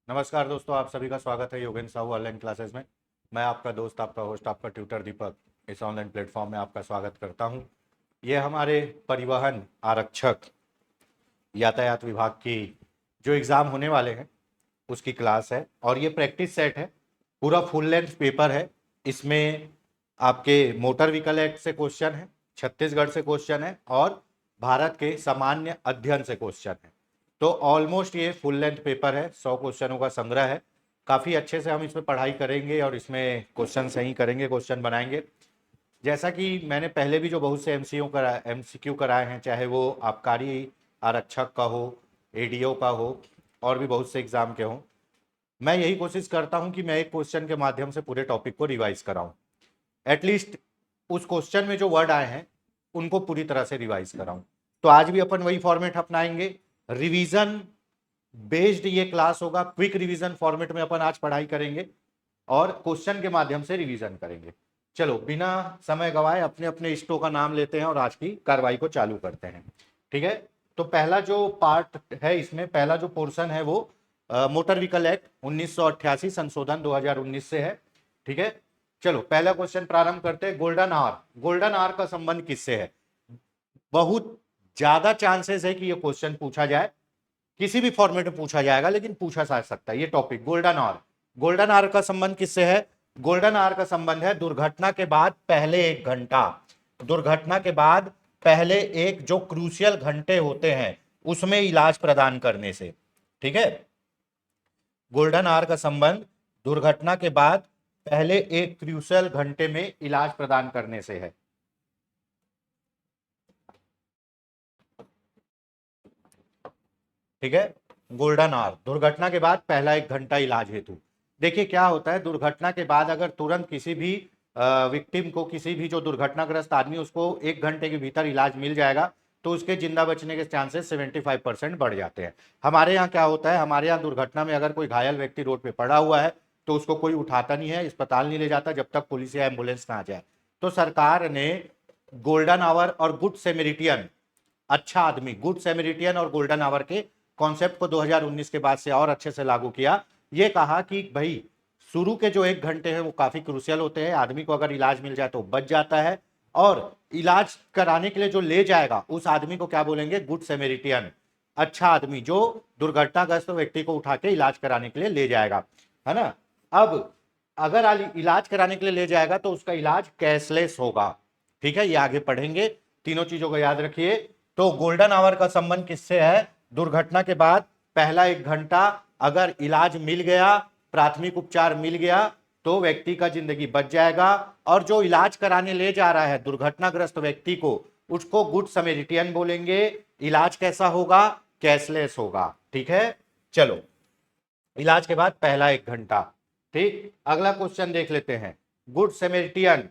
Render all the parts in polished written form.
नमस्कार दोस्तों, आप सभी का स्वागत है योगेंद्र साहू ऑनलाइन क्लासेस में। मैं आपका दोस्त, आपका होस्ट, आपका ट्यूटर दीपक इस ऑनलाइन प्लेटफॉर्म में आपका स्वागत करता हूं। ये हमारे परिवहन आरक्षक यातायात विभाग की जो एग्ज़ाम होने वाले हैं उसकी क्लास है और ये प्रैक्टिस सेट है। पूरा फुल लेंथ पेपर है। इसमें आपके मोटर व्हीकल एक्ट से क्वेश्चन है, छत्तीसगढ़ से क्वेश्चन है और भारत के सामान्य अध्ययन से क्वेश्चन है। तो ऑलमोस्ट ये फुल लेंथ पेपर है, 100 क्वेश्चनों का संग्रह है। काफ़ी अच्छे से हम इसमें पढ़ाई करेंगे और इसमें क्वेश्चन सही करेंगे, क्वेश्चन बनाएंगे। जैसा कि मैंने पहले भी जो बहुत से एमसीक्यू कराए हैं, चाहे वो आबकारी आरक्षक का हो, एडीओ का हो और भी बहुत से एग्जाम के हों, मैं यही कोशिश करता हूं कि मैं एक क्वेश्चन के माध्यम से पूरे टॉपिक को रिवाइज कराऊं। एटलीस्ट उस क्वेश्चन में जो वर्ड आए हैं उनको पूरी तरह से रिवाइज कराऊं। तो आज भी अपन वही फॉर्मेट अपनाएंगे, रिवीजन बेस्ड ये क्लास होगा। क्विक रिवीजन फॉर्मेट में अपन आज पढ़ाई करेंगे और क्वेश्चन के माध्यम से रिवीजन करेंगे। चलो बिना समय गवाए अपने अपने इष्टों का नाम लेते हैं और आज की कार्रवाई को चालू करते हैं। ठीक है। तो पहला जो पार्ट है, इसमें पहला जो पोर्शन है वो मोटर व्हीकल एक्ट 1988 संशोधन 2019 से है। ठीक है। चलो पहला क्वेश्चन प्रारंभ करते हैं। गोल्डन आवर, गोल्डन आवर का संबंध किससे है? बहुत ज्यादा चांसेस है कि ये क्वेश्चन पूछा जाए, किसी भी फॉर्मेट में पूछा जाएगा, लेकिन पूछा जा सकता है ये topic golden hour. Golden hour का संबंध किससे है? गोल्डन आवर का संबंध है दुर्घटना के बाद पहले 1 घंटा। दुर्घटना के बाद पहले एक जो क्रूशियल घंटे होते हैं उसमें इलाज प्रदान करने से। ठीक है। गोल्डन आवर का संबंध दुर्घटना के बाद पहले एक क्रूशियल घंटे में इलाज प्रदान करने से है। ठीक है। गोल्डन आवर, दुर्घटना के बाद पहला 1 घंटा इलाज हेतु। देखिए क्या होता है, दुर्घटना के बाद अगर तुरंत किसी भी विक्टिम को, किसी भी जो दुर्घटनाग्रस्त आदमी, उसको 1 घंटे के भीतर इलाज मिल जाएगा तो उसके जिंदा बचने के चांसेस 75% बढ़ जाते हैं। हमारे यहाँ क्या होता है, हमारे यहाँ दुर्घटना में अगर कोई घायल व्यक्ति रोड पे पड़ा हुआ है तो उसको कोई उठाता नहीं है, अस्पताल नहीं ले जाता जब तक पुलिस या एम्बुलेंस ना आ जाए। तो सरकार ने गोल्डन आवर और गुड सेमेरिटियन, अच्छा आदमी, गुड सेमेरिटियन और गोल्डन आवर के कॉन्सेप्ट को 2019 के बाद से और अच्छे से लागू किया। ये कहा कि भाई शुरू के जो 1 घंटे हैं वो काफी क्रूशियल होते हैं, आदमी को अगर इलाज मिल जाए तो बच जाता है, और इलाज कराने के लिए जो ले जाएगा उस आदमी को क्या बोलेंगे? गुड सेमेरिटियन, अच्छा आदमी जो दुर्घटनाग्रस्त व्यक्ति को उठा के इलाज कराने के लिए ले जाएगा, है ना। अब अगर इलाज कराने के लिए ले जाएगा तो उसका इलाज कैशलेस होगा। ठीक है, ये आगे पढ़ेंगे, तीनों चीजों को याद रखिए। तो गोल्डन आवर का संबंध किससे है? दुर्घटना के बाद पहला 1 घंटा अगर इलाज मिल गया, प्राथमिक उपचार मिल गया तो व्यक्ति का जिंदगी बच जाएगा, और जो इलाज कराने ले जा रहा है दुर्घटनाग्रस्त व्यक्ति को, उसको गुड समैरिटियन बोलेंगे। इलाज कैसा होगा? कैशलेस होगा। ठीक है। चलो, इलाज के बाद पहला 1 घंटा। ठीक, अगला क्वेश्चन देख लेते हैं। गुड समैरिटियन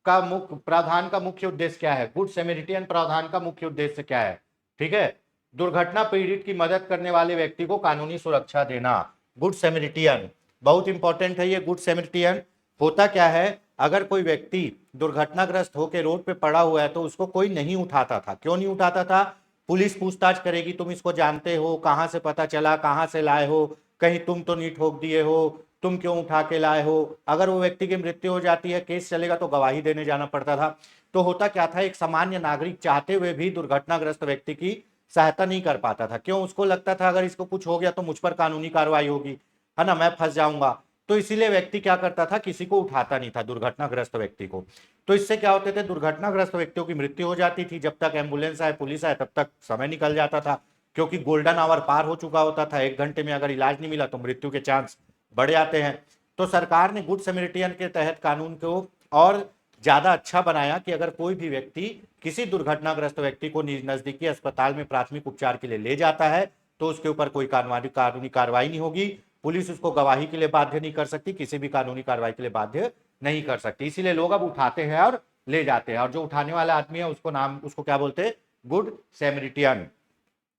का मुख्य प्रावधान का मुख्य उद्देश्य क्या है? गुड समैरिटियन प्रावधान का मुख्य उद्देश्य क्या है? ठीक है, दुर्घटना पीड़ित की मदद करने वाले व्यक्ति को कानूनी सुरक्षा देना। गुड समैरिटियन बहुत इंपॉर्टेंट है। ये गुड समैरिटियन होता क्या है, अगर कोई व्यक्ति दुर्घटनाग्रस्त होकर रोड पे पड़ा हुआ है तो उसको कोई नहीं उठाता था। क्यों नहीं उठाता था? पुलिस पूछताछ करेगी, तुम इसको जानते हो, कहां से पता चला, कहां से लाए हो, कहीं तुम तो नहीं ठोक दिए हो, तुम क्यों उठा के लाए हो। अगर वो व्यक्ति की मृत्यु हो जाती है, केस चलेगा तो गवाही देने जाना पड़ता था। तो होता क्या था, एक सामान्य नागरिक चाहते हुए भी दुर्घटनाग्रस्त व्यक्ति की सहायता नहीं कर पाता था। क्यों? उसको लगता था अगर इसको कुछ हो गया तो मुझ पर कानूनी कार्रवाई होगी, है ना, मैं फंस जाऊंगा। तो इसीलिए व्यक्ति क्या करता था, किसी को उठाता नहीं था दुर्घटनाग्रस्त व्यक्ति को। तो इससे क्या होते थे, दुर्घटनाग्रस्त व्यक्तियों की मृत्यु हो जाती थी। जब तक एम्बुलेंस आए, पुलिस आए, तब तक समय निकल जाता था, क्योंकि गोल्डन आवर पार हो चुका होता था। 1 घंटे में अगर इलाज नहीं मिला तो मृत्यु के चांस बढ़ जाते हैं। तो सरकार ने गुड समैरिटियन के तहत कानून को और ज्यादा अच्छा बनाया कि अगर कोई भी व्यक्ति किसी दुर्घटनाग्रस्त व्यक्ति को नजदीकी अस्पताल में प्राथमिक उपचार के लिए ले जाता है तो उसके ऊपर कोई कानूनी कार्रवाई नहीं होगी। पुलिस उसको गवाही के लिए बाध्य नहीं कर सकती, किसी भी कानूनी कार्रवाई के लिए बाध्य नहीं कर सकती। इसीलिए लोग अब उठाते हैं और ले जाते हैं, और जो उठाने वाला आदमी है उसको क्या बोलते हैं? गुड सैमरिटियन।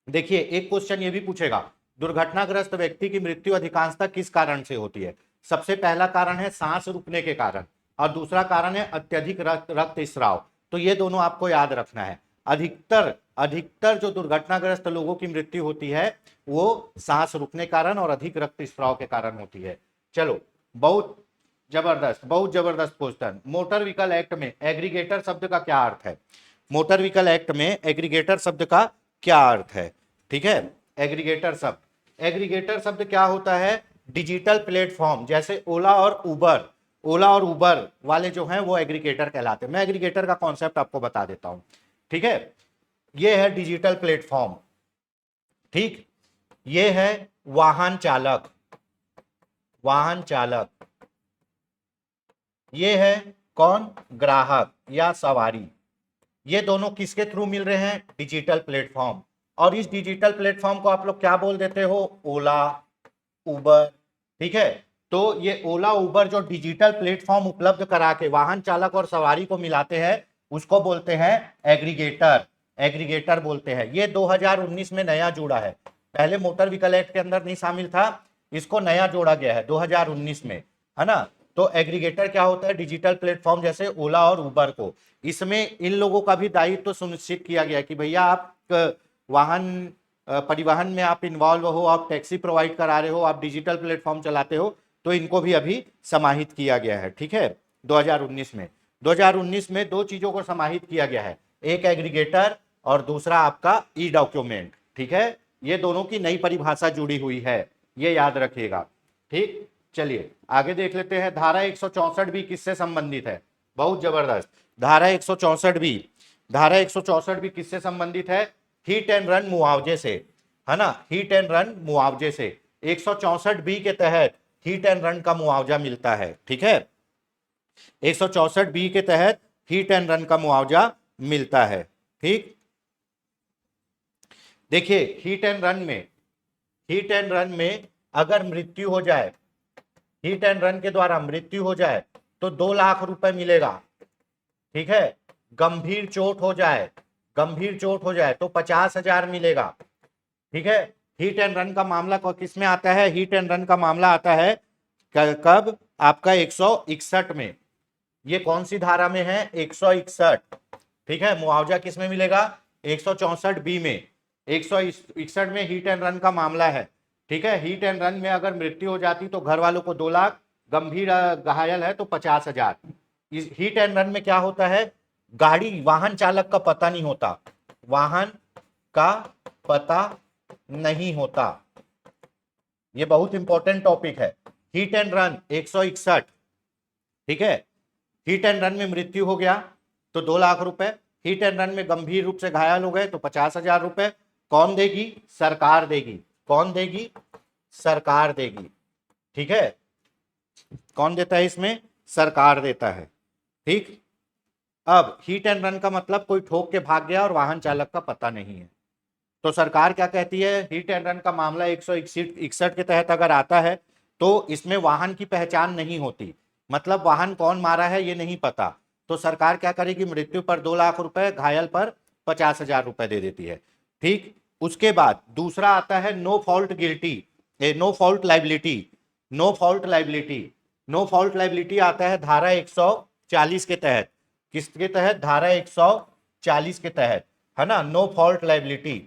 देखिए एक क्वेश्चन ये भी पूछेगा, दुर्घटनाग्रस्त व्यक्ति की मृत्यु अधिकांशतः किस कारण से होती है? सबसे पहला कारण है सांस रुकने के कारण, और दूसरा कारण है अत्यधिक रक्त स्राव। तो ये दोनों आपको याद रखना है। अधिकतर अधिकतर जो दुर्घटनाग्रस्त लोगों की मृत्यु होती है वो सांस रुकने कारण और अधिक रक्तस्राव के कारण होती है। चलो, बहुत जबरदस्त क्वेश्चन। मोटर व्हीकल एक्ट में एग्रीगेटर शब्द का क्या अर्थ है? मोटर व्हीकल एक्ट में एग्रीगेटर शब्द का क्या अर्थ है? ठीक है, एग्रीगेटर शब्द क्या होता है? डिजिटल प्लेटफॉर्म, जैसे ओला और उबर वाले जो हैं वो एग्रीगेटर कहलाते हैं। मैं एग्रीगेटर का कॉन्सेप्ट आपको बता देता हूं। ठीक है, ये है डिजिटल प्लेटफॉर्म। ठीक, ये है वाहन चालक, ये है कौन? ग्राहक या सवारी। ये दोनों किसके थ्रू मिल रहे हैं? Digital platform. और इस डिजिटल प्लेटफॉर्म को आप लोग क्या बोल देते हो? ओला, उबर। ठीक है, तो ये ओला उबर जो डिजिटल प्लेटफॉर्म उपलब्ध करा के वाहन चालक और सवारी को मिलाते हैं, उसको बोलते हैं एग्रीगेटर बोलते हैं। ये 2019 में नया जुड़ा है, पहले मोटर व्हीकल एक्ट के अंदर नहीं शामिल था, इसको नया जोड़ा गया है 2019 में, है ना। तो एग्रीगेटर क्या होता है? डिजिटल प्लेटफॉर्म जैसे ओला और उबर को, इसमें इन लोगों का भी दायित्व तो सुनिश्चित किया गया कि भैया आप वाहन परिवहन में आप इन्वॉल्व हो, आप टैक्सी प्रोवाइड करा रहे हो, आप डिजिटल प्लेटफॉर्म चलाते हो, तो इनको भी अभी समाहित किया गया है। ठीक है, 2019 में दो चीजों को समाहित किया गया है, एक एग्रीगेटर और दूसरा आपका ई डॉक्यूमेंट। ठीक है, ये दोनों की नई परिभाषा जुड़ी हुई है, ये याद रखिएगा। ठीक, चलिए आगे देख लेते हैं। धारा 164 भी किससे संबंधित है? बहुत जबरदस्त। धारा 164 भी किससे संबंधित है? हिट एंड रन मुआवजे से, है ना, हिट एंड रन मुआवजे से। 164 बी के तहत हिट एंड रन का मुआवजा मिलता है। ठीक है, 164 बी के तहत हिट एंड रन का मुआवजा मिलता है। ठीक, देखिए हिट एंड रन में अगर मृत्यु हो जाए, हिट एंड रन के द्वारा मृत्यु हो जाए तो 2 लाख रुपए मिलेगा। ठीक है, गंभीर चोट हो जाए तो 50,000 मिलेगा। ठीक है, हिट एंड रन का मामला किस में आता है? हिट एंड रन का मामला आता है कब? आपका 161 में। ये कौन सी धारा में है? 161। ठीक है, मुआवजा किस में मिलेगा? 164 बी में। 161 में हिट एंड रन का मामला है। ठीक है, हिट एंड रन में अगर मृत्यु हो जाती तो घर वालों को 2 लाख, गंभीर घायल है तो 50,000। इस हिट एंड रन में क्या होता है? वाहन चालक का पता नहीं होता, ये बहुत इंपॉर्टेंट टॉपिक है। Hit and run 161। ठीक है, हिट एंड रन में मृत्यु हो गया तो 2 लाख रुपए, हिट एंड रन में गंभीर रूप से घायल हो गए तो 50,000 रुपए। कौन देगी? सरकार देगी। कौन देगी? सरकार देगी। ठीक है, कौन देता है इसमें? सरकार देता है। ठीक, अब हिट एंड रन का मतलब कोई ठोक के भाग गया और वाहन चालक का पता नहीं है, तो सरकार क्या कहती है? हिट एंड रन का मामला 161 के तहत अगर आता है तो इसमें वाहन की पहचान नहीं होती, मतलब वाहन कौन मारा है ये नहीं पता, तो सरकार क्या करेगी? मृत्यु पर 2 लाख रुपए, घायल पर 50,000 रुपए दे देती है। ठीक, उसके बाद दूसरा आता है नो फॉल्ट लाइबिलिटी आता है धारा 140 के तहत। किसके तहत? धारा 140 के तहत, है ना, नो फॉल्ट लाइबिलिटी।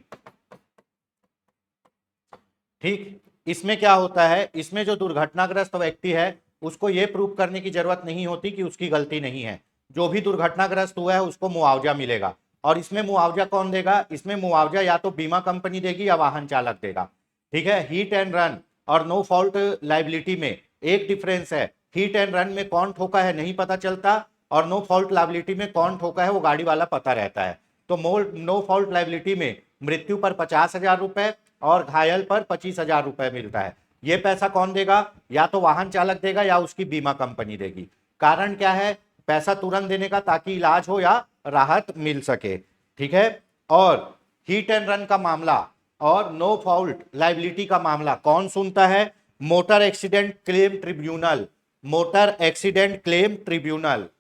ठीक, इसमें क्या होता है? इसमें जो दुर्घटनाग्रस्त व्यक्ति है उसको यह प्रूव करने की जरूरत नहीं होती कि उसकी गलती नहीं है, जो भी दुर्घटनाग्रस्त हुआ है उसको मुआवजा मिलेगा। और इसमें मुआवजा कौन देगा? इसमें मुआवजा या तो बीमा कंपनी देगी या वाहन चालक देगा। ठीक है, हिट एंड रन और नो फॉल्ट लाइबिलिटी में एक डिफरेंस है। हिट एंड रन में कौन ठोका है नहीं पता चलता, और नो फॉल्ट लाइबिलिटी में कौन ठोका है वो गाड़ी वाला पता रहता है। तो नो फॉल्ट लाइबिलिटी में मृत्यु पर 50,000 रुपए और घायल पर 25,000 रुपए मिलता है। ये पैसा कौन देगा? या तो वाहन चालक देगा या उसकी बीमा कंपनी देगी। कारण क्या है? पैसा तुरंत देने का, ताकि इलाज हो या राहत मिल सके। ठीक है, और हिट एंड रन का मामला और नो फॉल्ट लाइबिलिटी का मामला कौन सुनता है? Motor accident claim tribunal.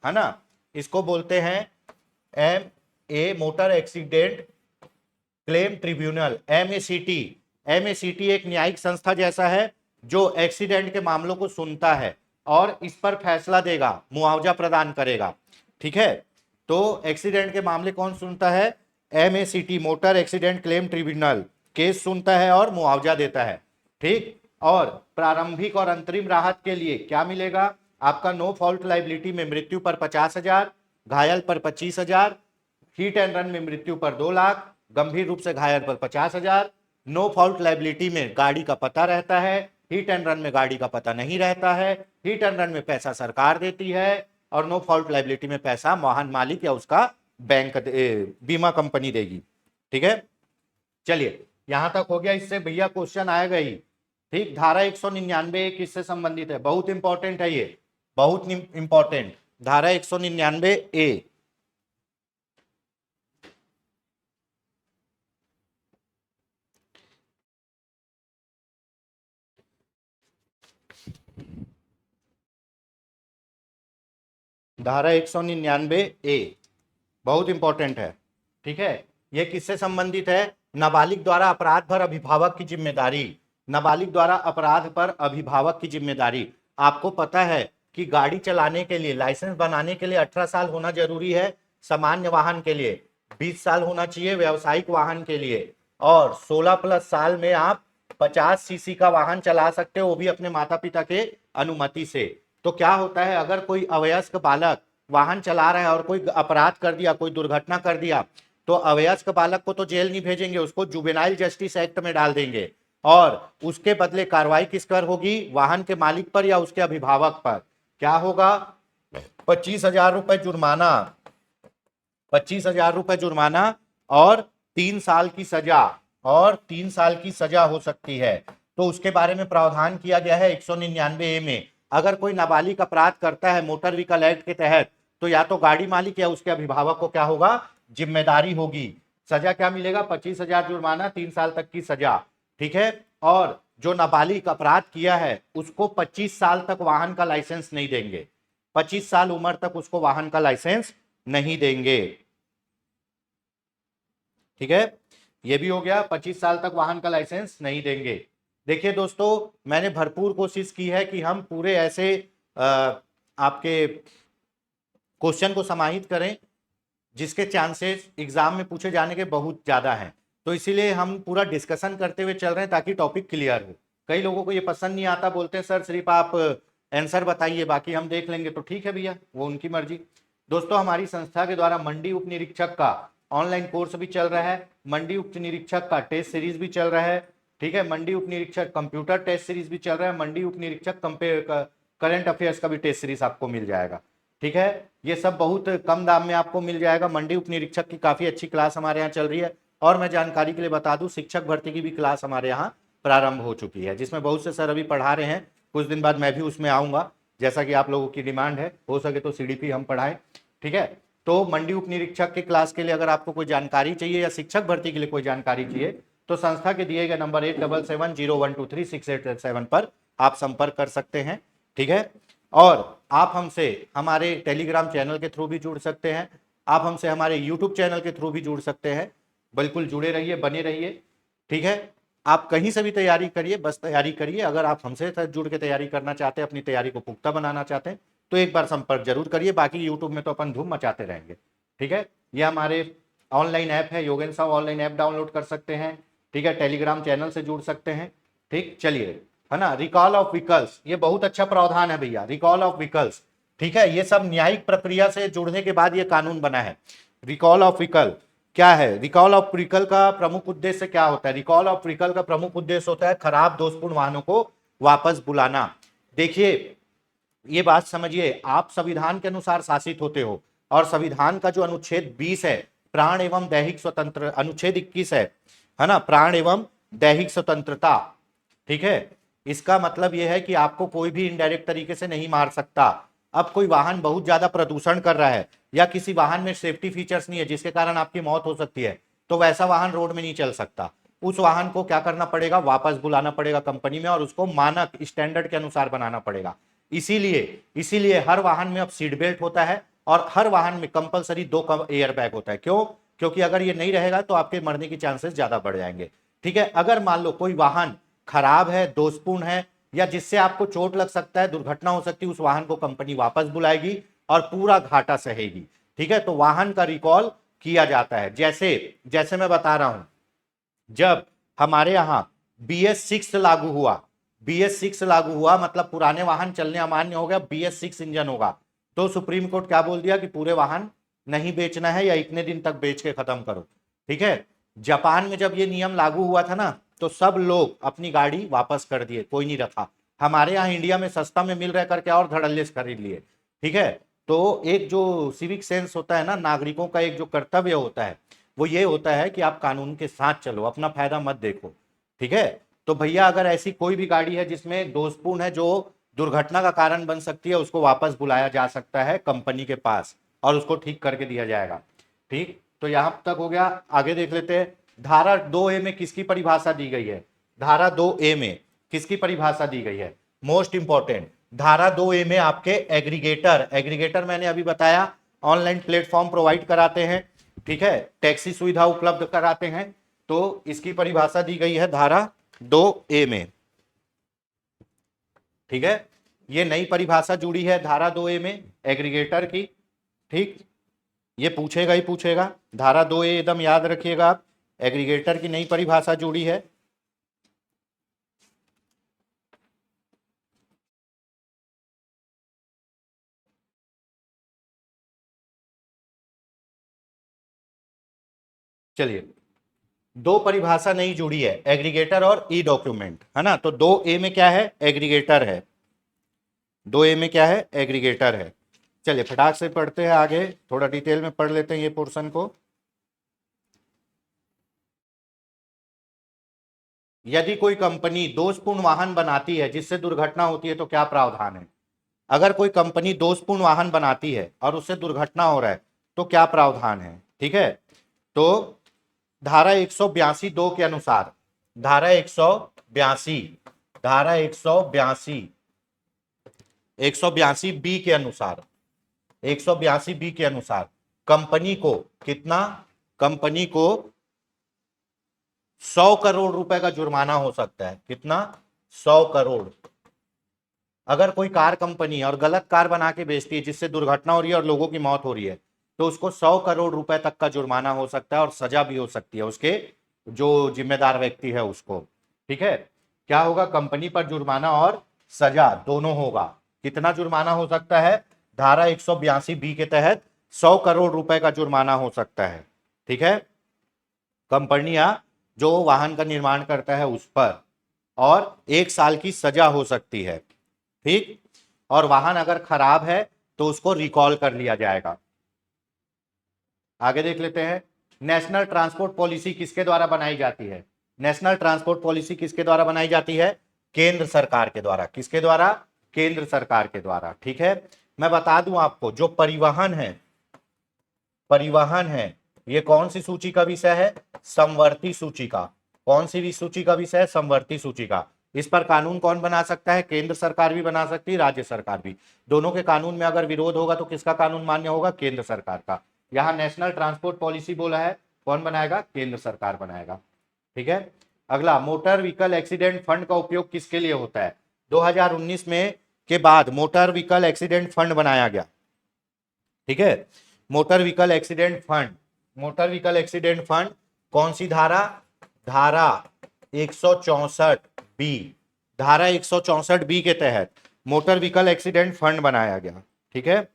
है ना, इसको बोलते हैं motor accident claim tribunal, MACT एक न्यायिक संस्था जैसा है जो एक्सीडेंट के मामलों को सुनता है और इस पर फैसला देगा, मुआवजा प्रदान करेगा। ठीक है, तो एक्सीडेंट के मामले कौन सुनता है? MACT motor accident claim tribunal case सुनता है और मुआवजा देता है। ठीक, और प्रारंभिक और अंतरिम राहत के लिए क्या मिलेगा? आपका नो फॉल्ट लाइबिलिटी में मृत्यु पर 50,000, घायल पर 25,000, हिट एंड रन में मृत्यु पर 2 लाख, गंभीर रूप से घायल पर 50,000। नो फॉल्ट लाइबिलिटी में गाड़ी का पता रहता है, हिट एंड रन में गाड़ी का पता नहीं रहता है। हिट एंड रन में पैसा सरकार देती है और नो फॉल्ट लाइबिलिटी में पैसा वाहन मालिक या उसका बैंक बीमा कंपनी देगी। ठीक है, चलिए यहां तक हो गया। इससे भैया क्वेश्चन आएगा ही। ठीक, धारा 199 किससे संबंधित है? बहुत इंपॉर्टेंट है ये, बहुत इंपॉर्टेंट। धारा 199A, धारा 199A बहुत इंपॉर्टेंट है। ठीक है, यह किससे संबंधित है? नाबालिग द्वारा अपराध पर अभिभावक की जिम्मेदारी। नाबालिग द्वारा अपराध पर अभिभावक की जिम्मेदारी। आपको पता है कि गाड़ी चलाने के लिए, लाइसेंस बनाने के लिए 18 साल होना जरूरी है। सामान्य वाहन के लिए 20 साल होना चाहिए, व्यावसायिक वाहन के लिए, और 16 प्लस साल में आप 50 सीसी का वाहन चला सकते हो, वो भी अपने माता पिता के अनुमति से। तो क्या होता है, अगर कोई अवयस्क बालक वाहन चला रहा है और कोई अपराध कर दिया, कोई दुर्घटना कर दिया, तो अवयस्क बालक को तो जेल नहीं भेजेंगे, उसको जुवेनाइल जस्टिस एक्ट में डाल देंगे और उसके बदले कार्रवाई किस पर होगी? वाहन के मालिक पर या उसके अभिभावक पर। क्या होगा? 25,000 रुपए जुर्माना, 25,000 रुपए जुर्माना और 3 साल की सजा, और 3 साल की सजा हो सकती है। तो उसके बारे में प्रावधान किया गया है 199A में। अगर कोई नाबालिग अपराध करता है मोटर व्हीकल एक्ट के तहत, तो या तो गाड़ी मालिक या उसके अभिभावक को क्या होगा? जिम्मेदारी होगी। सजा क्या मिलेगा? 25,000 जुर्माना, 3 साल तक की सजा। ठीक है, और जो नाबालिग अपराध किया है उसको 25 साल तक वाहन का लाइसेंस नहीं देंगे। 25 साल उम्र तक उसको वाहन का लाइसेंस नहीं देंगे। ठीक है, ये भी हो गया, 25 साल तक वाहन का लाइसेंस नहीं देंगे। देखिए दोस्तों, मैंने भरपूर कोशिश की है कि हम पूरे ऐसे आपके क्वेश्चन को समाहित करें जिसके चांसेस एग्जाम में पूछे जाने के बहुत ज्यादा हैं। तो इसीलिए हम पूरा डिस्कशन करते हुए चल रहे हैं ताकि टॉपिक क्लियर हो। कई लोगों को ये पसंद नहीं आता, बोलते हैं सर सिर्फ आप आंसर बताइए, बाकी हम देख लेंगे। तो ठीक है भैया, वो उनकी मर्जी। दोस्तों, हमारी संस्था के द्वारा मंडी उप निरीक्षक का ऑनलाइन कोर्स भी चल रहा है, मंडी उप निरीक्षक का टेस्ट सीरीज भी चल रहा है। ठीक है, मंडी उप निरीक्षक कंप्यूटर टेस्ट सीरीज भी चल रहा है, मंडी उप निरीक्षक करंट अफेयर्स का भी टेस्ट सीरीज आपको मिल जाएगा। ठीक है, ये सब बहुत कम दाम में आपको मिल जाएगा। मंडी उप निरीक्षक की काफी अच्छी क्लास हमारे यहाँ चल रही है, और मैं जानकारी के लिए बता दूं, शिक्षक भर्ती की भी क्लास हमारे यहाँ प्रारंभ हो चुकी है, जिसमें बहुत से सर अभी पढ़ा रहे हैं। कुछ दिन बाद मैं भी उसमें आऊंगा, जैसा कि आप लोगों की डिमांड है, हो सके तो CDP हम पढ़ाएं। ठीक है, तो मंडी उप निरीक्षक के क्लास के लिए अगर आपको कोई जानकारी चाहिए या शिक्षक भर्ती के लिए कोई जानकारी चाहिए, तो संस्था के दिए गए नंबर 8770123687 पर आप संपर्क कर सकते हैं। ठीक है, और आप हमसे हमारे टेलीग्राम चैनल के थ्रू भी जुड़ सकते हैं, आप हमसे हमारे यूट्यूब चैनल के थ्रू भी जुड़ सकते हैं। बिल्कुल जुड़े रहिए, बने रहिए। ठीक है, आप कहीं से भी तैयारी करिए, बस तैयारी करिए। अगर आप हमसे जुड़ के तैयारी करना चाहते हैं, अपनी तैयारी को पुख्ता बनाना चाहते हैं, तो एक बार संपर्क जरूर करिए। बाकी यूट्यूब में तो अपन धूम मचाते रहेंगे। ठीक है, ये हमारे ऑनलाइन ऐप है, योगेन साहब ऑनलाइन ऐप डाउनलोड कर सकते हैं। ठीक है, टेलीग्राम चैनल से जुड़ सकते हैं। ठीक, चलिए, है ना। रिकॉल ऑफ व्हीकल्स, ये बहुत अच्छा प्रावधान है भैया, रिकॉल ऑफ व्हीकल्स। ठीक है, ये सब न्यायिक प्रक्रिया से जुड़ने के बाद ये कानून बना है। रिकॉल ऑफ व्हीकल क्या है? रिकॉल ऑफ व्हीकल का प्रमुख उद्देश्य क्या होता है? रिकॉल ऑफ व्हीकल का प्रमुख उद्देश्य होता है खराब दोषपूर्ण वाहनों को वापस बुलाना। देखिए, ये बात समझिए, आप संविधान के अनुसार शासित होते हो, और संविधान का जो अनुच्छेद 20 है, प्राण एवं दैहिक स्वतंत्र, अनुच्छेद 21 है ना, प्राण एवं दैहिक स्वतंत्रता। ठीक है, इसका मतलब यह है कि आपको कोई भी इनडायरेक्ट तरीके से नहीं मार सकता। अब कोई वाहन बहुत ज्यादा प्रदूषण कर रहा है, या किसी वाहन में सेफ्टी फीचर्स नहीं है जिसके कारण आपकी मौत हो सकती है, तो वैसा वाहन रोड में नहीं चल सकता। उस वाहन को क्या करना पड़ेगा? वापस बुलाना पड़ेगा कंपनी में, और उसको मानक स्टैंडर्ड के अनुसार बनाना पड़ेगा। इसीलिए हर वाहन में अब सीट बेल्ट होता है, और हर वाहन में कंपलसरी 2 एयर बैग होता है। क्यों? क्योंकि अगर ये नहीं रहेगा तो आपके मरने की चांसेस ज्यादा बढ़ जाएंगे। ठीक है, अगर मान लो कोई वाहन खराब है, दोषपूर्ण है, या जिससे आपको चोट लग सकता है, दुर्घटना हो सकती है, उस वाहन को कंपनी वापस बुलाएगी और पूरा घाटा सहेगी। ठीक है, तो वाहन का रिकॉल किया जाता है। जैसे जैसे मैं बता रहा हूं, जब हमारे यहाँ BS6 लागू हुआ, BS6 लागू हुआ मतलब पुराने वाहन चलने अमान्य हो गया, BS6 इंजन होगा, तो सुप्रीम कोर्ट क्या बोल दिया कि पूरे वाहन नहीं बेचना है या इतने दिन तक बेच के खत्म करो। ठीक है, जापान में जब ये नियम लागू हुआ था ना, तो सब लोग अपनी गाड़ी वापस कर दिए, कोई नहीं रखा। हमारे यहाँ इंडिया में सस्ता में मिल रहा करके और धड़ल्ले से खरीद लिए। ठीक है, तो एक जो सिविक सेंस होता है ना, नागरिकों का एक जो कर्तव्य होता है, वो ये होता है कि आप कानून के साथ चलो, अपना फायदा मत देखो। ठीक है, तो भैया अगर ऐसी कोई भी गाड़ी है जिसमें दोषपूर्ण है, जो दुर्घटना का कारण बन सकती है, उसको वापस बुलाया जा सकता है कंपनी के पास और उसको ठीक करके दिया जाएगा। ठीक, तो यहां तक हो गया। आगे देख लेते हैं, धारा 2A में किसकी परिभाषा दी गई है? धारा 2A में किसकी परिभाषा दी गई है? मोस्ट इंपॉर्टेंट, धारा 2A में आपके एग्रीगेटर, एग्रीगेटर मैंने अभी बताया ऑनलाइन प्लेटफॉर्म प्रोवाइड कराते हैं। ठीक है, टैक्सी सुविधा उपलब्ध कराते हैं, तो इसकी परिभाषा दी गई है धारा 2A में। ठीक है, ये नई परिभाषा जुड़ी है धारा 2A में एग्रीगेटर की। ठीक, ये पूछेगा ही पूछेगा, धारा 2A एकदम याद रखिएगा आप, एग्रीगेटर की नई परिभाषा जुड़ी है। चलिए, दो परिभाषा नहीं जुड़ी है, एग्रीगेटर और ई डॉक्यूमेंट, है ना। तो 2A में क्या है? एग्रीगेटर है। 2A में क्या है? एग्रीगेटर है। चलिए फटाक से पढ़ते हैं आगे, थोड़ा डिटेल में पढ़ लेते हैं ये पोर्शन को। यदि कोई कंपनी दोषपूर्ण वाहन बनाती है जिससे दुर्घटना होती है तो क्या प्रावधान है? अगर कोई कंपनी दोषपूर्ण वाहन बनाती है और उससे दुर्घटना हो रहा है तो क्या प्रावधान है? ठीक है, तो धारा 182(2) के अनुसार, धारा 182, धारा 182 बी के अनुसार, 182 बी के अनुसार कंपनी को कितना, कंपनी को 100 करोड़ रुपए का जुर्माना हो सकता है। कितना? 100 करोड़। अगर कोई कार कंपनी और गलत कार बना के बेचती है जिससे दुर्घटना हो रही है और लोगों की मौत हो रही है, तो उसको 100 करोड़ रुपए तक का जुर्माना हो सकता है और सजा भी हो सकती है उसके जो जिम्मेदार व्यक्ति है उसको। ठीक है, क्या होगा? कंपनी पर जुर्माना और सजा दोनों होगा। कितना जुर्माना हो सकता है? धारा 182 बी के तहत 100 करोड़ रुपए का जुर्माना हो सकता है। ठीक है, कंपनियां जो वाहन का निर्माण करता है उस पर, और 1 साल की सजा हो सकती है। ठीक, और वाहन अगर खराब है तो उसको रिकॉल कर लिया जाएगा। आगे देख लेते हैं, नेशनल ट्रांसपोर्ट पॉलिसी किसके द्वारा बनाई जाती है? नेशनल ट्रांसपोर्ट पॉलिसी किसके द्वारा बनाई जाती है? केंद्र सरकार के द्वारा। किसके द्वारा? केंद्र सरकार के द्वारा। ठीक है, मैं बता दूं आपको, जो परिवहन है, परिवहन है, ये कौन सी सूची का विषय है? समवर्ती सूची का। कौन सी भी सूची का विषय है? समवर्ती सूची का। इस पर कानून कौन बना सकता है? केंद्र सरकार भी बना सकती है, राज्य सरकार भी। दोनों के कानून में अगर विरोध होगा तो किसका कानून मान्य होगा? केंद्र सरकार का। यहां नेशनल ट्रांसपोर्ट पॉलिसी बोला है, कौन बनाएगा? केंद्र सरकार बनाएगा। ठीक है, अगला, मोटर व्हीकल एक्सीडेंट फंड का उपयोग किसके लिए होता है? 2019 में के बाद मोटर व्हीकल एक्सीडेंट फंड बनाया गया। ठीक है, motor vehicle accident fund, motor vehicle accident fund कौन सी धारा? धारा 164 बी, धारा 164 बी के तहत मोटर व्हीकल एक्सीडेंट फंड बनाया गया। ठीक है,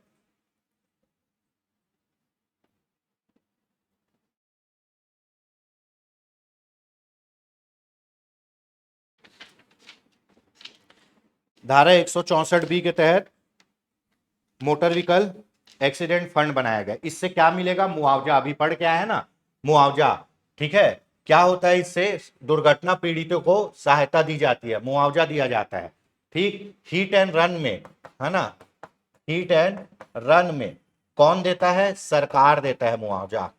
धारा 164 बी के तहत मोटर व्हीकल एक्सीडेंट फंड बनाया गया। इससे क्या मिलेगा? मुआवजा। अभी पढ़ के आया है ना, मुआवजा। ठीक है, क्या होता है इससे? दुर्घटना पीड़ितों को सहायता दी जाती है, मुआवजा दिया जाता है। ठीक, हिट एंड रन में, है ना, हिट एंड रन में कौन देता है? सरकार देता है मुआवजा।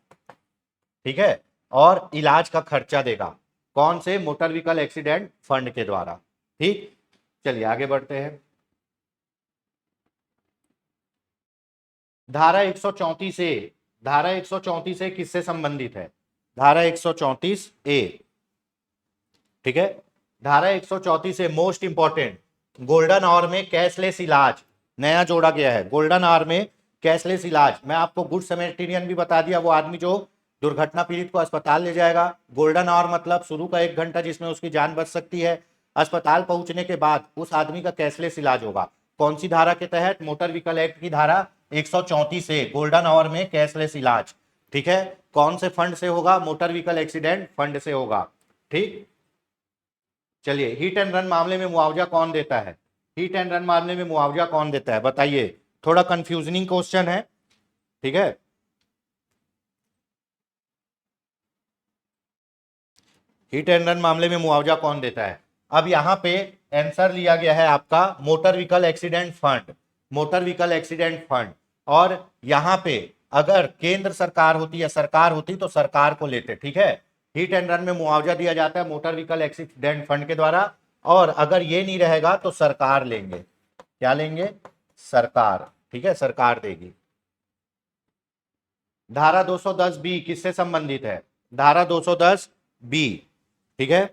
ठीक है, और इलाज का खर्चा देगा कौन से? मोटर व्हीकल एक्सीडेंट फंड के द्वारा। ठीक, चलिए आगे बढ़ते हैं। धारा 134 ए, धारा 134 ए किससे संबंधित है? धारा 134 ए। ठीक है, धारा 134 a most important, golden hour में कैशलेस इलाज नया जोड़ा गया है। गोल्डन आवर में कैशलेस इलाज, मैं आपको गुड समैरिटन भी बता दिया, वो आदमी जो दुर्घटना पीड़ित को अस्पताल ले जाएगा। गोल्डन आवर मतलब शुरू का 1 घंटा जिसमें उसकी जान बच सकती है। अस्पताल पहुंचने के बाद उस आदमी का कैशलेस इलाज होगा। कौन सी धारा के तहत? मोटर व्हीकल एक्ट की धारा 134 से गोल्डन आवर में कैशलेस इलाज। ठीक है, कौन से फंड से होगा? मोटर व्हीकल एक्सीडेंट फंड से होगा। ठीक, चलिए, हिट एंड रन मामले में मुआवजा कौन देता है? हिट एंड रन मामले में मुआवजा कौन देता है बताइए? थोड़ा कंफ्यूजनिंग क्वेश्चन है, ठीक है। हिट एंड रन मामले में मुआवजा कौन देता है? अब यहां पे आंसर लिया गया है आपका motor vehicle accident fund, motor vehicle accident fund. और यहां पे अगर केंद्र सरकार होती या सरकार होती तो सरकार को लेते, ठीक है। हिट एंड रन में मुआवजा दिया जाता है मोटर व्हीकल एक्सीडेंट फंड के द्वारा, और अगर ये नहीं रहेगा तो सरकार लेंगे। क्या लेंगे? सरकार, ठीक है, सरकार देगी। धारा 210 बी किससे संबंधित है? धारा 210 बी, ठीक है,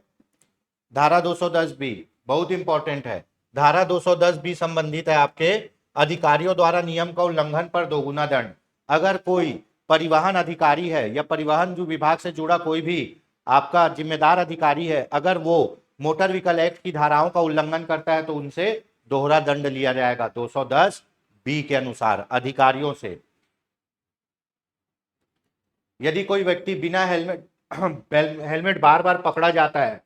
धारा 210 बी बहुत इंपॉर्टेंट है। धारा 210 बी संबंधित है आपके अधिकारियों द्वारा नियम का उल्लंघन पर दोगुना दंड। अगर कोई परिवहन अधिकारी है या परिवहन जो विभाग से जुड़ा कोई भी आपका जिम्मेदार अधिकारी है, अगर वो मोटर व्हीकल एक्ट की धाराओं का उल्लंघन करता है तो उनसे दोहरा दंड लिया जाएगा 210 बी के अनुसार अधिकारियों से। यदि कोई व्यक्ति बिना हेलमेट हेलमेट बार बार पकड़ा जाता है,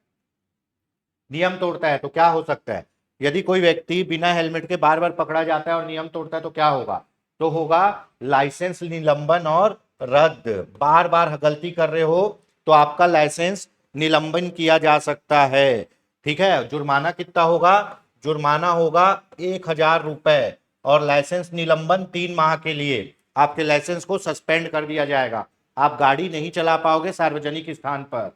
नियम तोड़ता है, तो क्या हो सकता है? यदि कोई व्यक्ति बिना हेलमेट के बार बार पकड़ा जाता है और नियम तोड़ता है तो क्या होगा? तो होगा लाइसेंस निलंबन और रद्द। बार बार गलती कर रहे हो तो आपका लाइसेंस निलंबन किया जा सकता है। ठीक है, जुर्माना कितना होगा? जुर्माना होगा 1,000 रुपए, और लाइसेंस निलंबन 3 माह के लिए आपके लाइसेंस को सस्पेंड कर दिया जाएगा। आप गाड़ी नहीं चला पाओगे सार्वजनिक स्थान पर।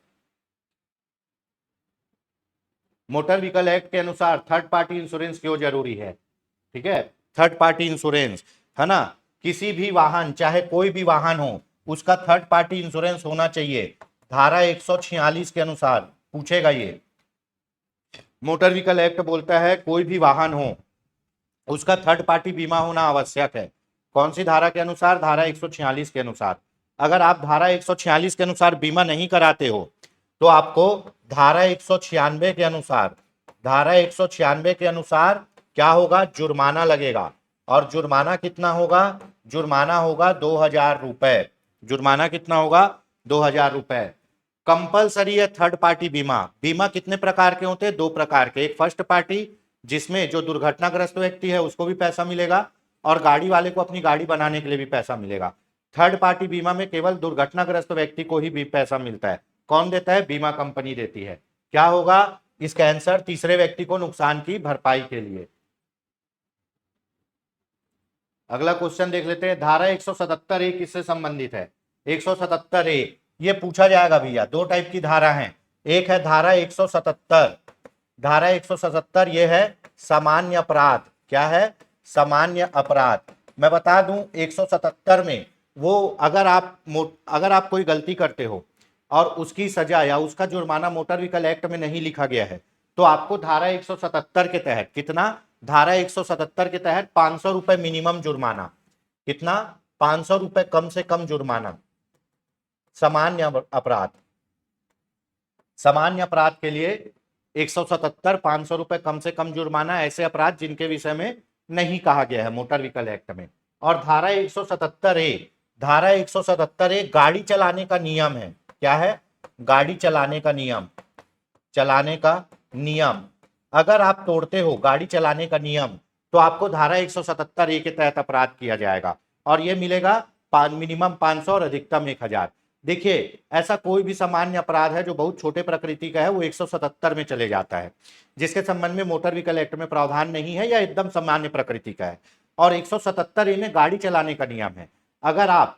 मोटर व्हीकल एक्ट के अनुसार थर्ड पार्टी इंश्योरेंस क्यों जरूरी है? ठीक है, थर्ड पार्टी इंश्योरेंस है ना, किसी भी वाहन, चाहे कोई भी वाहन हो, उसका थर्ड पार्टी इंश्योरेंस होना चाहिए। धारा 146 के अनुसार पूछेगा ये। मोटर व्हीकल एक्ट बोलता है कोई भी वाहन हो उसका थर्ड पार्टी बीमा होना आवश्यक है। कौन सी धारा के अनुसार? धारा 146 के अनुसार। अगर आप धारा 146 के अनुसार बीमा नहीं कराते हो तो आपको धारा 196 के अनुसार, धारा 196 के अनुसार क्या होगा? जुर्माना लगेगा। और जुर्माना कितना होगा? जुर्माना होगा 2,000 रुपए। जुर्माना कितना होगा? 2,000 रुपए। कंपलसरी है थर्ड पार्टी बीमा। बीमा कितने प्रकार के होते हैं? 2 प्रकार के। एक फर्स्ट पार्टी जिसमें जो दुर्घटनाग्रस्त व्यक्ति है उसको भी पैसा मिलेगा और गाड़ी वाले को अपनी गाड़ी बनाने के लिए भी पैसा मिलेगा। थर्ड पार्टी बीमा में केवल दुर्घटनाग्रस्त व्यक्ति को ही भी पैसा मिलता है। कौन देता है? बीमा कंपनी देती है। क्या होगा इसका आंसर? तीसरे व्यक्ति को नुकसान की भरपाई के लिए। अगला क्वेश्चन देख लेते हैं। धारा 177 ए किससे संबंधित है? 177 ए ये पूछा जाएगा भैया। 2 टाइप की धारा है। एक है धारा 177, धारा 177 ये है सामान्य अपराध। क्या है? सामान्य अपराध। मैं बता दूं 177 में वो अगर आप कोई गलती करते हो और उसकी सजा या उसका जुर्माना मोटर व्हीकल एक्ट में नहीं लिखा गया है तो आपको धारा 177 के तहत कितना? धारा 177 के तहत 500 रुपए मिनिमम जुर्माना। कितना? 500 रुपए कम से कम जुर्माना। सामान्य अपराध, सामान्य अपराध के लिए 177 500 रुपए कम से कम जुर्माना, ऐसे अपराध जिनके विषय में नहीं कहा गया है मोटर व्हीकल एक्ट में। और धारा 177 ए, धारा 177 ए गाड़ी चलाने का नियम है। क्या है? गाड़ी चलाने का नियम। चलाने का नियम अगर आप तोड़ते हो, गाड़ी चलाने का नियम, तो आपको धारा 177 ए के तहत अपराध किया जाएगा और यह मिलेगा मिनिमम 500 और अधिकतम 1,000। देखिए, ऐसा कोई भी सामान्य अपराध है जो बहुत छोटे प्रकृति का है वो 177 में चले जाता है, जिसके संबंध में मोटर व्हीकल एक्ट में प्रावधान नहीं है या एकदम सामान्य प्रकृति का है। और 177 ए में गाड़ी चलाने का नियम है। अगर आप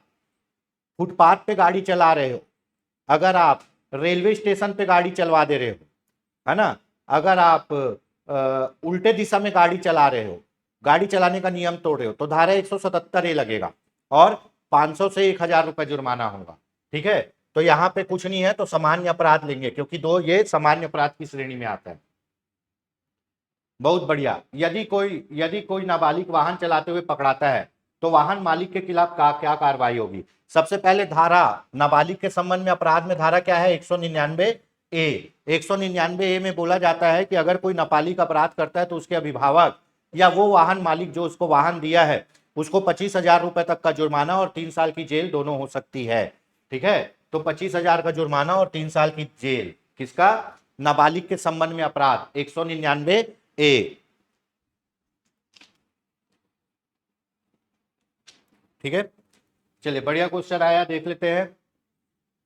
फुटपाथ पे गाड़ी चला रहे हो, अगर आप रेलवे स्टेशन पे गाड़ी चलवा दे रहे हो, है ना, अगर आप उल्टे दिशा में गाड़ी चला रहे हो, गाड़ी चलाने का नियम तोड़ रहे हो, तो धारा 177 ए लगेगा और 500 से 1,000 रुपए जुर्माना होगा। ठीक है, तो यहां पे कुछ नहीं है तो सामान्य अपराध लेंगे क्योंकि ये सामान्य अपराध की श्रेणी में आता है। बहुत बढ़िया। यदि कोई नाबालिग वाहन चलाते हुए पकड़ाता है तो वाहन मालिक के खिलाफ क्या कार्रवाई होगी? सबसे पहले धारा, नाबालिग के संबंध में अपराध में धारा क्या है? 199A। 199A में बोला जाता है कि अगर कोई नाबालिग अपराध करता है तो उसके अभिभावक या वो वाहन मालिक जो उसको वाहन दिया है उसको 25,000 रुपए तक का जुर्माना और 3 साल की जेल दोनों हो सकती है। ठीक है, तो 25,000 का जुर्माना और 3 साल की जेल किसका? नाबालिग के संबंध में अपराध 199A। ठीक है, चलिए बढ़िया क्वेश्चन आया, देख लेते हैं।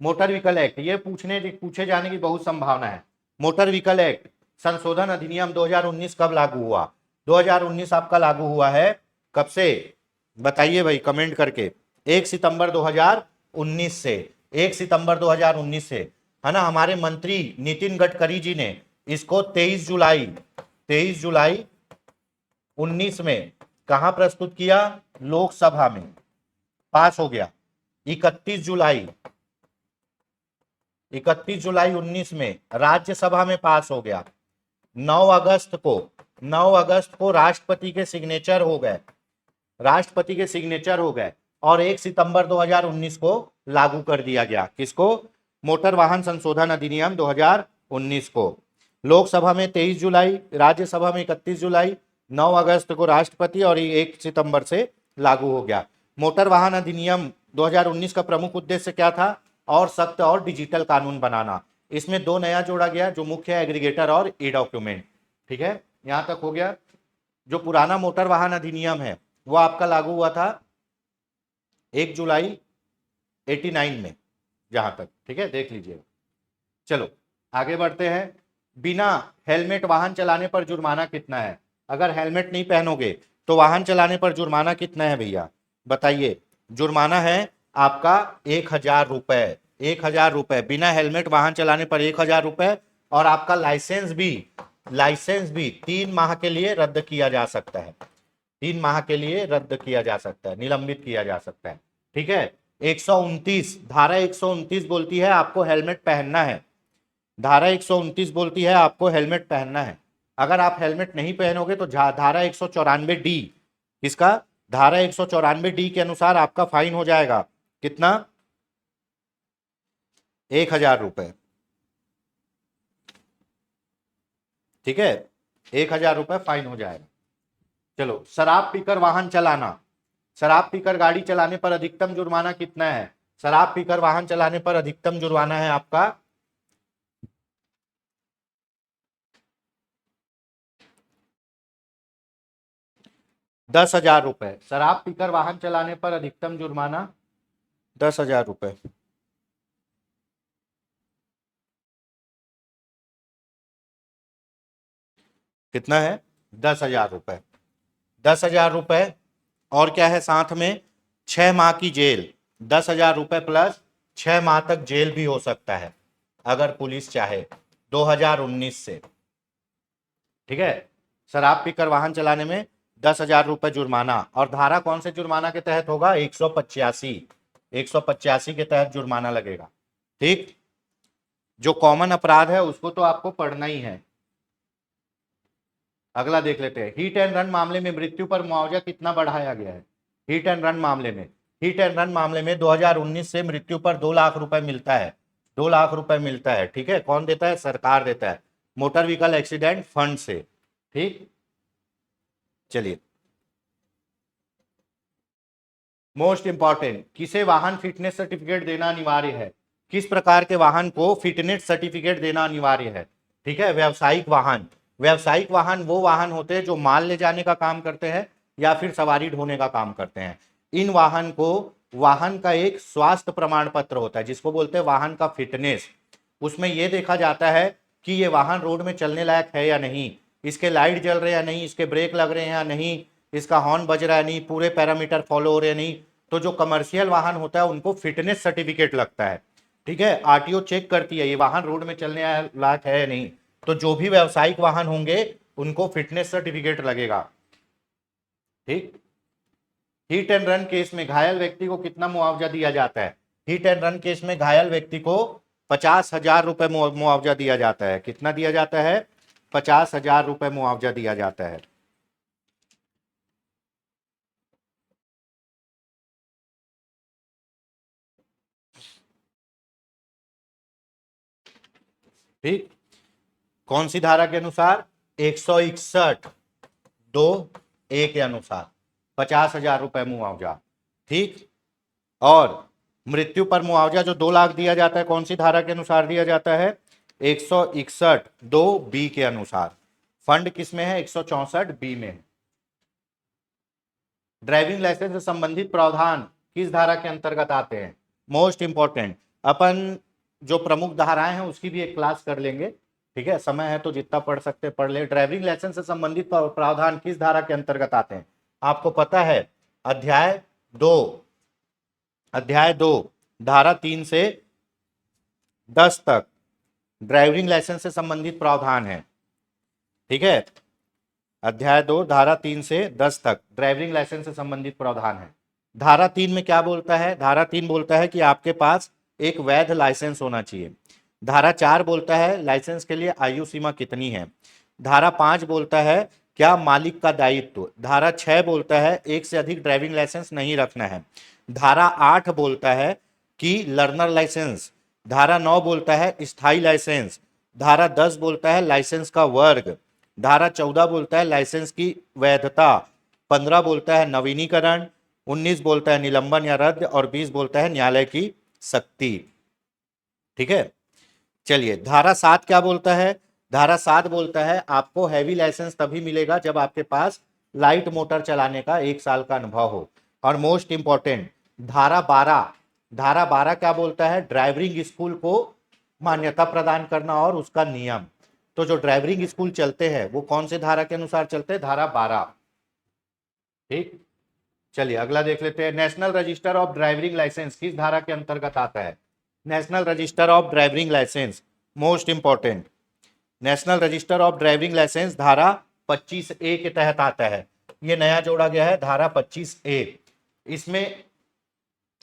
मोटर व्हीकल एक्ट, ये पूछे जाने की बहुत संभावना है। मोटर व्हीकल एक्ट संशोधन अधिनियम 2019 कब लागू हुआ? 2019 आपका लागू हुआ है कब से? बताइए भाई कमेंट करके। 1 सितंबर 2019 से, 1 सितंबर 2019 से, है ना। हमारे मंत्री नितिन गडकरी जी ने इसको 23 जुलाई 19 में कहां प्रस्तुत किया? लोकसभा में, पास हो गया। 31 जुलाई 19 में राज्यसभा में पास हो गया। 9 अगस्त को राष्ट्रपति के सिग्नेचर हो गए और 1 सितंबर 2019 को लागू कर दिया गया। किसको? मोटर वाहन संशोधन अधिनियम 2019 को। लोकसभा में 23 जुलाई, राज्यसभा में 31 जुलाई, 9 अगस्त को राष्ट्रपति और 1 सितंबर से लागू हो गया। मोटर वाहन अधिनियम 2019 का प्रमुख उद्देश्य क्या था? और सख्त और डिजिटल कानून बनाना। इसमें 2 नया जोड़ा गया, जो मुख्य एग्रीगेटर और ई डॉक्यूमेंट। ठीक है, यहां तक हो गया। जो पुराना मोटर वाहन अधिनियम है वो आपका लागू हुआ था 1 जुलाई 89 में, जहां तक। ठीक है, देख लीजिए। चलो आगे बढ़ते हैं। बिना हेलमेट वाहन चलाने पर जुर्माना कितना है? अगर हेलमेट नहीं पहनोगे तो वाहन चलाने पर जुर्माना कितना है भैया? बताइए। जुर्माना है आपका 1,000 रुपए। 1,000 रुपए बिना हेलमेट वाहन चलाने पर 1,000 रुपए। और आपका लाइसेंस भी 3 माह के लिए रद्द किया जा सकता है। 3 माह के लिए रद्द किया जा सकता है, निलंबित किया जा सकता है। ठीक है, 129 धारा 129 बोलती है आपको हेलमेट पहनना है। धारा 129 बोलती है आपको हेलमेट पहनना है। अगर आप हेलमेट नहीं पहनोगे तो धारा 194D, किसका? धारा 194D के अनुसार आपका फाइन हो जाएगा कितना? 1,000 रुपए। ठीक है, 1,000 रुपए फाइन हो जाएगा। चलो, शराब पीकर वाहन चलाना, शराब पीकर गाड़ी चलाने पर अधिकतम जुर्माना कितना है? शराब पीकर वाहन चलाने पर अधिकतम जुर्माना है आपका 10,000 रुपए। शराब पीकर वाहन चलाने पर अधिकतम जुर्माना 10,000 रुपए। कितना है? 10,000 रुपए। 10,000 रुपए और क्या है साथ में? 6 माह की जेल। 10,000 रुपए प्लस 6 माह तक जेल भी हो सकता है अगर पुलिस चाहे, 2019 से। ठीक है, शराब पीकर वाहन चलाने में 10,000 रुपए जुर्माना। और धारा कौन से जुर्माना के तहत होगा? 185 के तहत जुर्माना लगेगा। ठीक, जो कॉमन अपराध है उसको तो आपको पढ़ना ही है। अगला देख लेते हैं। हिट एंड रन मामले में मृत्यु पर मुआवजा कितना बढ़ाया गया है? हिट एंड रन मामले में 2019 से मृत्यु पर 2 लाख रुपए मिलता है। 2 लाख रुपए मिलता है। ठीक है, कौन देता है? सरकार देता है, मोटर व्हीकल एक्सीडेंट फंड से। ठीक, चलिए। मोस्ट इंपॉर्टेंट, किसे वाहन फिटनेस सर्टिफिकेट देना अनिवार्य है? किस प्रकार के वाहन को फिटनेस सर्टिफिकेट देना अनिवार्य है? ठीक है, व्यावसायिक वाहन वो वाहन होते हैं जो माल ले जाने का काम करते हैं या फिर सवारी ढोने का काम करते हैं। इन वाहन को, वाहन का एक स्वास्थ्य प्रमाण पत्र होता है जिसको बोलते हैं वाहन का फिटनेस। उसमें यह देखा जाता है कि ये वाहन रोड में चलने लायक है या नहीं, इसके लाइट जल रहे हैं या नहीं, इसके ब्रेक लग रहे हैं या नहीं, इसका हॉर्न बज रहा है नहीं, पूरे पैरामीटर फॉलो हो रहे हैं नहीं। तो जो कमर्शियल वाहन होता है उनको फिटनेस सर्टिफिकेट लगता है। ठीक है, आरटीओ चेक करती है ये वाहन रोड में चलने लायक है या नहीं। तो जो भी व्यावसायिक वाहन होंगे उनको फिटनेस सर्टिफिकेट लगेगा। ठीक, हिट एंड रन केस में घायल व्यक्ति को कितना मुआवजा दिया जाता है? हिट एंड रन केस में घायल व्यक्ति को 50,000 रुपए मुआवजा दिया जाता है। कितना दिया जाता है? 50,000 रुपए मुआवजा दिया जाता है। ठीक, कौन सी धारा के अनुसार? 161(2)(a) के अनुसार 50,000 रुपए मुआवजा। ठीक, और मृत्यु पर मुआवजा जो 2 लाख दिया जाता है, कौन सी धारा के अनुसार दिया जाता है? 161(2)(b) के अनुसार। फंड किस में है? 164(b) में है। ड्राइविंग लाइसेंस से संबंधित प्रावधान किस धारा के अंतर्गत आते हैं? मोस्ट इंपॉर्टेंट, अपन जो प्रमुख धाराएं हैं उसकी भी एक क्लास कर लेंगे, ठीक है, समय है तो जितना पढ़ सकते पढ़ ले। ड्राइविंग लाइसेंस से संबंधित प्रावधान किस धारा के अंतर्गत आते हैं? आपको पता है, अध्याय 2 धारा 3 से 10 तक ड्राइविंग लाइसेंस से संबंधित प्रावधान है। ठीक है, अध्याय 2 धारा 3 से 10 तक ड्राइविंग लाइसेंस से संबंधित प्रावधान है। धारा 3 में क्या बोलता है? धारा 3 बोलता है कि आपके पास एक वैध लाइसेंस होना चाहिए। धारा 4 बोलता है लाइसेंस के लिए आयु सीमा कितनी है। धारा 5 बोलता है क्या मालिक का दायित्व। धारा 6 बोलता है एक से अधिक ड्राइविंग लाइसेंस नहीं रखना है। धारा 8 बोलता है कि लर्नर लाइसेंस। धारा 9 बोलता है स्थायी लाइसेंस। धारा 10 बोलता है लाइसेंस का वर्ग। धारा 14 बोलता है लाइसेंस की वैधता। 15 बोलता है नवीनीकरण। 19 बोलता है निलंबन या रद्द, और 20 बोलता है न्यायालय की सख्ती। ठीक है, चलिए धारा 7 क्या बोलता है? धारा 7 बोलता है आपको हैवी लाइसेंस तभी मिलेगा जब आपके पास लाइट मोटर चलाने का 1 साल का अनुभव हो। और मोस्ट इंपॉर्टेंट धारा 12 क्या बोलता है? ड्राइविंग स्कूल को मान्यता प्रदान करना और उसका नियम। तो जो ड्राइविंग स्कूल चलते हैं वो कौन से धारा के अनुसार चलते हैं? धारा 12। ठीक, चलिए अगला देख लेते हैं। National register of driving license किस धारा के अंतर्गत आता है? National register of driving license, most important, national register of driving license धारा 25A के तहत आता है। ये नया जोड़ा गया है, धारा 25A। इसमें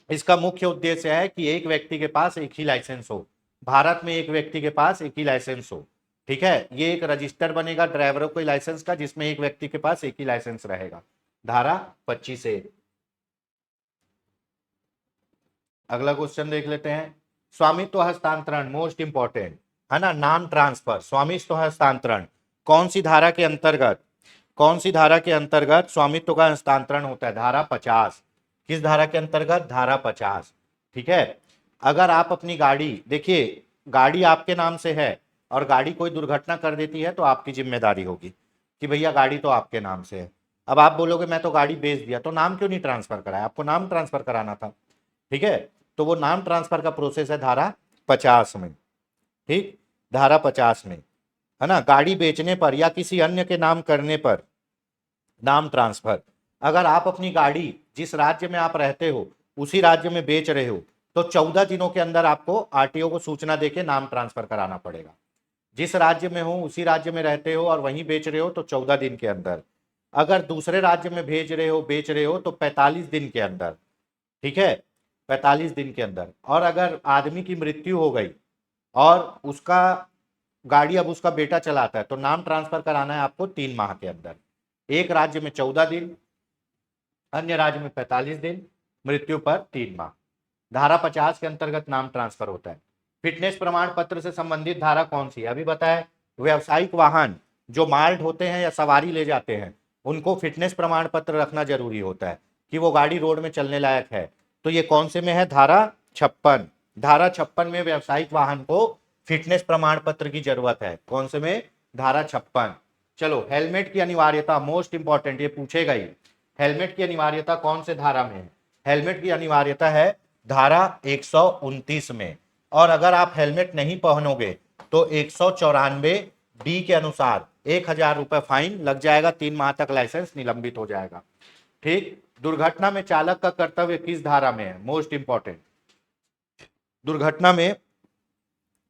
इसका मुख्य उद्देश्य है कि एक व्यक्ति के पास एक ही लाइसेंस हो, भारत में एक व्यक्ति के पास एक ही लाइसेंस हो। ठीक है, ये एक रजिस्टर बनेगा ड्राइवरों के लाइसेंस का जिसमें एक व्यक्ति के पास एक ही लाइसेंस रहेगा, धारा 25A। अगला क्वेश्चन देख लेते हैं। स्वामित्व हस्तांतरण, मोस्ट इंपॉर्टेंट है ना, नाम ट्रांसफर, स्वामित्व हस्तांतरण कौन सी धारा के अंतर्गत, कौन सी धारा के अंतर्गत स्वामित्व का हस्तांतरण होता है? धारा 50। किस धारा के अंतर्गत? धारा 50। ठीक है, अगर आप अपनी गाड़ी, देखिए गाड़ी आपके नाम से है और गाड़ी कोई दुर्घटना कर देती है तो आपकी जिम्मेदारी होगी कि भैया गाड़ी तो आपके नाम से है। अब आप बोलोगे मैं तो गाड़ी बेच दिया, तो नाम क्यों नहीं ट्रांसफर कराया? आपको नाम ट्रांसफर कराना था। ठीक है, तो वो नाम ट्रांसफर का प्रोसेस है धारा 50 में। ठीक, धारा 50 में है ना, गाड़ी बेचने पर या किसी अन्य के नाम करने पर नाम ट्रांसफर। अगर आप अपनी गाड़ी जिस राज्य में आप रहते हो उसी राज्य में बेच रहे हो तो 14 दिनों के अंदर आपको आरटीओ को सूचना देके नाम ट्रांसफर कराना पड़ेगा। जिस राज्य में हो उसी राज्य में रहते हो और वहीं बेच रहे हो तो 14 दिन के अंदर। अगर दूसरे राज्य में भेज रहे हो बेच रहे हो तो 45 दिन के अंदर। ठीक है, 45 दिन के अंदर। और अगर आदमी की मृत्यु हो गई और उसका गाड़ी अब उसका बेटा चलाता है तो नाम ट्रांसफर कराना है आपको 3 माह के अंदर। एक राज्य में 14 दिन, अन्य राज्य में 45 दिन, मृत्यु पर 3 माह। धारा 50 के अंतर्गत नाम ट्रांसफर होता है। फिटनेस प्रमाण पत्र से संबंधित धारा कौन सी है? अभी बताया, व्यावसायिक वाहन जो माल ढोते हैं या सवारी ले जाते हैं उनको फिटनेस प्रमाण पत्र रखना जरूरी होता है कि वो गाड़ी रोड में चलने लायक है। तो ये कौन से में है? धारा 56। धारा 56 में व्यावसायिक वाहन को फिटनेस प्रमाण पत्र की जरूरत है। कौन से में? धारा 56। चलो, हेलमेट की अनिवार्यता, मोस्ट इंपॉर्टेंट, ये पूछेगा ही। हेलमेट की अनिवार्यता कौन से धारा में है? हेलमेट की अनिवार्यता है धारा 129 में। और अगर आप हेलमेट नहीं पहनोगे तो 194 D के अनुसार 1,000 रुपए फाइन लग जाएगा, 3 माह तक लाइसेंस निलंबित हो जाएगा। ठीक, दुर्घटना में चालक का कर्तव्य किस धारा में है? मोस्ट इंपॉर्टेंट, दुर्घटना में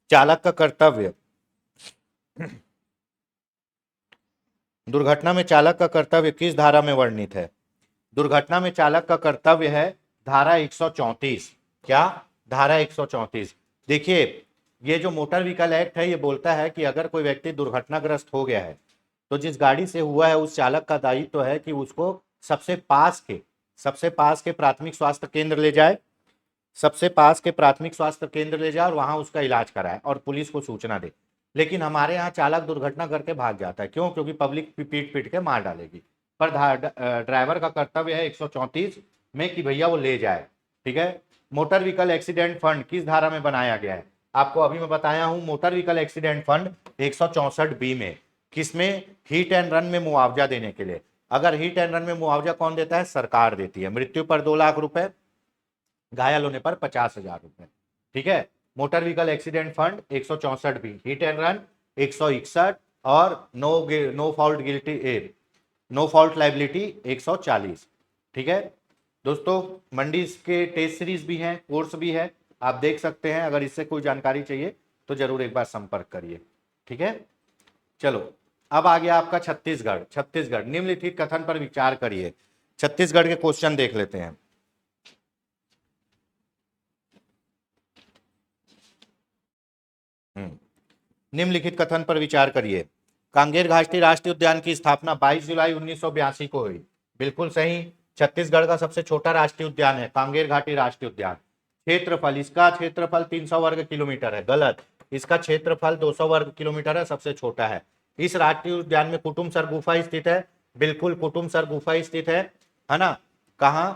चालक का कर्तव्य, दुर्घटना में चालक का कर्तव्य किस धारा में वर्णित है? दुर्घटना में चालक का कर्तव्य है धारा 134। क्या? धारा 134। देखिए, ये जो मोटर व्हीकल एक्ट है ये बोलता है कि अगर कोई व्यक्ति दुर्घटनाग्रस्त हो गया है तो जिस गाड़ी से हुआ है उस चालक का दायित्व तो है कि उसको सबसे पास के प्राथमिक स्वास्थ्य केंद्र ले जाए, सबसे पास के प्राथमिक स्वास्थ्य केंद्र ले जाए और वहां उसका इलाज कराए और पुलिस को सूचना दे। लेकिन हमारे यहाँ चालक दुर्घटना करके भाग जाता है। क्यों? क्योंकि पब्लिक पीट पीट के मार डालेगी। पर ड्राइवर का कर्तव्य है 134 में कि भैया वो ले जाए। ठीक है। मोटर व्हीकल एक्सीडेंट फंड किस धारा में बनाया गया है? आपको अभी मैं बताया हूं, motor vehicle accident fund 164 B में। किसमें? हिट एंड रन में मुआवजा देने के लिए। अगर हिट एंड रन में मुआवजा कौन देता है? सरकार देती है। मृत्यु पर 2 लाख रुपए, घायल होने पर 50,000 रुपए। ठीक है। Motor vehicle accident fund 164 B, hit and run 161 और no fault guilty no fault liability 140। ठीक है दोस्तों, मंडी के टेस्ट सीरीज भी हैं, कोर्स भी है, आप देख सकते हैं। अगर इससे कोई जानकारी चाहिए तो जरूर एक बार संपर्क करिए। ठीक है। चलो, अब आ गया आपका छत्तीसगढ़। छत्तीसगढ़ निम्नलिखित कथन पर विचार करिए। छत्तीसगढ़ के क्वेश्चन देख लेते हैं। निम्नलिखित कथन पर विचार करिए। कांगेर घाटी राष्ट्रीय उद्यान की स्थापना 22 जुलाई 1982 को हुई। बिल्कुल सही। छत्तीसगढ़ का सबसे छोटा राष्ट्रीय उद्यान है कांगेर घाटी राष्ट्रीय उद्यान। क्षेत्रफल, इसका क्षेत्रफल 300 वर्ग किलोमीटर है। गलत। इसका क्षेत्रफल 200 वर्ग किलोमीटर है, सबसे छोटा है। इस राष्ट्रीय उद्यान में कुटुमसर गुफा स्थित है। बिल्कुल, कुटुमसर गुफा स्थित है ना। कहा?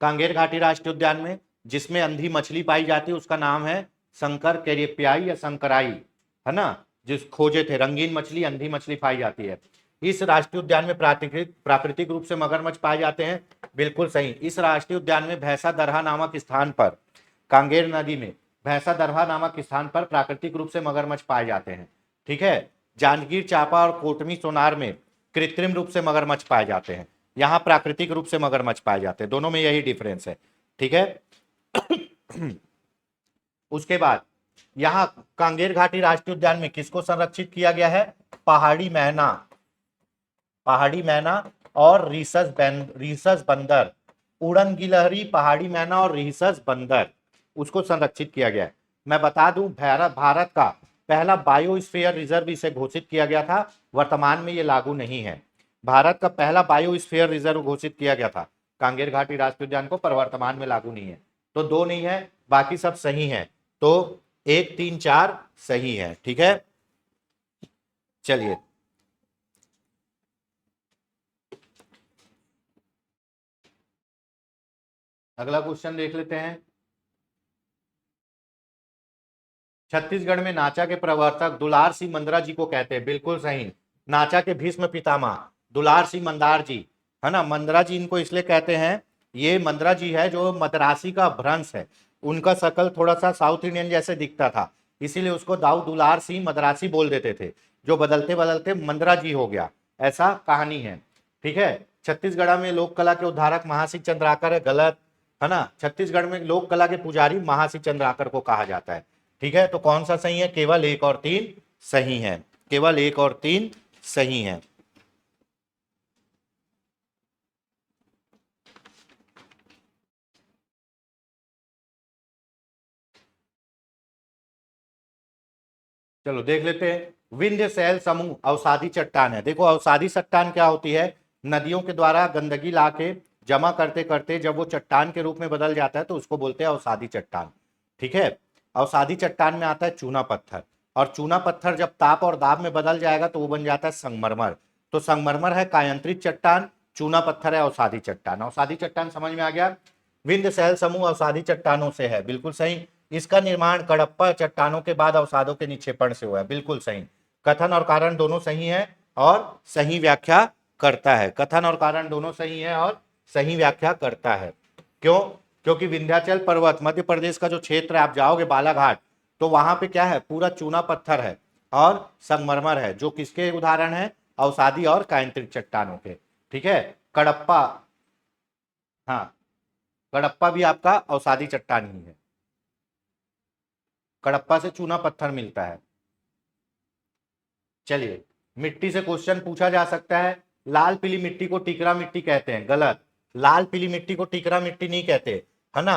कांगेर घाटी राष्ट्रीय उद्यान में। जिसमें अंधी मछली पाई जाती है उसका नाम है शंकर कैरेपियाई या शंकराई, है ना। जिस खोजे थे, रंगीन मछली, अंधी मछली पाई जाती है। इस राष्ट्रीय उद्यान में प्राकृतिक रूप से मगरमच्छ पाए जाते हैं। बिल्कुल सही। इस राष्ट्रीय उद्यान में भैंसा दरहा नामक स्थान पर, कांगेर नदी में भैंसा दरहा नामक स्थान पर प्राकृतिक रूप से मगरमच्छ पाए जाते हैं। ठीक है। जांजगीर चांपा और कोटमी सोनार में कृत्रिम रूप से मगरमच्छ पाए जाते हैं। यहाँ प्राकृतिक रूप से मगरमच्छ पाए जाते हैं। दोनों में यही डिफरेंस है। ठीक है। उसके बाद यहाँ कांगेर घाटी राष्ट्रीय उद्यान में किसको संरक्षित किया गया है? पहाड़ी मैना, पहाड़ी मैना और रीसस बंदर, उड़न गिलहरी, पहाड़ी मैना और रीसस बंदर, उसको संरक्षित किया गया है। मैं बता दूं, भारत का पहला बायोस्फीयर रिजर्व इसे घोषित किया गया था। वर्तमान में ये लागू नहीं है। भारत का पहला बायोस्फीयर रिजर्व घोषित किया गया था कांगेर घाटी राष्ट्रीय उद्यान को, पर वर्तमान में लागू नहीं है। तो 2 नहीं है, बाकी सब सही है। तो 1, 3, 4 सही है। ठीक है। चलिए, अगला क्वेश्चन देख लेते हैं। छत्तीसगढ़ में नाचा के प्रवर्तक दुलार सिंह मंदरा जी को कहते हैं। बिल्कुल सही। नाचा के भीष्म पितामह दुलार सिंह मंदार जी, है ना। मंदरा जी इनको इसलिए कहते हैं, ये मंदरा जी है जो मद्रासी का भ्रंश है। उनका शकल थोड़ा सा साउथ इंडियन जैसे दिखता था, इसीलिए उसको दाऊ दुलार सिंह मद्रासी बोल देते थे, जो बदलते बदलते मंदरा जी हो गया। ऐसा कहानी है। ठीक है। छत्तीसगढ़ में लोक कला के उद्धारक महासिंह चंद्राकर है। गलत, है ना। छत्तीसगढ़ में लोक कला के पुजारी महासिंह चंद्राकर को कहा जाता है। ठीक है। तो कौन सा सही है? केवल 1 और 3 सही है। केवल 1 और 3 सही है। चलो देख लेते हैं। विंध्य सैल समूह अवसादी चट्टान है। देखो, अवसादी चट्टान क्या होती है? नदियों के द्वारा गंदगी लाके जमा करते करते जब वो चट्टान के रूप में बदल जाता है तो उसको बोलते हैं अवसादी चट्टान। ठीक है। अवसादी चट्टान में आता है चूना पत्थर, और चूना पत्थर जब ताप और दाब में बदल जाएगा तो वो बन जाता है संगमरमर। तो संगमरमर है कायांतरित चट्टान, चूना पत्थर है अवसादी चट्टान। अवसादी चट्टान समझ में आ गया। विंध्य सैल समूह अवसादी चट्टानों से है। बिल्कुल सही। इसका निर्माण कडप्पा चट्टानों के बाद अवसादों के निक्षेपण से हुआ है। बिल्कुल सही। कथन और कारण दोनों सही है और सही व्याख्या करता है। कथन और कारण दोनों सही है और सही व्याख्या करता है। क्यों? क्योंकि विंध्याचल पर्वत मध्य प्रदेश का जो क्षेत्र है, आप जाओगे बालाघाट तो वहां पे क्या है? पूरा चूना पत्थर है और संगमरमर है, जो किसके उदाहरण है? अवसादी और कायांतरित चट्टानों के। ठीक है। कडप्पा, हाँ, कडप्पा भी आपका अवसादी चट्टान ही है। कडप्पा से चूना पत्थर मिलता है। चलिए, मिट्टी से क्वेश्चन पूछा जा सकता है। लाल पीली मिट्टी को टिकरा मिट्टी कहते हैं। गलत। लाल पीली मिट्टी को टिकरा मिट्टी नहीं कहते, है ना।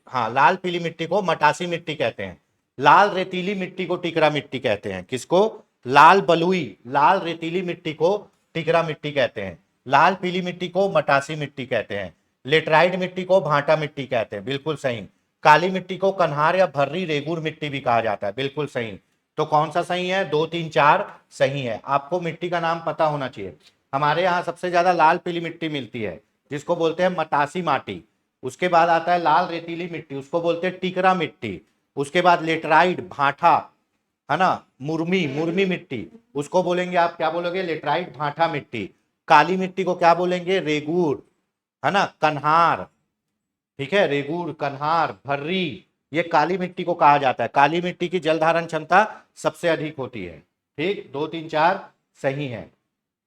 हाँ, लाल पीली मिट्टी को मटासी मिट्टी कहते हैं। लाल रेतीली मिट्टी को टिकरा मिट्टी कहते हैं। किसको? लाल बलुई, लाल रेतीली मिट्टी को टिकरा मिट्टी कहते हैं। लाल पीली मिट्टी को मटासी मिट्टी कहते हैं। लेटराइट मिट्टी को भाटा मिट्टी कहते हैं। बिल्कुल सही। काली मिट्टी को कन्हार या भर्री रेगूर मिट्टी भी कहा जाता है, बिल्कुल सही। तो कौन सा सही है? 2 3 4 सही है। आपको मिट्टी का नाम पता होना चाहिए। हमारे यहाँ सबसे ज्यादा लाल पीली मिट्टी मिलती है जिसको बोलते हैं मटासी माटी। उसके बाद आता है लाल रेतीली मिट्टी, उसको बोलते हैं टिकरा मिट्टी। उसके बाद लेटराइट भाठा, है ना, मुर्मी मुर्मी मिट्टी, उसको बोलेंगे आप क्या बोलोगे? लेटराइट भाठा मिट्टी। काली मिट्टी को क्या बोलेंगे? रेगूर, है ना, कन्हार, ठीक है, रेगूर, कन्हार, भर्री, ये काली मिट्टी को कहा जाता है। काली मिट्टी की जल धारण क्षमता सबसे अधिक होती है। ठीक, 2 3 4 सही है।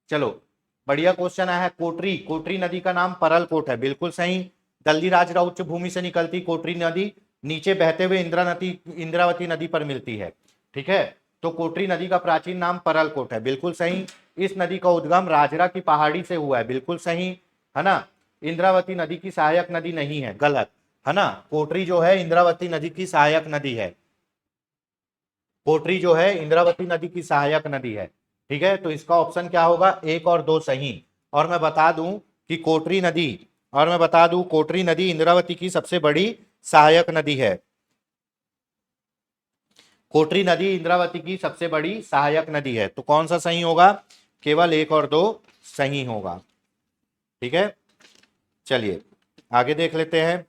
चलो बढ़िया क्वेश्चन आया है। कोटरी, कोटरी नदी का नाम परलकोट है, बिल्कुल सही। दल्लीराजरा उच्च भूमि से निकलती कोटरी नदी नीचे बहते हुए इंद्रावती नदी पर मिलती है, ठीक है। तो कोटरी नदी का प्राचीन नाम परलकोट है, बिल्कुल सही। इस नदी का उद्गम राजरा की पहाड़ी से हुआ है, बिल्कुल सही, है ना। इंद्रावती नदी की सहायक नदी नहीं है, गलत, है ना। कोटरी जो है इंद्रावती नदी की सहायक नदी है। कोटरी जो है इंद्रावती नदी की सहायक नदी है, ठीक है। तो इसका ऑप्शन क्या होगा? 1 और 2 सही। और मैं बता दूं कि कोटरी नदी इंद्रावती की सबसे बड़ी सहायक नदी है। कोटरी नदी इंद्रावती की सबसे बड़ी सहायक नदी है। तो कौन सा सही होगा? केवल 1 और 2 सही होगा, ठीक है। चलिए आगे देख लेते हैं।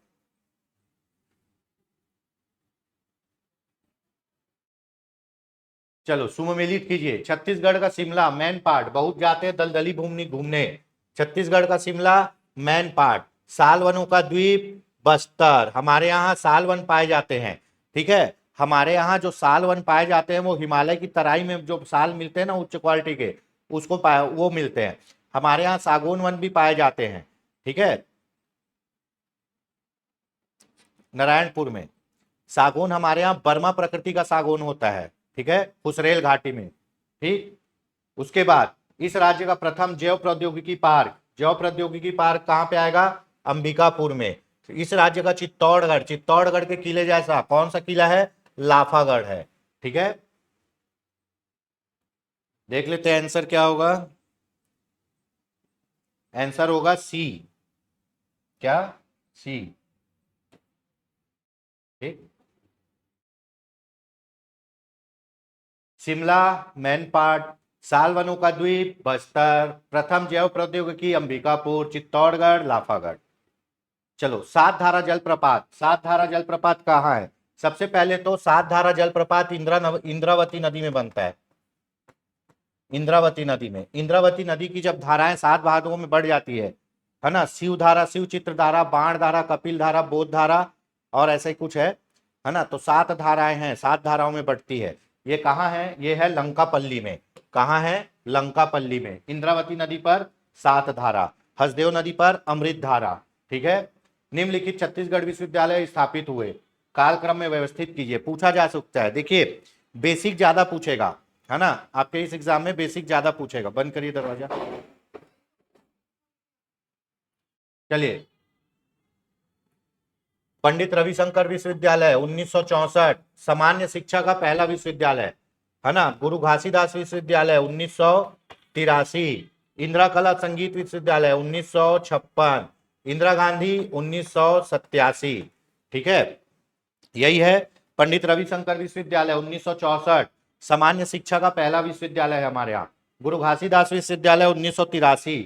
चलो सुमेलित कीजिए। छत्तीसगढ़ का शिमला मैन पार्ट, बहुत जाते हैं दलदली भूमि घूमने। छत्तीसगढ़ का शिमला मैन पार्ट, साल वनों का द्वीप बस्तर। हमारे यहाँ साल वन पाए जाते हैं, ठीक है। हमारे यहाँ जो साल वन पाए जाते हैं वो हिमालय की तराई में जो साल मिलते हैं ना उच्च क्वालिटी के, उसको पाए वो मिलते हैं। हमारे यहाँ सागौन वन भी पाए जाते हैं, ठीक है, नारायणपुर में। सागौन हमारे यहाँ बर्मा प्रकृति का सागौन होता है, ठीक है, फुसरेल घाटी में, ठीक। उसके बाद इस राज्य का प्रथम जैव प्रौद्योगिकी पार्क कहां पे आएगा? अंबिकापुर में। इस राज्य का चित्तौड़गढ़ के किले जैसा कौन सा किला है? लाफागढ़ है, ठीक है। देख लेते हैं आंसर क्या होगा। आंसर होगा सी। क्या? सी, ठीक। शिमला मैनपाट, साल वनों का द्वीप बस्तर, प्रथम जैव प्रौद्योगिकी अंबिकापुर, चित्तौड़गढ़, लाफागढ़। चलो सात धारा जलप्रपात कहाँ है? सबसे पहले तो सात धारा जलप्रपात इंद्रावती नदी में बनता है। इंद्रावती नदी की जब धाराएं 7 भागों में बढ़ जाती है ना, शिव धारा, शिव चित्र धारा, बाण धारा, कपिल धारा, बोध धारा और ऐसा ही कुछ है ना। तो 7 धाराएं हैं, 7 धाराओं में बढ़ती है। ये कहाँ है? ये है लंकापल्ली में। कहाँ है? लंकापल्ली में। इंद्रावती नदी पर 7 धारा, हसदेव नदी पर अमृत धारा, ठीक है। निम्नलिखित छत्तीसगढ़ विश्वविद्यालय स्थापित हुए, कालक्रम में व्यवस्थित कीजिए। पूछा जा सकता है, देखिए बेसिक ज्यादा पूछेगा, है ना। आपके इस एग्जाम में बेसिक ज्यादा पूछेगा। बंद करिए दरवाजा। चलिए, पंडित रविशंकर विश्वविद्यालय 1964 सामान्य शिक्षा का पहला विश्वविद्यालय, है ना। गुरु घासीदास विश्वविद्यालय 1983, इंदिरा कला संगीत विश्वविद्यालय 1956, इंदिरा गांधी 1987, ठीक है। यही है पंडित रविशंकर विश्वविद्यालय 1964 सामान्य शिक्षा का पहला विश्वविद्यालय है हमारे यहाँ। गुरु घासीदास विश्वविद्यालय 1983,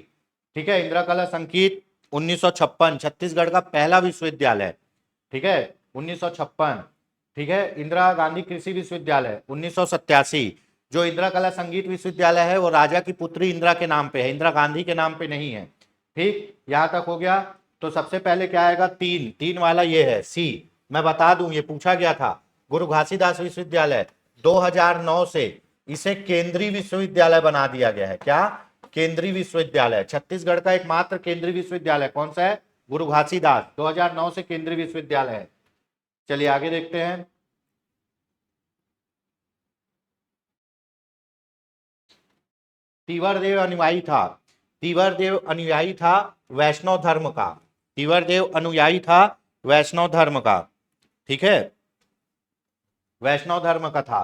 ठीक है। इंदिरा कला संगीत 1956 छत्तीसगढ़ का पहला विश्वविद्यालय, ठीक है, 1956, ठीक है। इंदिरा गांधी कृषि विश्वविद्यालय 1987। जो इंदिरा कला संगीत विश्वविद्यालय है वो राजा की पुत्री इंदिरा के नाम पे है, इंदिरा गांधी के नाम पे नहीं है, ठीक। यहां तक हो गया। तो सबसे पहले क्या आएगा? 3 वाला ये है सी। मैं बता दूं ये पूछा गया था। गुरु घासीदास विश्वविद्यालय 2009 से इसे केंद्रीय विश्वविद्यालय बना दिया गया है। क्या? केंद्रीय विश्वविद्यालय। छत्तीसगढ़ का एकमात्र केंद्रीय विश्वविद्यालय कौन सा है? गुरु घासीदास, 2009 से केंद्रीय विश्वविद्यालय है। चलिए आगे देखते हैं। तीवरदेव अनुयायी था, तीवरदेव अनुयायी था वैष्णव धर्म का, तीवरदेव अनुयायी था वैष्णव धर्म का, ठीक है, वैष्णव धर्म का था,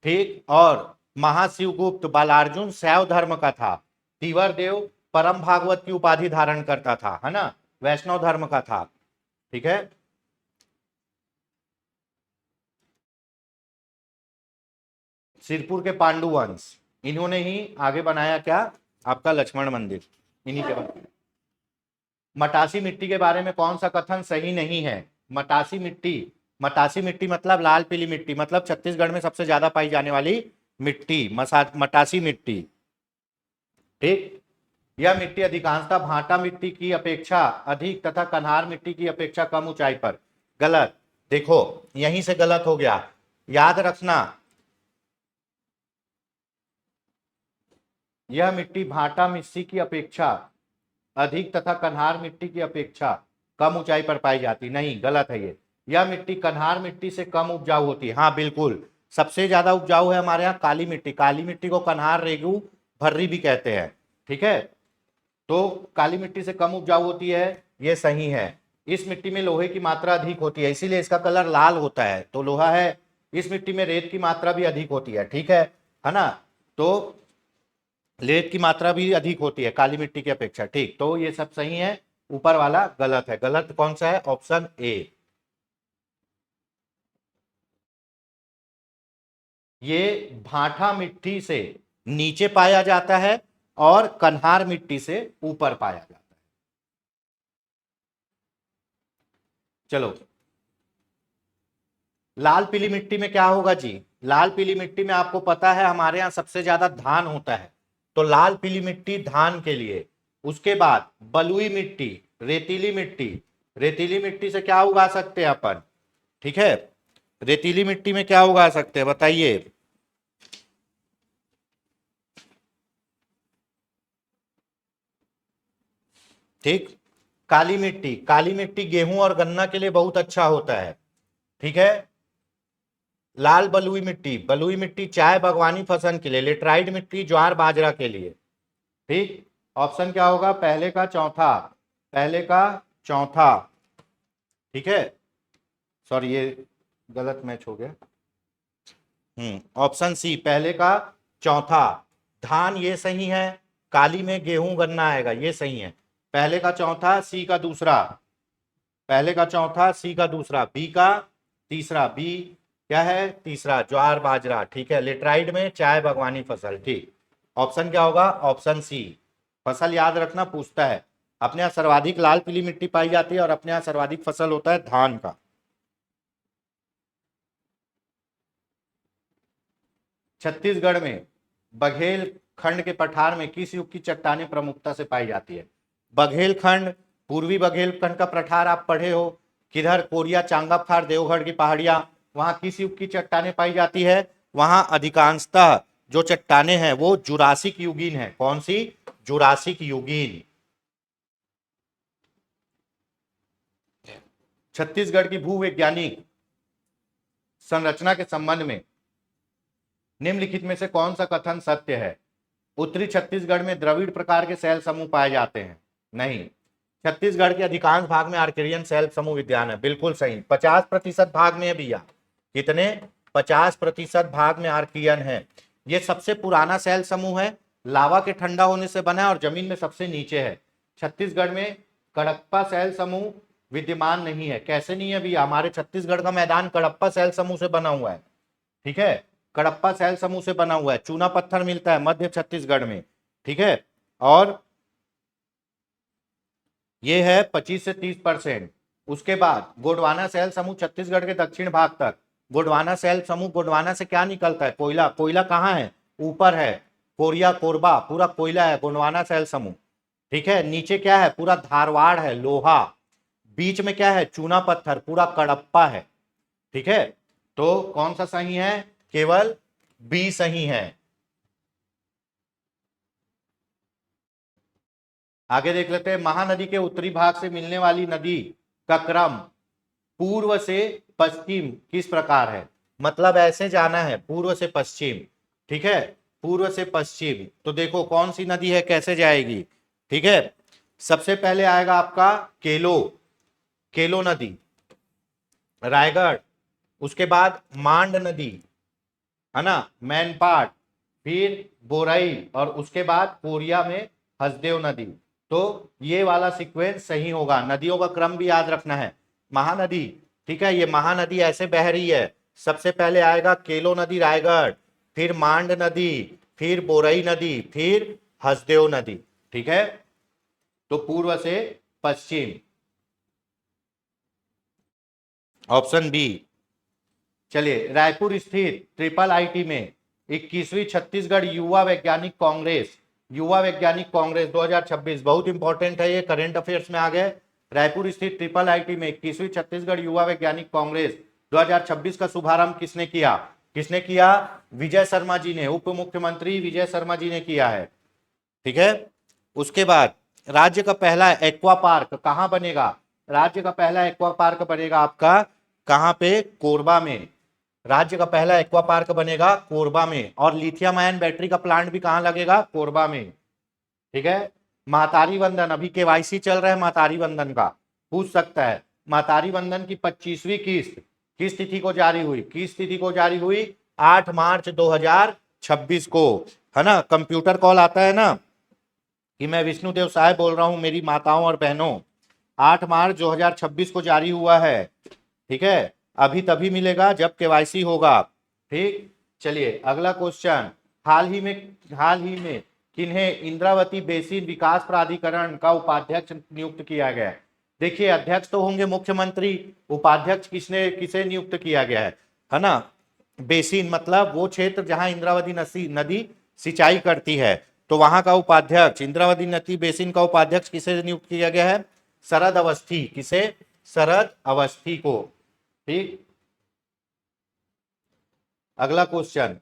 ठीक। और महाशिवगुप्त बालार्जुन शैव धर्म का था। तीवरदेव परम भागवत की उपाधि धारण करता था, है ना, वैष्णव धर्म का था, ठीक है। सिरपुर के पांडु वंश, इन्होंने ही आगे बनाया क्या, आपका लक्ष्मण मंदिर, इन्हीं के बाद। मटासी मिट्टी के बारे में कौन सा कथन सही नहीं है? मटासी मिट्टी, मटासी मिट्टी मतलब लाल पीली मिट्टी, मतलब छत्तीसगढ़ में सबसे ज्यादा पाई जाने वाली मिट्टी मटासी मिट्टी। ठीक, यह मिट्टी अधिकांशतः भाटा मिट्टी की अपेक्षा अधिक तथा कन्हार मिट्टी की अपेक्षा कम ऊंचाई पर। गलत, देखो यहीं से गलत हो गया, याद रखना यह मिट्टी भाटा मिट्टी की अपेक्षा अधिक तथा कन्हार मिट्टी की अपेक्षा कम ऊंचाई पर पाई जाती, नहीं गलत है ये। यह मिट्टी कन्हार मिट्टी से कम उपजाऊ होती है, हाँ बिल्कुल, सबसे ज्यादा उपजाऊ है हमारे यहाँ काली मिट्टी, काली मिट्टी को कन्हार, रेगू, भर्री भी कहते हैं। ठीक है, तो काली मिट्टी से कम उपजाऊ होती है, ये सही है। इस मिट्टी में लोहे की मात्रा अधिक होती है, इसीलिए इसका कलर लाल होता है, तो लोहा है। इस मिट्टी में रेत की मात्रा भी अधिक होती है, ठीक है ना, तो रेत की मात्रा भी अधिक होती है काली मिट्टी की अपेक्षा। ठीक, तो ये सब सही है, ऊपर वाला गलत है। गलत कौन सा है? Option A. ये भाठा मिट्टी से नीचे पाया जाता है और कन्हार मिट्टी से ऊपर पाया जाता है। चलो, लाल पीली मिट्टी में क्या होगा जी? लाल पीली मिट्टी में आपको पता है हमारे यहाँ सबसे ज्यादा धान होता है, तो लाल पीली मिट्टी धान के लिए। उसके बाद बलुई मिट्टी, रेतीली मिट्टी, रेतीली मिट्टी से क्या उगा सकते हैं अपन? ठीक है, रेतीली मिट्टी में क्या उगा सकते हैं बताइए? ठीक, काली मिट्टी, काली मिट्टी गेहूं और गन्ना के लिए बहुत अच्छा होता है। ठीक है, लाल बलुई मिट्टी, बलुई मिट्टी चाय बागवानी फसल के लिए, लेटराइट मिट्टी ज्वार बाजरा के लिए। ठीक, ऑप्शन क्या होगा? पहले का चौथा, पहले का चौथा। ठीक है, सॉरी ये गलत मैच हो गया। ऑप्शन सी, पहले का चौथा। धान ये सही है, काली में गेहूं गन्ना आएगा, ये सही है। पहले का चौथा, सी का दूसरा, पहले का चौथा, सी का दूसरा, बी का तीसरा, बी क्या है? तीसरा, ज्वार बाजरा। ठीक है, लेटराइड में चाय बागवानी फसल। ठीक, ऑप्शन क्या होगा? Option C. फसल याद रखना, पूछता है। अपने यहाँ सर्वाधिक लाल पीली मिट्टी पाई जाती है और अपने यहाँ सर्वाधिक फसल होता है धान का। छत्तीसगढ़ में बघेल खंड के पठार में किस युग की चट्टानें प्रमुखता से पाई जाती है? बघेल खंड, पूर्वी बघेल खंड का पठार आप पढ़े हो, किधर? कोरिया, चांगाफार, देवगढ़ की पहाड़ियां, वहां किस युग की चट्टानें पाई जाती है? वहां अधिकांशतः जो चट्टानें हैं वो जुरासिक युगीन है। कौन सी? जुरासिक युगीन। छत्तीसगढ़ की भूवैज्ञानिक संरचना के संबंध में निम्नलिखित में से कौन सा कथन सत्य है? उत्तरी छत्तीसगढ़ में द्रविड़ प्रकार के शैल समूह पाए जाते हैं, नहीं। छत्तीसगढ़ के अधिकांश भाग में आर्कियन शैल समूह विद्यमान है, बिल्कुल सही। 50% भाग में है भैया, कितने? 50% भाग में आर्कियन है। ये सबसे पुराना शैल समूह है, लावा के ठंडा होने से बना है और जमीन में सबसे नीचे है। छत्तीसगढ़ में कडप्पा शैल समूह विद्यमान नहीं है। कैसे नहीं है भैया? हमारे छत्तीसगढ़ का मैदान कडप्पा शैल समूह से बना हुआ है। ठीक है, कडप्पा शैल समूह से बना हुआ है। चूना पत्थर मिलता है मध्य छत्तीसगढ़ में। ठीक है, और ये है 25 से 30%। उसके बाद गोंडवाना शैल समूह छत्तीसगढ़ के दक्षिण भाग तक। गोंडवाना शैल समूह, गोंडवाना से क्या निकलता है? कोयला। कोयला कहाँ है? ऊपर है, कोरिया कोरबा पूरा कोयला है गोंडवाना शैल समूह। ठीक है, नीचे क्या है? पूरा धारवाड़ है, लोहा। बीच में क्या है? चूना पत्थर, पूरा कडप्पा है। ठीक है, तो कौन सा सही है? केवल बी सही है। आगे देख लेते हैं, महानदी के उत्तरी भाग से मिलने वाली नदी का क्रम पूर्व से पश्चिम किस प्रकार है? मतलब ऐसे जाना है पूर्व से पश्चिम। ठीक है, पूर्व से पश्चिम, तो देखो कौन सी नदी है, कैसे जाएगी? ठीक है, सबसे पहले आएगा आपका केलो, केलो नदी, रायगढ़। उसके बाद मांड नदी, है ना, मैनपाट, फिर बोरई, और उसके बाद कोरिया में हसदेव नदी। तो ये वाला सीक्वेंस सही होगा। नदियों का क्रम भी याद रखना है। महानदी, ठीक है, ये महानदी ऐसे बह रही है। सबसे पहले आएगा केलो नदी रायगढ़, फिर मांड नदी, फिर बोरई नदी, फिर हसदेव नदी। ठीक है, तो पूर्व से पश्चिम, ऑप्शन बी। चलिए, रायपुर स्थित ट्रिपल आईटी में 21वीं छत्तीसगढ़ युवा वैज्ञानिक कांग्रेस, युवा वैज्ञानिक कांग्रेस 2026, बहुत इंपॉर्टेंट है ये, करंट अफेयर्स में आ गए। रायपुर स्थित ट्रिपल आईटी में 21वीं छत्तीसगढ़ युवा वैज्ञानिक कांग्रेस 2026 का शुभारंभ किसने किया? किसने किया? विजय शर्मा जी ने, उप मुख्यमंत्री विजय शर्मा जी ने किया है। ठीक है, उसके बाद राज्य का पहला एक्वा पार्क कहां बनेगा? राज्य का पहला एक्वा पार्क बनेगा आपका कहां पे? कोरबा में। राज्य का पहला एक्वा पार्क बनेगा कोरबा में। और लिथियम आयन बैटरी का प्लांट भी कहां लगेगा? कोरबा में। ठीक है, महतारी वंदन, अभी केवाईसी चल रहा है महतारी वंदन का, पूछ सकता है। महतारी वंदन की 25वीं किस्त किस तिथि को जारी हुई? किस तिथि को जारी हुई? 8 मार्च 2026 को, है ना। कंप्यूटर कॉल आता है ना कि मैं विष्णुदेव साहब बोल रहा हूं मेरी माताओं और बहनों, 8 मार्च 2026 को जारी हुआ है। ठीक है, अभी तभी मिलेगा जब केवाईसी होगा। ठीक, चलिए अगला क्वेश्चन। हाल ही में किन्हें इंद्रावती बेसिन विकास प्राधिकरण का उपाध्यक्ष नियुक्त किया गया है? देखिए, अध्यक्ष तो होंगे मुख्यमंत्री, उपाध्यक्ष किसे नियुक्त किया गया है ना। बेसिन मतलब वो क्षेत्र जहां इंद्रावती नदी सिंचाई करती है, तो वहां का उपाध्यक्ष, इंद्रावती नदी बेसिन का उपाध्यक्ष किसे नियुक्त किया गया है? शरद अवस्थी। किसे? शरद अवस्थी को। ठीक, अगला क्वेश्चन।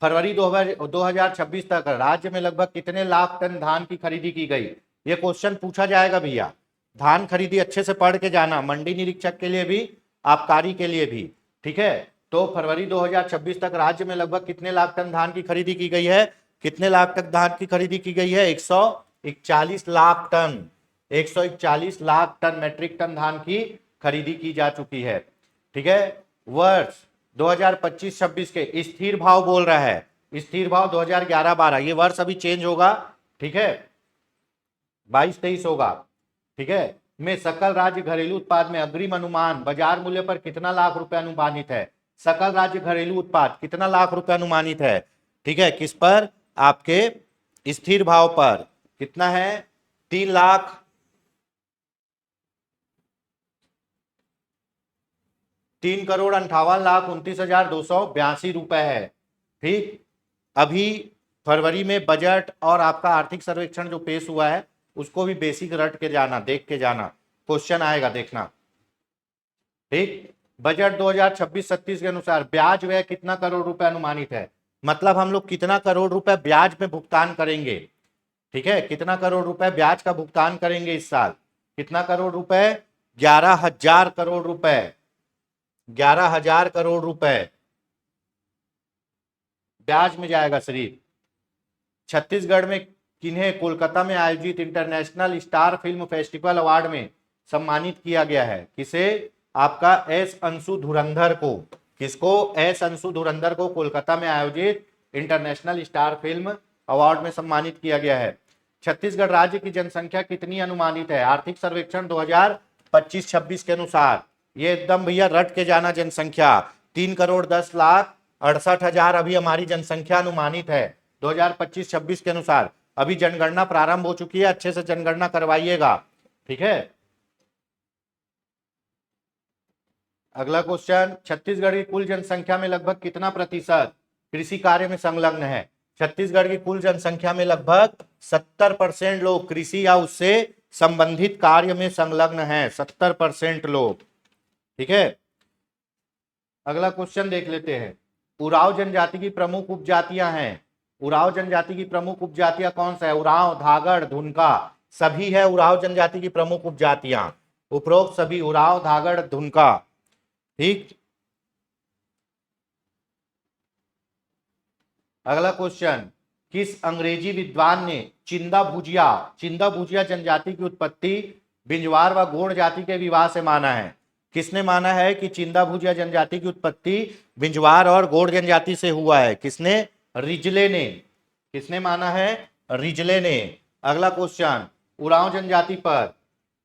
फरवरी 2026 तक राज्य में लगभग कितने लाख टन धान की खरीदी की गई? ये क्वेश्चन पूछा जाएगा भैया। धान खरीदी अच्छे से पढ़ के जाना, मंडी निरीक्षक के लिए भी, आबकारी के लिए भी। ठीक है, तो फरवरी 2026 तक राज्य में लगभग कितने लाख टन धान की खरीदी की गई है? कितने लाख टन धान की खरीदी की गई है? 141 lakh ton, 141 lakh ton metric ton धान की खरीदी की जा चुकी है। ठीक है, वर्ष 2025-26 के स्थिर भाव बोल रहा है, स्थिर भाव 2011-12, ये वर्ष अभी चेंज होगा। ठीक है, 22-23 होगा। ठीक है, में सकल राज्य घरेलू उत्पाद में अग्रिम अनुमान बाजार मूल्य पर कितना लाख रुपए अनुमानित है? सकल राज्य घरेलू उत्पाद कितना लाख रुपए अनुमानित है? ठीक है, किस पर? आपके स्थिर भाव पर कितना है? 3,58,29,282 रुपए है। ठीक, अभी फरवरी में बजट और आपका आर्थिक सर्वेक्षण जो पेश हुआ है उसको भी बेसिक रट के जाना, देख के जाना, क्वेश्चन आएगा देखना। ठीक, बजट 2026-27 के अनुसार ब्याज व्यय कितना करोड़ रुपए अनुमानित है? मतलब हम लोग कितना करोड़ रुपए ब्याज में भुगतान करेंगे। ठीक है, कितना करोड़ रुपए ब्याज का भुगतान करेंगे इस साल? कितना करोड़ रुपए? 11,000 करोड़ रुपए, 11,000 करोड़ रुपए ब्याज में जाएगा सिर्फ। छत्तीसगढ़ में किन्हें कोलकाता में आयोजित international star film festival award में सम्मानित किया गया है? किसे? आपका एस अंशु धुरंधर को। किसको? एस अंशु धुरंधर को कोलकाता में आयोजित इंटरनेशनल स्टार फिल्म अवार्ड में सम्मानित किया गया है। छत्तीसगढ़ राज्य की जनसंख्या कितनी अनुमानित है आर्थिक सर्वेक्षण 2025-26 के अनुसार? ये एकदम भैया रट के जाना, जनसंख्या 3,10,68,000 अभी हमारी जनसंख्या अनुमानित है 2025-26 के अनुसार। अभी जनगणना प्रारंभ हो चुकी है, अच्छे से जनगणना करवाइएगा। ठीक है, अगला क्वेश्चन। छत्तीसगढ़ की कुल जनसंख्या में लगभग कितना प्रतिशत कृषि कार्य में संलग्न है? छत्तीसगढ़ की कुल जनसंख्या में लगभग 70% लोग कृषि या उससे संबंधित कार्य में संलग्न हैं, 70% लोग। ठीक है, अगला क्वेश्चन देख लेते हैं। उरांव जनजाति की प्रमुख उपजातियां हैं, उरांव जनजाति की प्रमुख उपजातियां कौन सा है? उरांव, धागड़, धुनका, सभी है उरांव जनजाति की प्रमुख उपजातियां, उपरोक्त सभी, उरांव, धागड़, धुनका। ठीक, अगला क्वेश्चन। किस अंग्रेजी विद्वान ने चिंदा भुजिया जनजाति की उत्पत्ति बिंजवार व गोंड जाति के विवाह से माना है? किसने माना है कि चिंदा भुजिया जनजाति की उत्पत्ति बिंजवार और गोंड जनजाति से हुआ है? किसने? रिजले ने। किसने माना है? रिजले ने। अगला क्वेश्चन, उरांव जनजाति पर,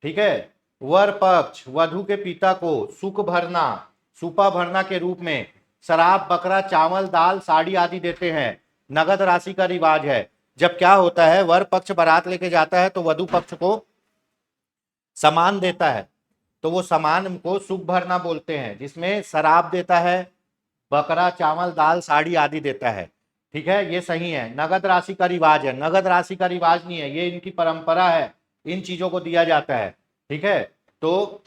ठीक है, वर पक्ष वधु के पिता को सुपा भरना के रूप में शराब, बकरा, चावल, दाल, साड़ी आदि देते हैं। नगद राशि का रिवाज है। जब क्या होता है, वर पक्ष बारात लेके जाता है तो वधु पक्ष को सामान देता है, तो वो सामान को शुभ भरना बोलते हैं, जिसमें शराब देता है, बकरा, चावल, दाल, साड़ी आदि देता है। ठीक है, ये सही है। नगद राशि का रिवाज है, नगद राशि का रिवाज नहीं है, ये इनकी परंपरा है, इन चीजों को दिया जाता है। ठीक है, तो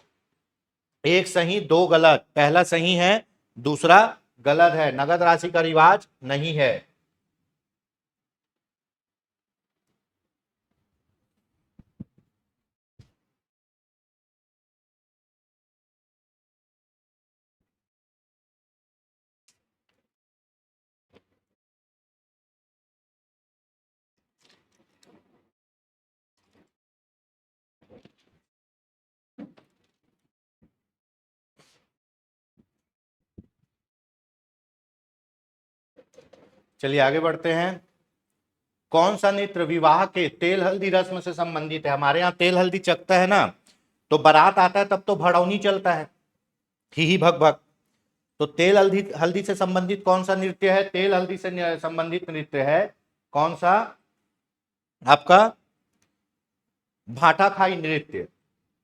एक सही दो गलत, पहला सही है, दूसरा गलत है, नगद राशि का रिवाज नहीं है। चलिए आगे बढ़ते हैं। कौन सा नृत्य विवाह के तेल हल्दी रस्म से संबंधित है? हमारे यहाँ तेल हल्दी चखता है ना, तो बारात आता है तब तो भड़ौनी चलता है, ही भग भग। तो तेल हल्दी हल्दी से संबंधित कौन सा नृत्य है? तेल हल्दी से संबंधित नृत्य है कौन सा? आपका भाटा खाई नृत्य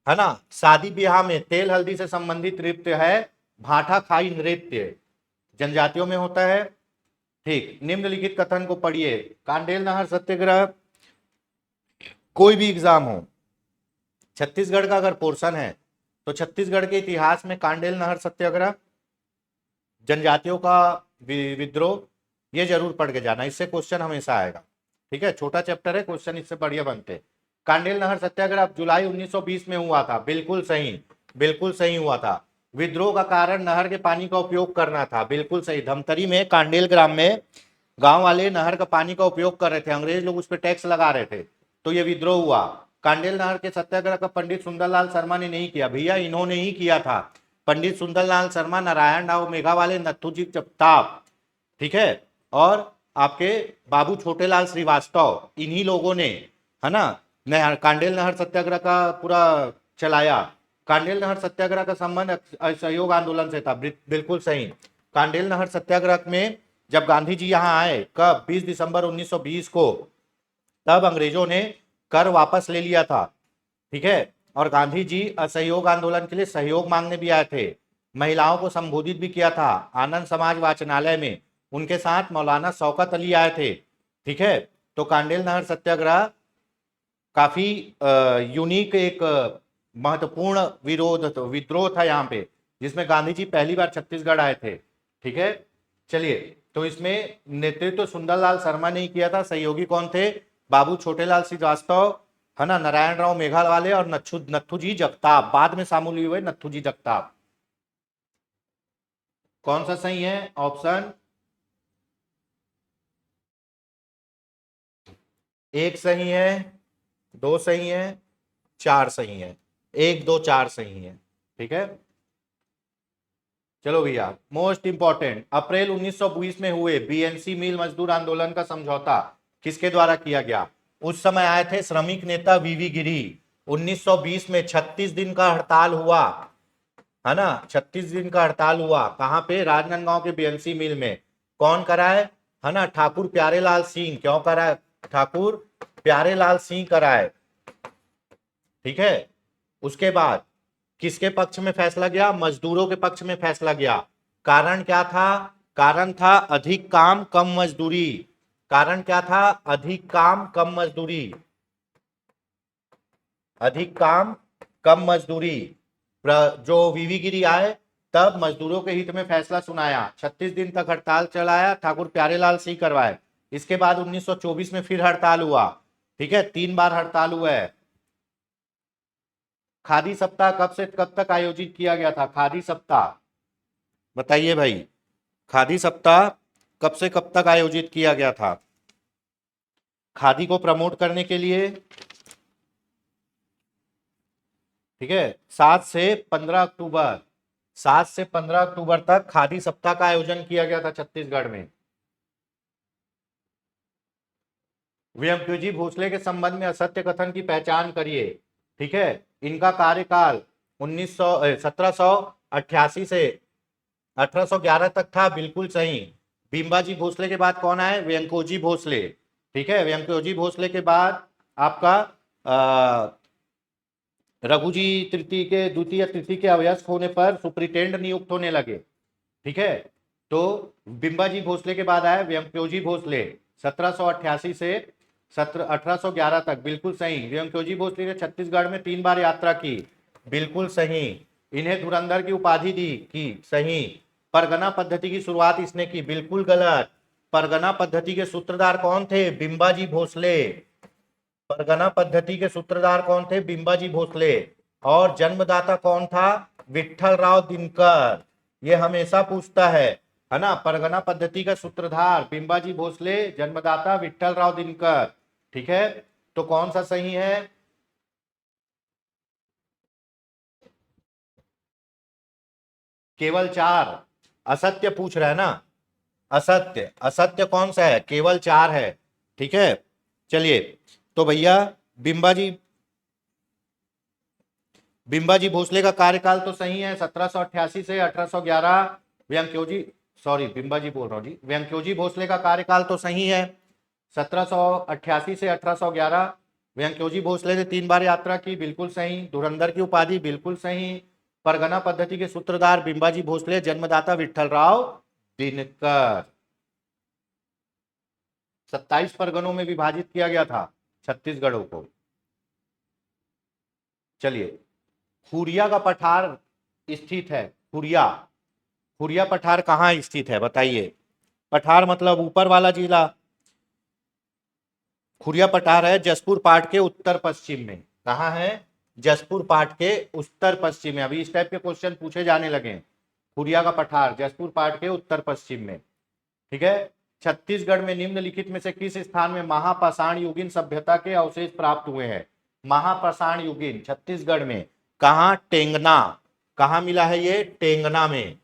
है ना। शादी ब्याह में तेल हल्दी से संबंधित नृत्य है भाटा खाई नृत्य, जनजातियों में होता है। ठीक, निम्नलिखित कथन को पढ़िए। कांडेल नहर सत्याग्रह, कोई भी एग्जाम हो, छत्तीसगढ़ का अगर पोर्शन है तो छत्तीसगढ़ के इतिहास में कांडेल नहर सत्याग्रह, जनजातियों का विद्रोह, ये जरूर पढ़ के जाना, इससे क्वेश्चन हमेशा आएगा। ठीक है, छोटा चैप्टर है, क्वेश्चन इससे बढ़िया बनते। कांडेल नहर सत्याग्रह जुलाई 1920 में हुआ था, बिल्कुल सही, बिल्कुल सही हुआ था। विद्रोह का कारण नहर के पानी का उपयोग करना था, बिल्कुल सही। धमतरी में कांडेल ग्राम में गांव वाले नहर का पानी का उपयोग कर रहे थे, अंग्रेज लोग उस पर टैक्स लगा रहे थे, तो ये विद्रोह हुआ। कांडेल नहर के सत्याग्रह का पंडित सुंदरलाल शर्मा ने नहीं किया, भैया इन्होंने ही किया था। पंडित सुंदरलाल शर्मा, नारायण राव मेघावाले, नथुजी जगताप, ठीक है, और आपके बाबू छोटेलाल श्रीवास्तव, इन्हीं लोगों ने, है ना, कांडेल नहर सत्याग्रह का पूरा चलाया। कांडेल नहर सत्याग्रह का संबंध असहयोग आंदोलन से था, बिल्कुल सही। कांडेल नहर सत्याग्रह में जब गांधी जी यहाँ आए, कब? 20 दिसंबर 1920 को, तब अंग्रेजों ने कर वापस ले लिया था। ठीक है, और गांधी जी असहयोग आंदोलन के लिए सहयोग मांगने भी आए थे, महिलाओं को संबोधित भी किया था आनंद समाज वाचनालय में, उनके साथ मौलाना शौकत अली आए थे। ठीक है, तो कांडेल नहर सत्याग्रह काफी यूनिक, एक महत्वपूर्ण विद्रोह था यहाँ पे, जिसमें गांधी जी पहली बार छत्तीसगढ़ आए थे। ठीक है, चलिए, तो इसमें नेतृत्व सुंदरलाल शर्मा ने ही किया था, सहयोगी कौन थे? बाबू छोटेलाल श्रीवास्तव, है ना, नारायण राव मेघावाले और नथुजी जगताप, बाद में शामिल हुए नथुजी जगताप। कौन सा सही है? ऑप्शन एक सही है, दो सही है, चार सही है, एक दो चार सही है। ठीक है, चलो भैया, मोस्ट इंपॉर्टेंट, अप्रैल 1920 में हुए बीएनसी मिल मजदूर आंदोलन का समझौता किसके द्वारा किया गया? उस समय आए थे श्रमिक नेता वीवी गिरी। 1920 में 36 दिन का हड़ताल हुआ, है ना, 36 दिन का हड़ताल हुआ, कहां पे? राजनांदगांव के बीएनसी मिल में। कौन कराए? है ना, ठाकुर प्यारेलाल सिंह। क्यों कराए? ठाकुर प्यारेलाल सिंह कराए। ठीक है, उसके बाद किसके पक्ष में फैसला गया? मजदूरों के पक्ष में फैसला गया। कारण क्या था? कारण था अधिक काम कम मजदूरी। कारण क्या था? अधिक काम कम मजदूरी, अधिक काम कम मजदूरी। जो वीवी गिरी आए तब मजदूरों के हित में फैसला सुनाया, 36 दिन तक हड़ताल चलाया, ठाकुर प्यारेलाल सिंह करवाए। इसके बाद 1924 में फिर हड़ताल हुआ। ठीक है, 3 बार हड़ताल हुआ है। खादी सप्ताह कब से कब तक आयोजित किया गया था? खादी सप्ताह बताइए भाई, खादी सप्ताह कब से कब तक आयोजित किया गया था? खादी को प्रमोट करने के लिए। ठीक है, 7 से 15 अक्टूबर, 7 से 15 अक्टूबर तक खादी सप्ताह का आयोजन किया गया था छत्तीसगढ़ में। वीएम भोसले के संबंध में असत्य कथन की पहचान करिए। ठीक है, इनका कार्यकाल 1788 से 1811 तक था, बिल्कुल सही। बिंबाजी भोसले के बाद कौन आए? व्यंकोजी भोसले। ठीक है, व्यंकोजी भोसले के बाद आपका रघुजी तृतीय के द्वितीय तृतीय के अवयस्क होने पर सुप्रिटेंड नियुक्त होने लगे। ठीक है, तो बिंबाजी भोसले के बाद आए व्यंकोजी भोसले 1788 से 1811 तक, बिल्कुल सही। व्यंकोजी भोसले ने छत्तीसगढ़ में 3 बार यात्रा की, बिल्कुल सही। इन्हें धुरंधर की उपाधि दी की, सही। परगना पद्धति की शुरुआत इसने की, बिल्कुल गलत। परगना पद्धति के सूत्रधार कौन थे? बिंबाजी भोसले। परगना पद्धति के सूत्रधार कौन थे? बिंबाजी भोसले। और जन्मदाता कौन था? विठल राव दिनकर। ये हमेशा पूछता है ना। परगना पद्धति का सूत्रधार बिंबाजी भोसले, जन्मदाता विठल राव दिनकर। ठीक है, तो कौन सा सही है? केवल 4। असत्य पूछ रहा है ना, असत्य। असत्य कौन सा है? केवल 4 है। ठीक है, चलिए। तो भैया बिंबाजी बिंबाजी भोसले का कार्यकाल तो सही है, 1788 से 1811। व्यंकोजी, सॉरी बिंबाजी बोल रहा हूं जी, व्यंकोजी भोसले का कार्यकाल तो सही है, 1788 से 1811। व्यंकोजी भोसले ने 3 बार यात्रा की, बिल्कुल सही। धुरंधर की उपाधि, बिल्कुल सही। परगना पद्धति के सूत्रधार बिंबाजी भोसले, जन्मदाता विठल राव दिनकर। 27 परगनों में विभाजित किया गया था छत्तीसगढ़ों को। चलिए, खुरिया का पठार स्थित है। खुरिया, खुरिया पठार कहाँ स्थित है बताइए? पठार मतलब ऊपर वाला जिला। खुरिया पठार है जसपुर पाट के उत्तर पश्चिम में। कहाँ है? जसपुर पाट के उत्तर पश्चिम में। अभी इस टाइप के क्वेश्चन पूछे जाने लगे। खुरिया का पठार जसपुर पाट के उत्तर पश्चिम में। ठीक है, छत्तीसगढ़ में निम्नलिखित में से किस स्थान में महापाषाण युगीन सभ्यता के अवशेष प्राप्त हुए हैं? महापाषाण युगीन छत्तीसगढ़ में कहा? टेंगना। कहा मिला है ये? टेंगना में।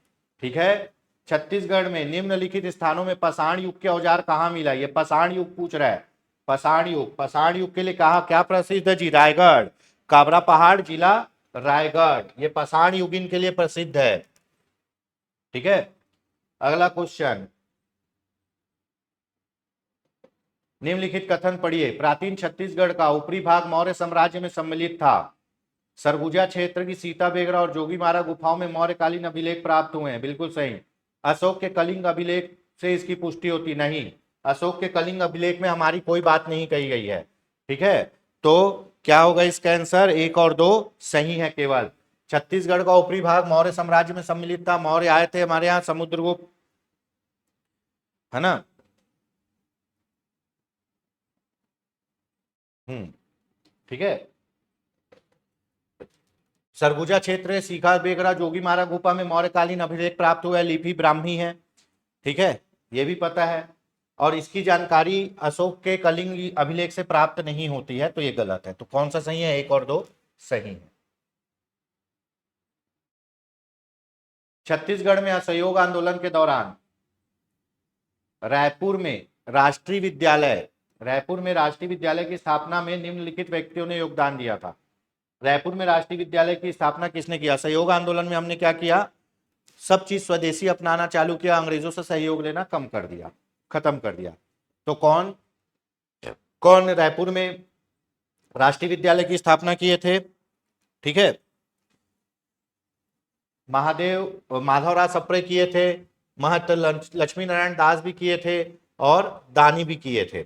ठीक है, छत्तीसगढ़ में निम्नलिखित स्थानों में पाषाण युग के औजार कहाँ मिला? ये पाषाण युग पूछ रहा है। पाषाण युग, पाषाण युग के लिए कहा क्या प्रसिद्ध है जी? रायगढ़। काबरा पहाड़ जिला रायगढ़, ये पाषाण युगीन के लिए प्रसिद्ध है। ठीक है, अगला क्वेश्चन, निम्नलिखित कथन पढ़िए। प्राचीन छत्तीसगढ़ का ऊपरी भाग मौर्य साम्राज्य में सम्मिलित था। सरगुजा क्षेत्र की सीता बेगरा और जोगीमारा गुफाओं में मौर्यकालीन अभिलेख प्राप्त हुए हैं, बिल्कुल सही। अशोक के कलिंग अभिलेख से इसकी पुष्टि होती नहीं। अशोक के कलिंग अभिलेख में हमारी कोई बात नहीं कही गई है। ठीक है, तो क्या होगा इसका आंसर? 1 और 2 सही है केवल। छत्तीसगढ़ का ऊपरी भाग मौर्य साम्राज्य में सम्मिलित था। मौर्य आए थे हमारे यहाँ, समुद्रगुप्त, है ना। ठीक है, सरगुजा क्षेत्र, सीखा बेगरा, जोगीमारा गुफा में मौर्यकालीन अभिलेख प्राप्त हुआ है, लिपि ब्राह्मी है। ठीक है, ये भी पता है। और इसकी जानकारी अशोक के कलिंग अभिलेख से प्राप्त नहीं होती है, तो ये गलत है। तो कौन सा सही है? 1 और 2 सही है। छत्तीसगढ़ में असहयोग आंदोलन के दौरान रायपुर में राष्ट्रीय विद्यालय रायपुर में राष्ट्रीय विद्यालय की स्थापना में निम्नलिखित व्यक्तियों ने योगदान दिया था। रायपुर में राष्ट्रीय विद्यालय की स्थापना किसने किया? सहयोग आंदोलन में हमने क्या किया? सब चीज स्वदेशी अपनाना चालू किया, अंग्रेजों से सहयोग लेना कम कर दिया, खत्म कर दिया। तो कौन कौन रायपुर में राष्ट्रीय विद्यालय की स्थापना किए थे? ठीक है, माधवराव सप्रे किए थे, महंत लक्ष्मी नारायण दास भी किए थे, और दानी भी किए थे।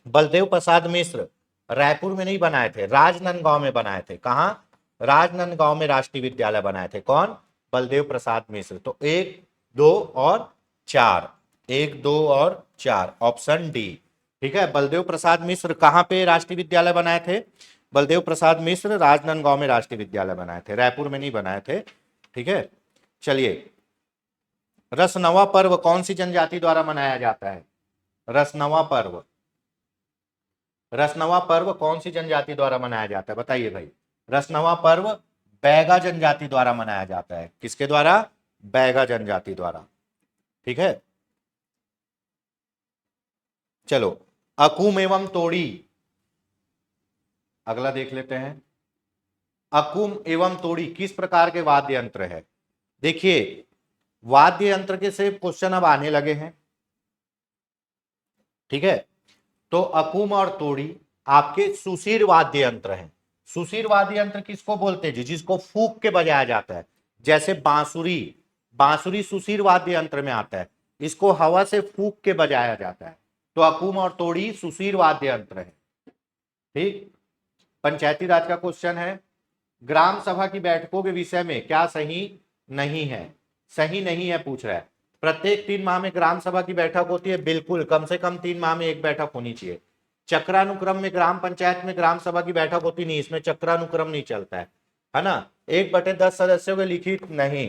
बलदेव प्रसाद मिश्र रायपुर में नहीं बनाए थे, राजनांदगांव में बनाए थे। कहां? राजनांदगांव में राष्ट्रीय विद्यालय बनाए थे। कौन? बलदेव प्रसाद मिश्र। तो 1, 2 और 4, 1, 2 और 4, ऑप्शन डी। ठीक है, बलदेव प्रसाद मिश्र कहां पे राष्ट्रीय विद्यालय बनाए थे? बलदेव प्रसाद मिश्र राजनांदगांव में राष्ट्रीय विद्यालय बनाए थे, रायपुर में नहीं बनाए थे। ठीक है, चलिए। रसनवा पर्व कौन सी जनजाति द्वारा मनाया जाता है? रसनवा पर्व, रसनवा पर्व कौन सी जनजाति द्वारा मनाया जाता है बताइए भाई? रसनवा पर्व बैगा जनजाति द्वारा मनाया जाता है। किसके द्वारा? बैगा जनजाति द्वारा। ठीक है, चलो। अकुम एवं तोड़ी, अगला देख लेते हैं। अकुम एवं तोड़ी किस प्रकार के वाद्य यंत्र है? देखिए, वाद्य यंत्र के से क्वेश्चन अब आने लगे हैं, ठीक है। तो अकुम और तोड़ी आपके सुशीर वाद्य यंत्र हैं। सुशीर वाद्य यंत्र किसको बोलते हैं जी? जिसको फूंक के बजाया जाता है, जैसे बांसुरी, बांसुरी सुशीर वाद्य यंत्र में आता है, इसको हवा से फूंक के बजाया जाता है। तो अकुम और तोड़ी सुशीर वाद्य यंत्र है, ठीक। पंचायती राज का क्वेश्चन है, ग्राम सभा की बैठकों के विषय में क्या सही नहीं है? सही नहीं है पूछ रहा है। प्रत्येक 3 माह में ग्राम सभा की बैठक होती है, बिल्कुल, कम से कम 3 माह में एक बैठक होनी चाहिए। चक्रानुक्रम में ग्राम पंचायत में ग्राम सभा की बैठक होती नहीं, इसमें चक्रानुक्रम नहीं चलता है ना। 1/10 सदस्यों के लिखित नहीं,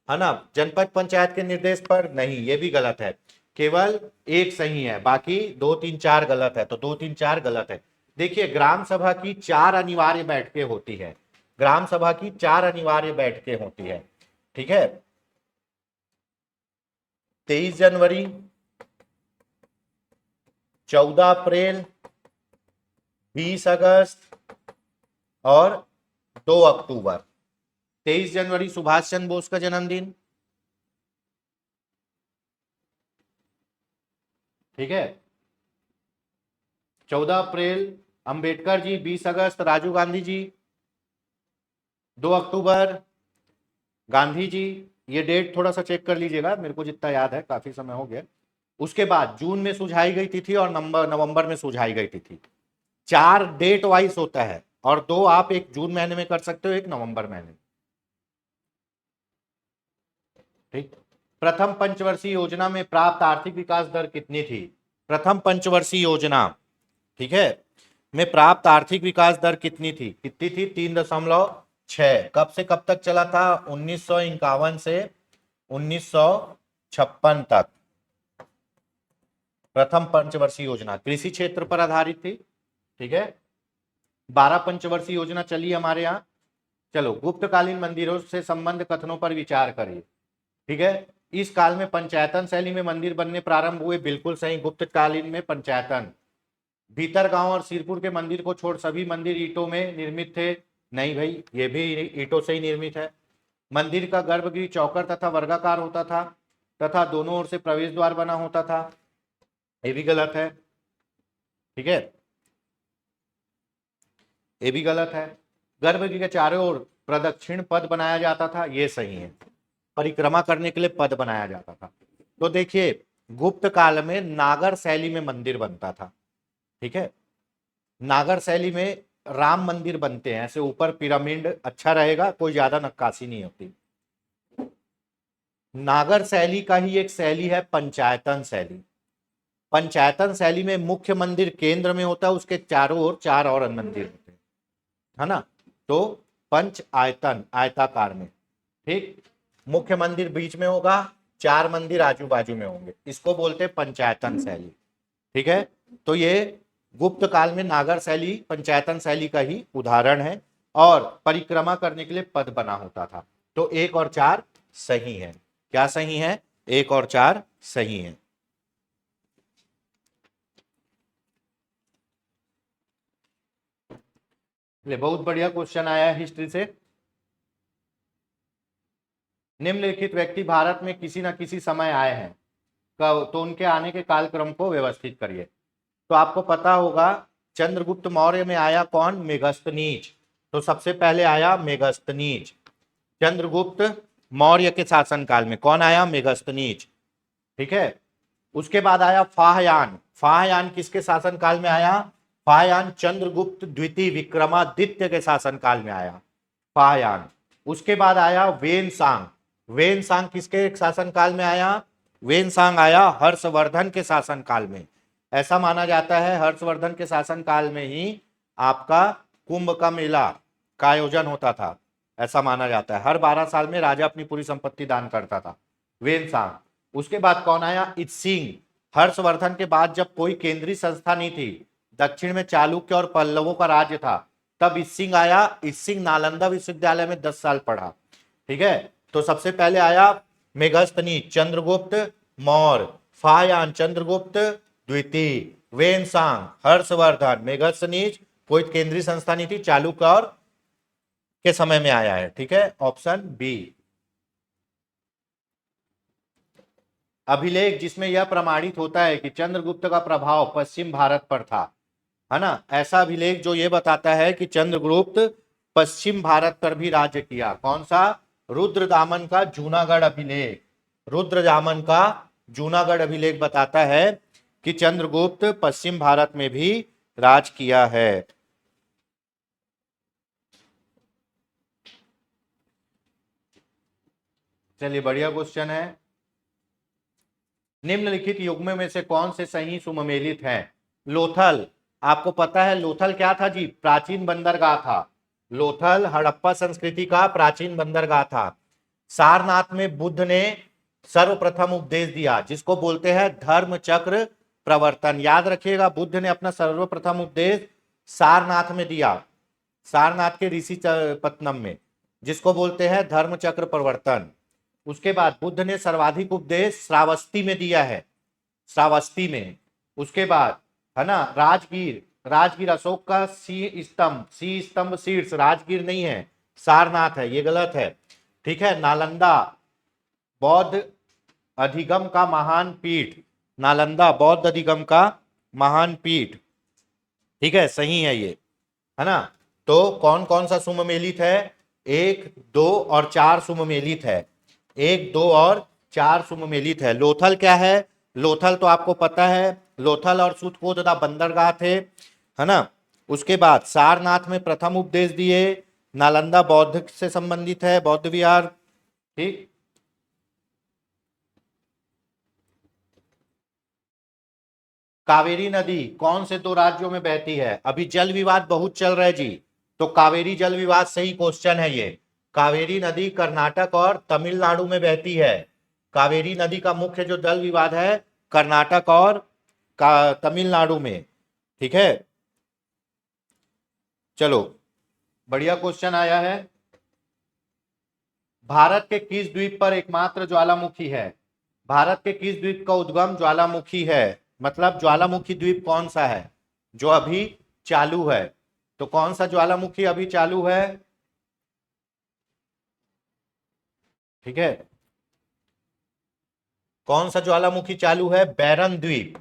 है ना। जनपद पंचायत के निर्देश पर नहीं, ये भी गलत है। केवल एक सही है, बाकी 2 3 4 गलत है, तो 2 3 4 गलत है। देखिए, ग्राम सभा की 4 अनिवार्य बैठकें होती है, ग्राम सभा की 4 अनिवार्य बैठकें होती है, ठीक है। 23 जनवरी, 14 अप्रैल, 20 अगस्त और 2 अक्टूबर। 23 जनवरी सुभाष चंद्र बोस का जन्मदिन, ठीक है। 14 अप्रैल अंबेडकर जी, 20 अगस्त राजीव गांधी जी, 2 अक्टूबर गांधी जी। ये डेट थोड़ा सा चेक कर लीजिएगा, मेरे को जितना याद है, काफी समय हो गया। उसके बाद जून में सुझाई गई तिथि और नवंबर में सुझाई गई तिथि। 4 डेट वाइज होता है, और 2 आप एक जून महीने में कर सकते हो, एक नवंबर महीने में, ठीक। प्रथम पंचवर्षीय योजना में प्राप्त आर्थिक विकास दर कितनी थी? प्रथम पंचवर्षीय योजना, ठीक है, में प्राप्त आर्थिक विकास दर कितनी थी? कितनी थी? 3.6। कब से कब तक चला था? 1951 से 1956 तक। प्रथम पंचवर्षीय योजना कृषि क्षेत्र पर आधारित थी, ठीक है। 12 पंचवर्षीय योजना चली हमारे यहाँ। चलो, गुप्तकालीन मंदिरों से संबंध कथनों पर विचार करिए, ठीक है। इस काल में पंचायतन शैली में मंदिर बनने प्रारंभ हुए, बिल्कुल सही, गुप्तकालीन में पंचायतन। भीतर गांव और सिरपुर के मंदिर को छोड़ सभी मंदिर ईंटों में निर्मित थे, नहीं भाई, ये भी ईंटों से ही निर्मित है। मंदिर का गर्भगृह चौकर तथा वर्गाकार होता था, तथा दोनों ओर से प्रवेश द्वार बना होता था, ये भी गलत है, ठीक है, ये भी गलत है। गर्भगृह के चारों ओर प्रदक्षिण पद बनाया जाता था, ये सही है, परिक्रमा करने के लिए पद बनाया जाता था। तो देखिए, गुप्त काल में नागर शैली में मंदिर बनता था, ठीक है। नागर शैली में राम मंदिर बनते हैं, ऐसे ऊपर पिरामिड अच्छा रहेगा, कोई ज्यादा नक्काशी नहीं होती। नागर शैली का ही एक शैली है पंचायतन शैली। पंचायतन शैली में मुख्य मंदिर केंद्र में होता है, उसके चारों ओर 4 और मंदिर होते हैं, है ना। तो पंच आयतन, आयताकार में, ठीक। मुख्य मंदिर बीच में होगा, 4 मंदिर आजू बाजू में होंगे, इसको बोलते हैं पंचायतन शैली, ठीक है। तो ये गुप्त काल में नागर शैली पंचायतन शैली का ही उदाहरण है, और परिक्रमा करने के लिए पद बना होता था। तो 1 और 4 सही है। क्या सही है? 1 और 4 सही है। बहुत बढ़िया क्वेश्चन आया है हिस्ट्री से। निम्नलिखित व्यक्ति भारत में किसी न किसी समय आए हैं, कब? तो उनके आने के कालक्रम को व्यवस्थित करिए। तो आपको पता होगा, चंद्रगुप्त मौर्य में आया कौन? मेगस्तनीज। तो सबसे पहले आया मेगस्तनीज। चंद्रगुप्त मौर्य के शासनकाल में कौन आया? मेगस्तनीज, ठीक है। उसके बाद आया फाहयान। फाहयान किसके शासनकाल में आया? फाहयान चंद्रगुप्त द्वितीय विक्रमादित्य के शासनकाल में आया फाहयान। उसके बाद आया वेनसांग। वेनसांग किसके शासनकाल में आया? वेनसांग आया हर्षवर्धन के शासनकाल में। ऐसा माना जाता है हर्षवर्धन के शासनकाल में ही आपका कुंभ का मेला का आयोजन होता था, ऐसा माना जाता है। हर 12 साल में राजा अपनी पूरी संपत्ति दान करता था। वेनसांग। उसके बाद कौन आया? इत्सिंग। हर्षवर्धन के बाद जब कोई केंद्रीय संस्था नहीं थी, दक्षिण में चालुक्य और पल्लवों का राज्य था, तब इत्सिंग आया। इत्सिंग नालंदा विश्वविद्यालय में 10 साल पढ़ा, ठीक है। तो सबसे पहले आया मेगस्तनीज चंद्रगुप्त मौर्य, फाहयान चंद्रगुप्त द्वितीय, वेनसांग हर्षवर्धन, मेगस्तनीज कोई केंद्रीय संस्था नहीं थी, चालुक्य और के समय में आया है, ठीक है। Option B. अभिलेख जिसमें यह प्रमाणित होता है कि चंद्रगुप्त का प्रभाव पश्चिम भारत पर था, है ना, ऐसा अभिलेख जो ये बताता है कि चंद्रगुप्त पश्चिम भारत पर भी राज्य किया। कौन सा? रुद्रदामन का जूनागढ़ अभिलेख। रुद्रदामन का जूनागढ़ अभिलेख बताता है कि चंद्रगुप्त पश्चिम भारत में भी राज किया है। चलिए, बढ़िया क्वेश्चन है। निम्नलिखित युग्म में से कौन से सही सुमेलित हैं? लोथल, आपको पता है लोथल क्या था जी? प्राचीन बंदरगाह था। लोथल हड़प्पा संस्कृति का प्राचीन बंदरगाह था। सारनाथ में बुद्ध ने सर्वप्रथम उपदेश दिया जिसको बोलते हैं धर्म चक्र प्रवर्तन। याद रखिएगा, बुद्ध ने अपना सर्वप्रथम उपदेश सारनाथ में दिया, सारनाथ के ऋषि पत्तनम में, जिसको बोलते हैं धर्म चक्र प्रवर्तन। उसके बाद बुद्ध ने सर्वाधिक उपदेश श्रावस्ती में दिया है, श्रावस्ती में। उसके बाद है ना राजगीर, राजगीर अशोक का सी स्तंभ शीर्ष, राजगीर नहीं है, सारनाथ है, ये गलत है। ठीक है। नालंदा बौद्ध अधिगम का महान पीठ, नालंदा बौद्ध अधिगम का महान पीठ, ठीक है, सही है ये, है ना। तो कौन कौन सा सुमेलित है? 1, 2 और 4 सुमेलित है। 1, 2 और 4 सुमेलित है। लोथल क्या है? लोथल तो आपको पता है, लोथल और सुतकोदा बंदरगाह थे, है ना। उसके बाद सारनाथ में प्रथम उपदेश दिए, नालंदा बौद्ध से संबंधित है, बौद्ध विहार। ठीक। कावेरी नदी कौन से 2 राज्यों में बहती है? अभी जल विवाद बहुत चल रहा है जी, तो कावेरी जल विवाद सही क्वेश्चन है ये। कावेरी नदी कर्नाटक और तमिलनाडु में बहती है। कावेरी नदी का मुख्य जो जल विवाद है कर्नाटक और तमिलनाडु में। ठीक है। चलो, बढ़िया क्वेश्चन आया है। भारत के किस द्वीप पर एकमात्र ज्वालामुखी है? भारत के किस द्वीप का उद्गम ज्वालामुखी है? मतलब ज्वालामुखी द्वीप कौन सा है जो अभी चालू है? तो कौन सा ज्वालामुखी अभी चालू है? ठीक है, कौन सा ज्वालामुखी चालू है? बैरन द्वीप।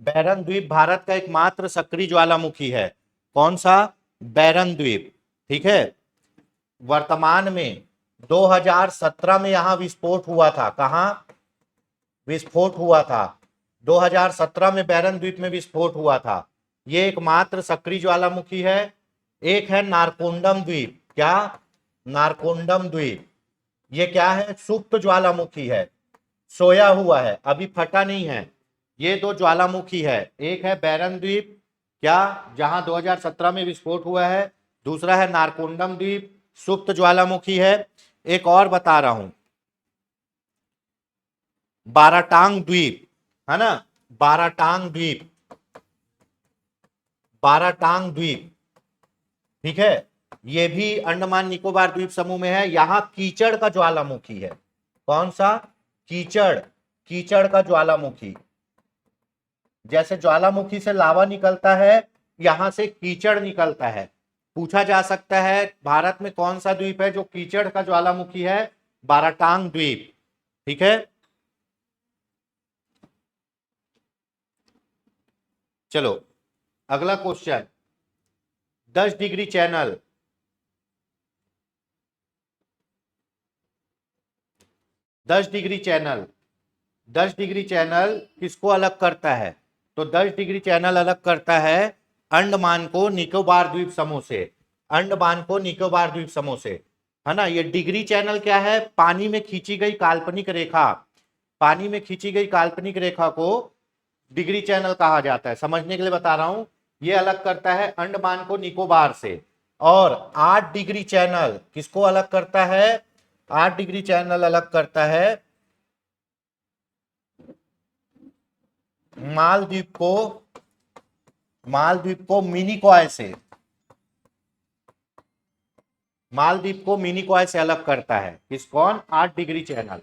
बैरन द्वीप भारत का एकमात्र सक्रिय ज्वालामुखी है। कौन सा? बैरन द्वीप। ठीक है। वर्तमान में 2017 में यहां विस्फोट हुआ था। कहां विस्फोट हुआ था? 2017 में बैरन द्वीप में विस्फोट हुआ था। ये एकमात्र सक्रिय ज्वालामुखी है। एक है नारकोंडम द्वीप। क्या? नारकोंडम द्वीप। ये क्या है? सुप्त ज्वालामुखी है, सोया हुआ है, अभी फटा नहीं है। ये 2 ज्वालामुखी है। एक है बैरन द्वीप, क्या, जहां 2017 में विस्फोट हुआ है। दूसरा है नारकोंडम द्वीप, सुप्त ज्वालामुखी है। एक और बता रहा हूं, बाराटांग द्वीप, है ना, बाराटांग द्वीप, बाराटांग द्वीप। ठीक है, ये भी अंडमान निकोबार द्वीप समूह में है। यहां कीचड़ का ज्वालामुखी है। कौन सा? कीचड़, कीचड़ का ज्वालामुखी। जैसे ज्वालामुखी से लावा निकलता है, यहां से कीचड़ निकलता है। पूछा जा सकता है भारत में कौन सा द्वीप है जो कीचड़ का ज्वालामुखी है? बाराटांग द्वीप। ठीक है। चलो, अगला question, 10 degree channel, 10 degree channel, 10 degree channel किसको अलग करता है? तो 10 डिग्री चैनल अलग करता है अंडमान को निकोबार द्वीप समूह से, अंडमान को निकोबार द्वीप समूह से, है ना। ये डिग्री चैनल क्या है? पानी में खींची गई काल्पनिक रेखा, पानी में खींची गई काल्पनिक रेखा को डिग्री चैनल कहा जाता है। समझने के लिए बता रहा हूं, ये अलग करता है अंडमान को निकोबार से। और 8 डिग्री चैनल किसको अलग करता है? 8 डिग्री चैनल अलग करता है मालदीव को, मालदीव को मिनिकॉय से, मालदीव को मिनिकॉय से अलग करता है। किस कौन? 8 डिग्री चैनल।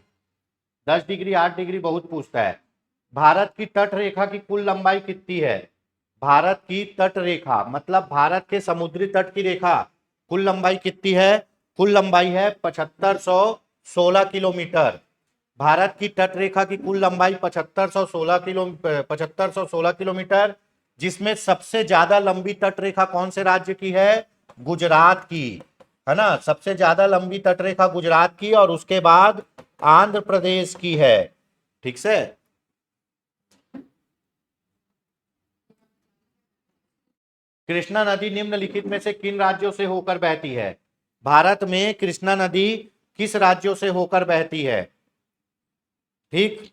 10 डिग्री 8 डिग्री बहुत पूछता है। भारत की तट रेखा की कुल लंबाई कितनी है? भारत की तट रेखा मतलब भारत के समुद्री तट की रेखा कुल लंबाई कितनी है? कुल लंबाई है 7516 किलोमीटर। भारत की तट रेखा की कुल लंबाई 7516 किलोमीटर, जिसमें सबसे ज्यादा लंबी तट रेखा कौन से राज्य की है? गुजरात की, है ना। सबसे ज्यादा लंबी तट रेखा गुजरात की, और उसके बाद आंध्र प्रदेश की है। ठीक से। कृष्णा नदी निम्नलिखित में से किन राज्यों से होकर बहती है? भारत में कृष्णा नदी किस राज्यों से होकर बहती है? ठीक,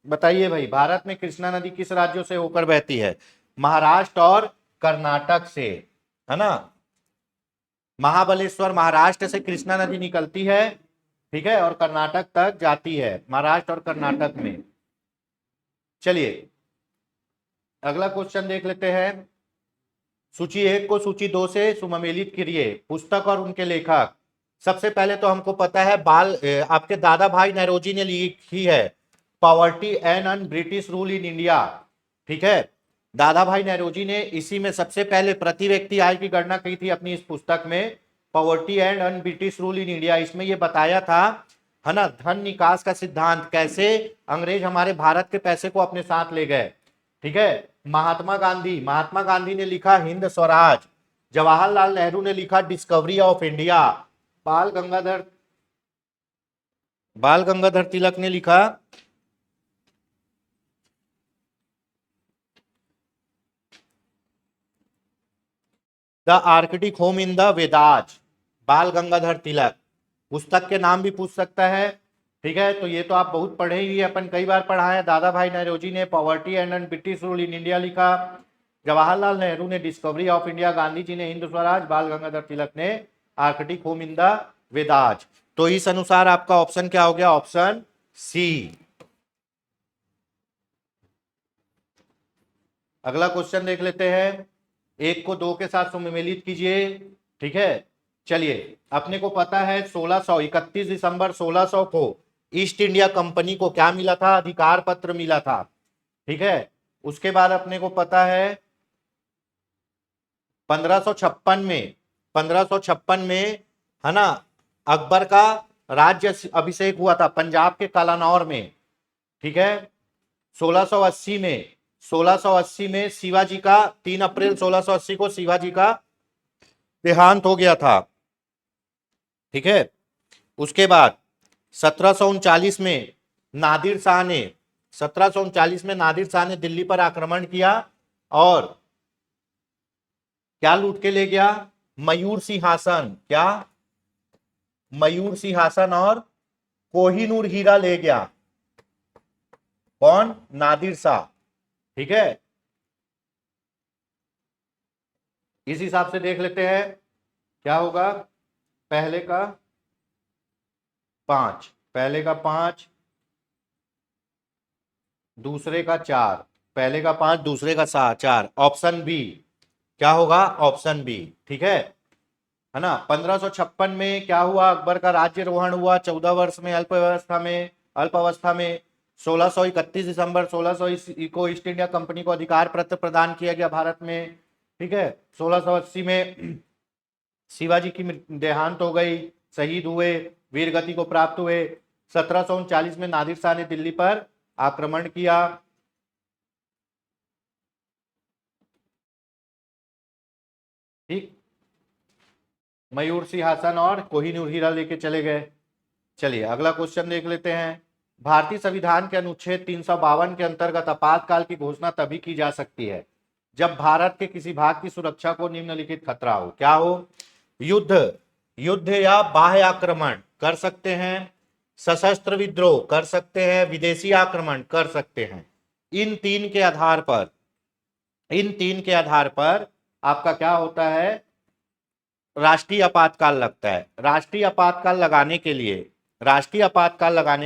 बताइए भाई, भारत में कृष्णा नदी किस राज्यों से होकर बहती है? महाराष्ट्र और कर्नाटक से, है ना। महाबलेश्वर महाराष्ट्र से कृष्णा नदी निकलती है, ठीक है, और कर्नाटक तक जाती है, महाराष्ट्र और कर्नाटक में। चलिए अगला क्वेश्चन देख लेते हैं। सूची 1 को सूची 2 से सुमेलित करिए। पुस्तक और उनके लेखक। सबसे पहले तो हमको पता है आपके दादा भाई नौरोजी ने लिखी है poverty and un British rule in India. ठीक है, दादा भाई नौरोजी ने इसी में सबसे पहले प्रति व्यक्ति आय की गणना की थी अपनी इस पुस्तक में, poverty and un British rule in India. इसमें यह बताया था, है ना, धन निकास का सिद्धांत, कैसे अंग्रेज हमारे भारत के पैसे को अपने साथ ले गए। ठीक है। महात्मा गांधी ने लिखा हिंद स्वराज। जवाहरलाल नेहरू ने लिखा डिस्कवरी ऑफ इंडिया। बाल गंगाधर बाल गंगाधर तिलक ने लिखा the Arctic home in the Vedas. बाल गंगाधर तिलक, पुस्तक के नाम भी पूछ सकता है। ठीक है, तो ये तो आप बहुत पढ़े ही, अपन कई बार पढ़ा है। दादा भाई नौरोजी ने poverty and British rule in India लिखा, जवाहरलाल नेहरू ने Discovery of India, Gandhi ji ने हिंद स्वराज, बाल गंगाधर तिलक ने Arctic home in the Vedas. तो इस अनुसार आपका ऑप्शन क्या हो गया? Option C. अगला क्वेश्चन देख लेते हैं। 1 को 2 के साथ सुमेलित कीजिए। ठीक है, चलिए अपने को पता है 31 दिसंबर 1600 को ईस्ट इंडिया कंपनी को क्या मिला था? अधिकार पत्र मिला था। ठीक है, उसके बाद अपने को पता है 1556 में, है ना, अकबर का राज्य अभिषेक हुआ था पंजाब के कलानौर में। ठीक है, 1680 में शिवाजी का 3 अप्रैल 1680 को शिवाजी का देहांत हो गया था। ठीक है, उसके बाद 1739 में नादिर शाह ने 1739 में नादिर शाह ने दिल्ली पर आक्रमण किया और क्या लूट के ले गया? मयूर सिंहासन। क्या? मयूर सिंहासन और कोहिनूर हीरा ले गया। कौन? नादिर शाह। ठीक है, इस हिसाब से देख लेते हैं क्या होगा। पहले का 5, दूसरे का 4, पहले का 5, दूसरे का 4। ऑप्शन बी क्या होगा? Option B. ठीक है ना। 1556 में क्या हुआ? अकबर का राज्यरोहण हुआ 14 वर्ष में, अल्प अवस्था में 1631 दिसंबर 1600 को ईस्ट इंडिया कंपनी को अधिकार पत्र प्रदान किया गया भारत में। ठीक है, 1680 में शिवाजी की देहांत हो गई, शहीद हुए, वीर गति को प्राप्त हुए। 1739 में नादिर शाह ने दिल्ली पर आक्रमण किया। ठीक, मयूर सिंहासन और कोहिनूर हीरा लेके चले गए। चलिए अगला क्वेश्चन देख लेते हैं। भारतीय संविधान के अनुच्छेद 352 के अंतर्गत आपातकाल की घोषणा तभी की जा सकती है जब भारत के किसी भाग की सुरक्षा को निम्नलिखित खतरा हो। क्या हो? युद्ध या बाह्य आक्रमण कर सकते हैं, सशस्त्र विद्रोह कर सकते हैं, विदेशी आक्रमण कर सकते हैं। इन तीन के आधार पर आपका क्या होता है? राष्ट्रीय आपातकाल लगता है। राष्ट्रीय आपातकाल लगाने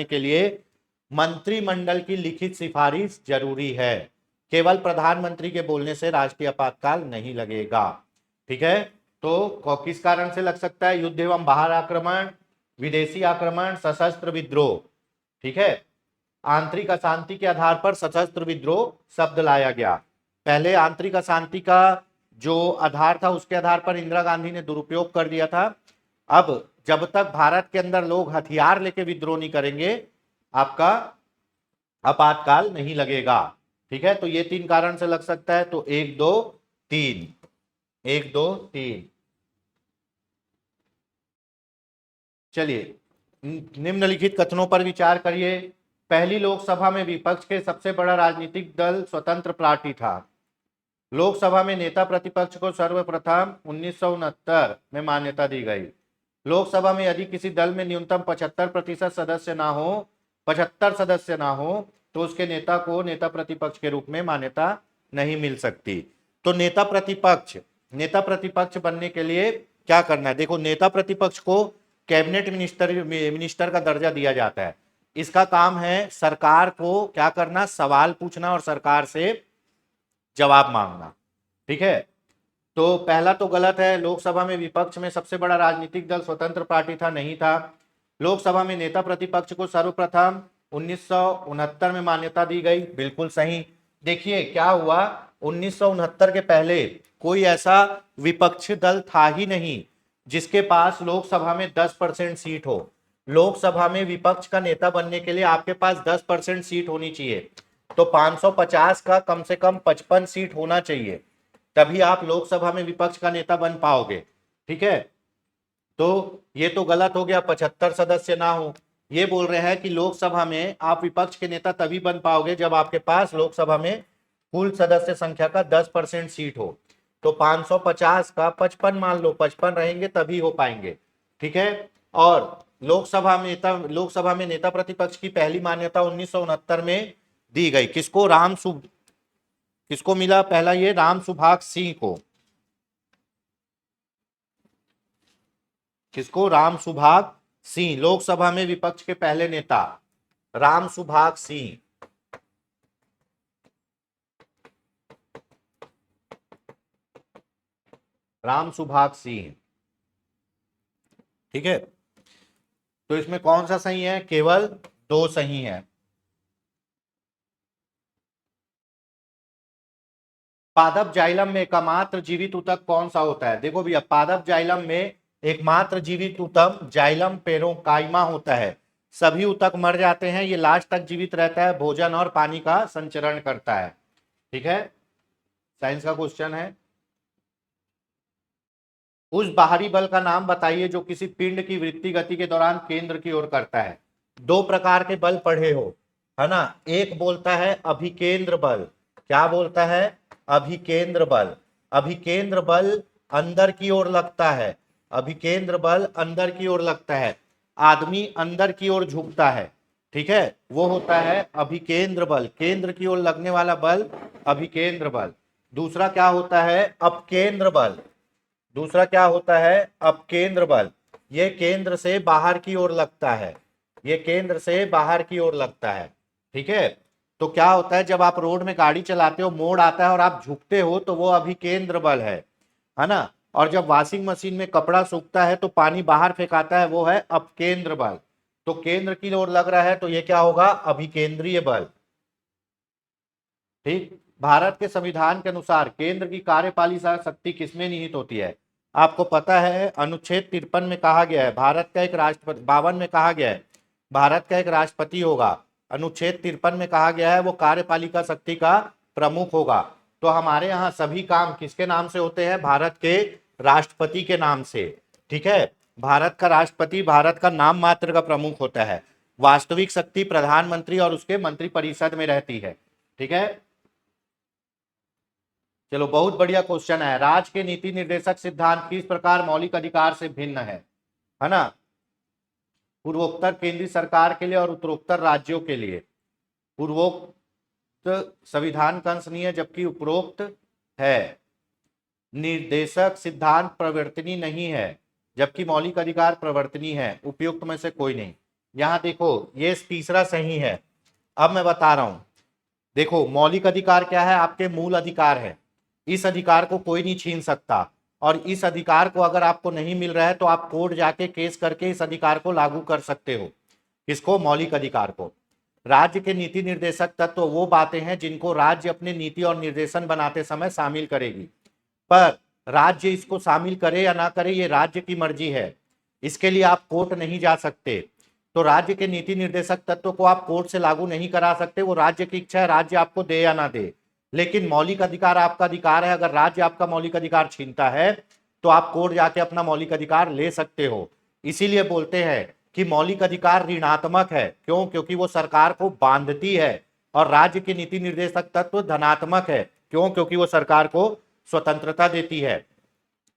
के लिए मंत्रिमंडल की लिखित सिफारिश जरूरी है। केवल प्रधानमंत्री के बोलने से राष्ट्रीय आपातकाल नहीं लगेगा। ठीक है, तो किस कारण से लग सकता है? युद्ध एवं बाहर आक्रमण, विदेशी आक्रमण, सशस्त्र विद्रोह। ठीक है, आंतरिक अशांति के आधार पर सशस्त्र विद्रोह शब्द लाया गया। पहले आंतरिक अशांति का जो आधार था उसके आधार पर इंदिरा गांधी ने दुरुपयोग कर दिया था। अब जब तक भारत के अंदर लोग हथियार लेके विद्रोह नहीं करेंगे आपका आपातकाल नहीं लगेगा। ठीक है, तो ये 3 कारण से लग सकता है, तो 1 2 3, 1 2 3। चलिए, निम्नलिखित कथनों पर विचार करिए। पहली लोकसभा में विपक्ष के सबसे बड़ा राजनीतिक दल स्वतंत्र पार्टी था। लोकसभा में नेता प्रतिपक्ष को सर्वप्रथम 1969 में मान्यता दी गई। लोकसभा में यदि किसी दल में न्यूनतम 75% सदस्य ना हो, 75 सदस्य ना हो, तो उसके नेता को नेता प्रतिपक्ष के रूप में मान्यता नहीं मिल सकती। तो नेता प्रतिपक्ष बनने के लिए क्या करना है? देखो, नेता प्रतिपक्ष को कैबिनेट मिनिस्टर का दर्जा दिया जाता है। इसका काम है सरकार को क्या करना? सवाल पूछना और सरकार से जवाब मांगना। ठीक है, तो पहला तो गलत है। लोकसभा में विपक्ष में सबसे बड़ा राजनीतिक दल स्वतंत्र पार्टी था, नहीं था। लोकसभा में नेता प्रतिपक्ष को सर्वप्रथम 1969 में मान्यता दी गई, बिल्कुल सही। देखिए क्या हुआ, 1969 के पहले कोई ऐसा विपक्षी दल था ही नहीं जिसके पास लोकसभा में 10% सीट हो। लोकसभा में विपक्ष का नेता बनने के लिए आपके पास 10% सीट होनी चाहिए, तो 550 का कम से कम 55 सीट होना चाहिए, तभी आप लोकसभा में विपक्ष का नेता बन पाओगे। ठीक है, तो ये तो गलत हो गया, 75 सदस्य ना हो। ये बोल रहे हैं कि लोकसभा में आप विपक्ष के नेता तभी बन पाओगे जब आपके पास लोकसभा में कुल सदस्य संख्या का 10% सीट हो। तो 550 का 55 मान लो, 55 रहेंगे तभी हो पाएंगे। ठीक है, और लोकसभा में नेता प्रतिपक्ष की पहली मान्यता 1969 में दी गई। किसको मिला? पहला ये राम सुभाष सिंह को। किसको? राम सुभाष सिंह, लोकसभा में विपक्ष के पहले नेता राम सुभाष सिंह। राम सुभाष सिंह। ठीक है, तो इसमें कौन सा सही है? केवल 2 सही है। पादप जाइलम में एकमात्र जीवित ऊतक कौन सा होता है? देखो भैया, पादप जाइलम में एकमात्र जीवित ऊतक जाइलम पेरेन्काइमा होता है। सभी ऊतक मर जाते हैं, ये लास्ट तक जीवित रहता है, भोजन और पानी का संचरण करता है। ठीक है, साइंस का क्वेश्चन है। उस बाहरी बल का नाम बताइए जो किसी पिंड की वृत्ति गति के दौरान केंद्र की ओर करता है। 2 प्रकार के बल पढ़े हो, है ना? एक बोलता है अभिकेंद्र बल। क्या बोलता है? अभिकेंद्र बल। अभिकेंद्र बल अंदर की ओर लगता है। अभिकेंद्र बल अंदर की ओर लगता है, आदमी अंदर की ओर झुकता है। ठीक है, वो होता है अभिकेंद्र बल, केंद्र की ओर लगने वाला बल अभिकेंद्र बल। दूसरा क्या होता है? अपकेंद्र बल। दूसरा क्या होता है? अपकेंद्र बल। ये केंद्र से बाहर की ओर लगता है, ये केंद्र से बाहर की ओर लगता है। ठीक है, तो क्या होता है, जब आप रोड में गाड़ी चलाते हो, मोड़ आता है और आप झुकते हो, तो वो अभिकेंद्र बल है ना? और जब वॉशिंग मशीन में कपड़ा सूखता है तो पानी बाहर फेंकाता है, वो है अपकेंद्र बल। तो केंद्र की ओर लग रहा है, तो ये क्या होगा? अभिकेंद्रीय बल। ठीक, भारत के संविधान के अनुसार केंद्र की कार्यपालिका शक्ति किसमें निहित होती है? आपको पता है, अनुच्छेद 53 में कहा गया है भारत का एक राष्ट्रपति, 52 में कहा गया है भारत का एक राष्ट्रपति होगा। अनुच्छेद 53 में कहा गया है वो कार्यपालिका शक्ति का प्रमुख होगा। तो हमारे यहाँ सभी काम किसके नाम से होते हैं? भारत के राष्ट्रपति के नाम से। ठीक है, भारत का राष्ट्रपति भारत का नाम मात्र का प्रमुख होता है, वास्तविक शक्ति प्रधानमंत्री और उसके मंत्रिपरिषद में रहती है। ठीक है, चलो, बहुत बढ़िया क्वेश्चन है। राज्य के नीति निर्देशक सिद्धांत किस प्रकार मौलिक अधिकार से भिन्न है ना? पूर्वोत्तर केंद्रीय सरकार के लिए और उत्तरोत्तर राज्यों के लिए पूर्वोक्त संविधान का अंश नहीं है, जबकि उपरोक्त है। निर्देशक सिद्धांत प्रवर्तनी नहीं है, जबकि मौलिक अधिकार प्रवर्तनी है। उपयुक्त में से कोई नहीं। यहां देखो, ये तीसरा सही है। अब मैं बता रहा हूं, देखो, मौलिक अधिकार क्या है? आपके मूल अधिकार है। इस अधिकार को कोई नहीं छीन सकता, और इस अधिकार को अगर आपको नहीं मिल रहा है तो आप कोर्ट जाके केस करके इस अधिकार को लागू कर सकते हो। किसको? मौलिक अधिकार को। राज्य के नीति निर्देशक तत्व वो बातें हैं जिनको राज्य अपने नीति और निर्देशन बनाते समय शामिल करेगी, पर राज्य इसको शामिल करे या ना करे, ये राज्य की मर्जी है। इसके लिए आप कोर्ट नहीं जा सकते। तो राज्य के नीति निर्देशक तत्व को आप कोर्ट से लागू नहीं करा सकते, वो राज्य की इच्छा है, राज्य आपको दे या ना दे। लेकिन मौलिक अधिकार आपका अधिकार है, अगर राज्य आपका मौलिक अधिकार छीनता है तो आप कोर्ट जाके अपना मौलिक अधिकार ले सकते हो। इसीलिए बोलते हैं कि मौलिक अधिकार ऋणात्मक है, क्यों? क्योंकि वो सरकार को बांधती है। और राज्य के नीति निर्देशक तत्व धनात्मक है, क्यों? क्योंकि वो सरकार को स्वतंत्रता देती है।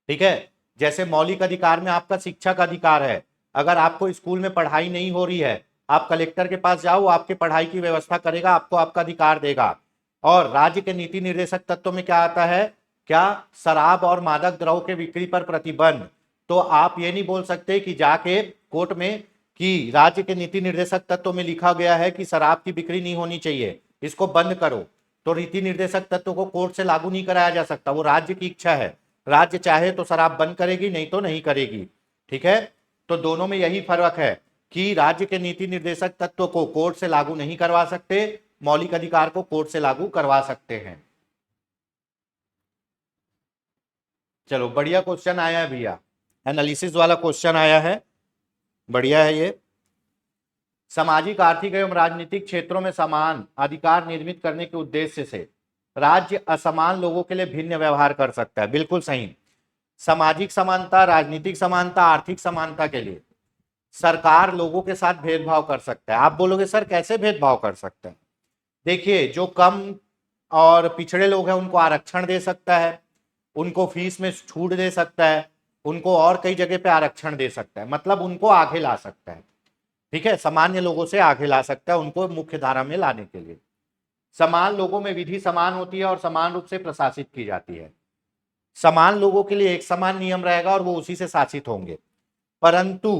ठीक है, जैसे मौलिक अधिकार में आपका शिक्षा का अधिकार है, अगर आपको स्कूल में पढ़ाई नहीं हो रही है, आप कलेक्टर के पास जाओ, वो आपके पढ़ाई की व्यवस्था करेगा, आपको आपका अधिकार देगा। और राज्य के नीति निर्देशक तत्व में क्या आता है? क्या? शराब और मादक द्रव्य के बिक्री पर प्रतिबंध। तो आप ये नहीं बोल सकते कि जाके कोर्ट में कि राज्य के नीति निर्देशक तत्व में लिखा गया है कि शराब की बिक्री नहीं होनी चाहिए, इसको बंद करो। तो नीति निर्देशक तत्व को कोर्ट से लागू नहीं कराया जा सकता, वो राज्य की इच्छा है। राज्य चाहे तो शराब बंद करेगी, नहीं तो नहीं करेगी। ठीक है, तो दोनों में यही फर्क है कि राज्य के नीति निर्देशक तत्व को कोर्ट से लागू नहीं करवा सकते, मौलिक अधिकार को कोर्ट से लागू करवा सकते हैं। चलो, बढ़िया क्वेश्चन आया है भैया, एनालिसिस वाला क्वेश्चन आया है, बढ़िया है ये। सामाजिक, आर्थिक एवं राजनीतिक क्षेत्रों में समान अधिकार निर्मित करने के उद्देश्य से राज्य असमान लोगों के लिए भिन्न व्यवहार कर सकता है। बिल्कुल सही। सामाजिक समानता, राजनीतिक समानता, आर्थिक समानता के लिए सरकार लोगों के साथ भेदभाव कर सकता है। आप बोलोगे सर कैसे भेदभाव कर सकते हैं? देखिए, जो कम और पिछड़े लोग हैं उनको आरक्षण दे सकता है, उनको फीस में छूट दे सकता है, उनको और कई जगह पे आरक्षण दे सकता है, मतलब उनको आगे ला सकता है। ठीक है, सामान्य लोगों से आगे ला सकता है उनको मुख्य धारा में लाने के लिए। समान लोगों में विधि समान होती है और समान रूप से प्रशासित की जाती है। समान लोगों के लिए एक समान नियम रहेगा और वो उसी से शासित होंगे, परंतु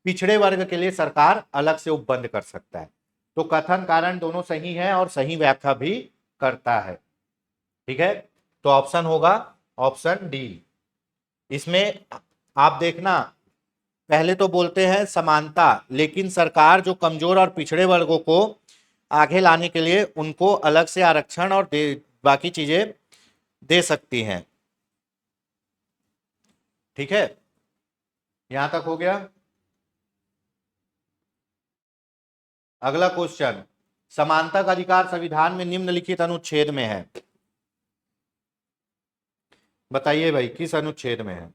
पिछड़े वर्ग के लिए सरकार अलग से उपबंध कर सकता है। तो कथन कारण दोनों सही है और सही व्याख्या भी करता है। ठीक है, तो ऑप्शन होगा ऑप्शन डी। इसमें आप देखना, पहले तो बोलते हैं समानता, लेकिन सरकार जो कमजोर और पिछड़े वर्गों को आगे लाने के लिए उनको अलग से आरक्षण और बाकी चीजें दे सकती हैं। ठीक है, यहां तक हो गया। अगला क्वेश्चन, समानता का अधिकार संविधान में निम्नलिखित अनुच्छेद में है, बताइए भाई किस अनुच्छेद में है?